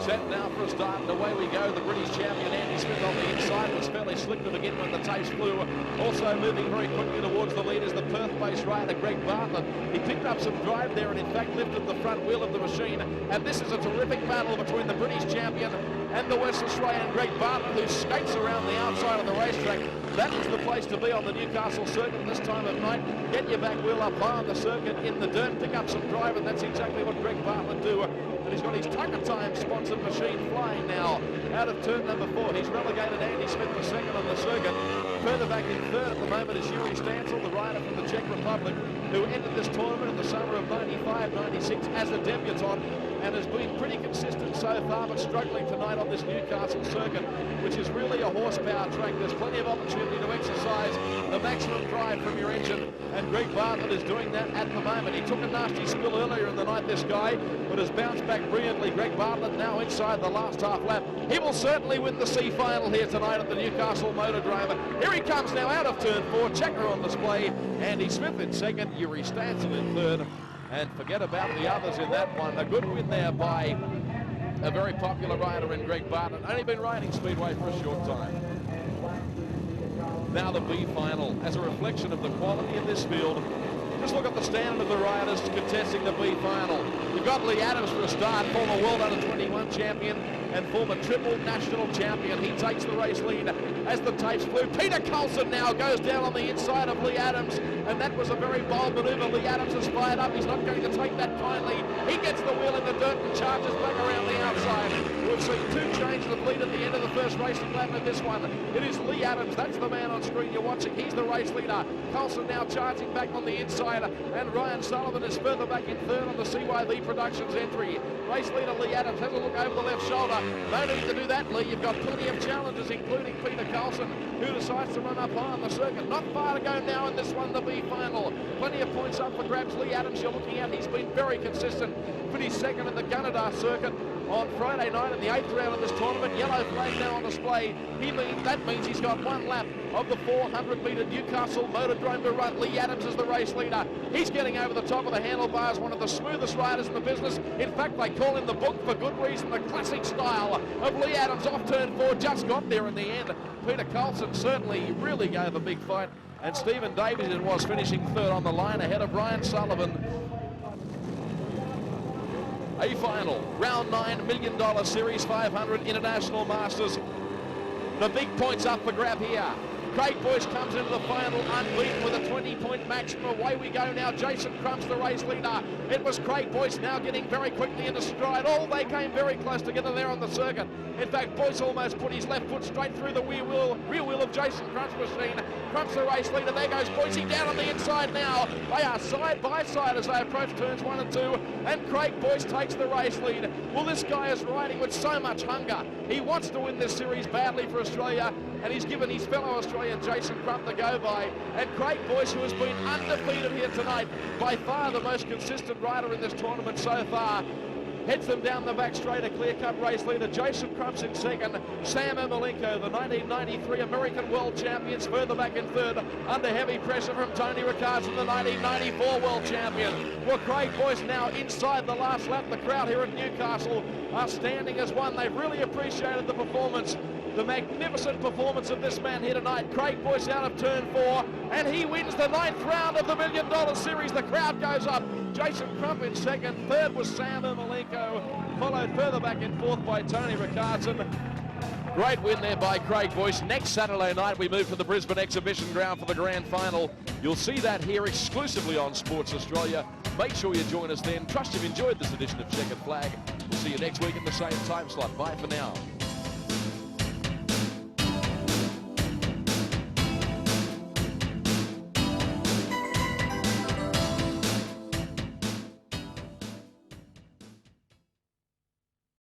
Set now for a start, and away we go. The British champion Andy Smith on the inside was fairly slick to begin when the tapes flew. Also moving very quickly towards the lead is the Perth-based rider Greg Bartlett. He picked up some drive there and in fact lifted the front wheel of the machine. And this is a terrific battle between the British champion and the West Australian Greg Bartlett, who skates around the outside of the racetrack. That is the place to be on the Newcastle circuit this time of night. Get your back wheel up high on the circuit in the dirt, pick up some drive, and that's exactly what Greg Bartlett do. And he's got his Tucker Time sponsored machine flying now out of turn number 4. He's relegated Andy Smith to second on the circuit. Further back in third at the moment is Yuri Stancil, the rider from the Czech Republic, who entered this tournament in the summer of 95-96 as a debutant and has been pretty consistent so far, but struggling tonight on this Newcastle circuit, which is really a horsepower track. There's plenty of opportunity to exercise the maximum drive from your engine, and Greg Bartlett is doing that at the moment. He took a nasty spill earlier in the night, this guy, but has bounced back brilliantly. Greg Bartlett now inside the last half lap. He will certainly win the C final here tonight at the Newcastle Motordrome. Here he comes now out of turn 4, checker on display. Andy Smith in second, Yuri Stancil in third. And forget about the others in that one. A good win there by a very popular rider in Greg Bartlett. Only been riding Speedway for a short time. Now the B final. As a reflection of the quality of this field, just look at the standard of the riders contesting the B final. You've got Lee Adams for a start, former World Under-21 champion and former triple national champion. He takes the race lead as the tapes flew. Peter Carlson now goes down on the inside of Lee Adams, and that was a very bold maneuver. Lee Adams is fired up. He's not going to take that kindly. He gets the wheel in the dirt and charges back around the outside. We've seen 2 changes of lead at the end of the first racing lap in this one. It is Lee Adams. That's the man on screen you're watching. He's the race leader. Carlson now charging back on the inside, and Ryan Sullivan is further back in third on the CYV Productions entry. Race leader Lee Adams has a look over the left shoulder. No need to do that, Lee. You've got plenty of challenges, including Peter Carlson, who decides to run up high on the circuit. Not far to go now in this one, the B final. Plenty of points up for grabs. Lee Adams, you're looking at. He's been very consistent. Finished second in the Gunnedah circuit. on Friday night in the 8th round of this tournament. Yellow flag now on display. That means he's got one lap of the 400-metre Newcastle Motordrome to run. Lee Adams is the race leader. He's getting over the top of the handlebars, one of the smoothest riders in the business. In fact, they call him the book for good reason. The classic style of Lee Adams off turn 4, just got there in the end. Peter Carlson certainly really gave a big fight, and Stephen Davidson was finishing third on the line ahead of Ryan Sullivan. A final, round 9, $1 million Series 500 International Masters. The big points up for grab here. Craig Boyce comes into the final unbeaten with a 20-point maximum. Away we go now. Jason Crump's the race leader. It was Craig Boyce now getting very quickly into stride. Oh, they came very close together there on the circuit. In fact, Boyce almost put his left foot straight through the rear wheel of Jason Crump's machine. Crump's the race leader. There goes Boyce down on the inside now. They are side by side as they approach turns 1 and 2. And Craig Boyce takes the race lead. Well, this guy is riding with so much hunger. He wants to win this series badly for Australia, and he's given his fellow Australian Jason Crump the go-by. And Craig Boyce, who has been undefeated here tonight, by far the most consistent rider in this tournament so far, heads them down the back straight. A clear-cut race leader. Jason Crump's in second. Sam Ermalenko, the 1993 American World Champions, further back in third, under heavy pressure from Tony Ricardo, the 1994 World Champion. Well, Craig Boyce now inside the last lap. The crowd here at Newcastle are standing as one. They've really appreciated the performance, the magnificent performance of this man here tonight. Craig Boyce out of turn 4, and he wins the 9th round of the $1 Million Series. The crowd goes up. Jason Crump in second. Third was Sam Ermalenko, followed further back in fourth by Tony Ricardo. Great win there by Craig Boyce. Next Saturday night, we move to the Brisbane Exhibition Ground for the grand final. You'll see that here exclusively on Sports Australia. Make sure you join us then. Trust you've enjoyed this edition of Checkered Flag. We'll see you next week at the same time slot. Bye for now.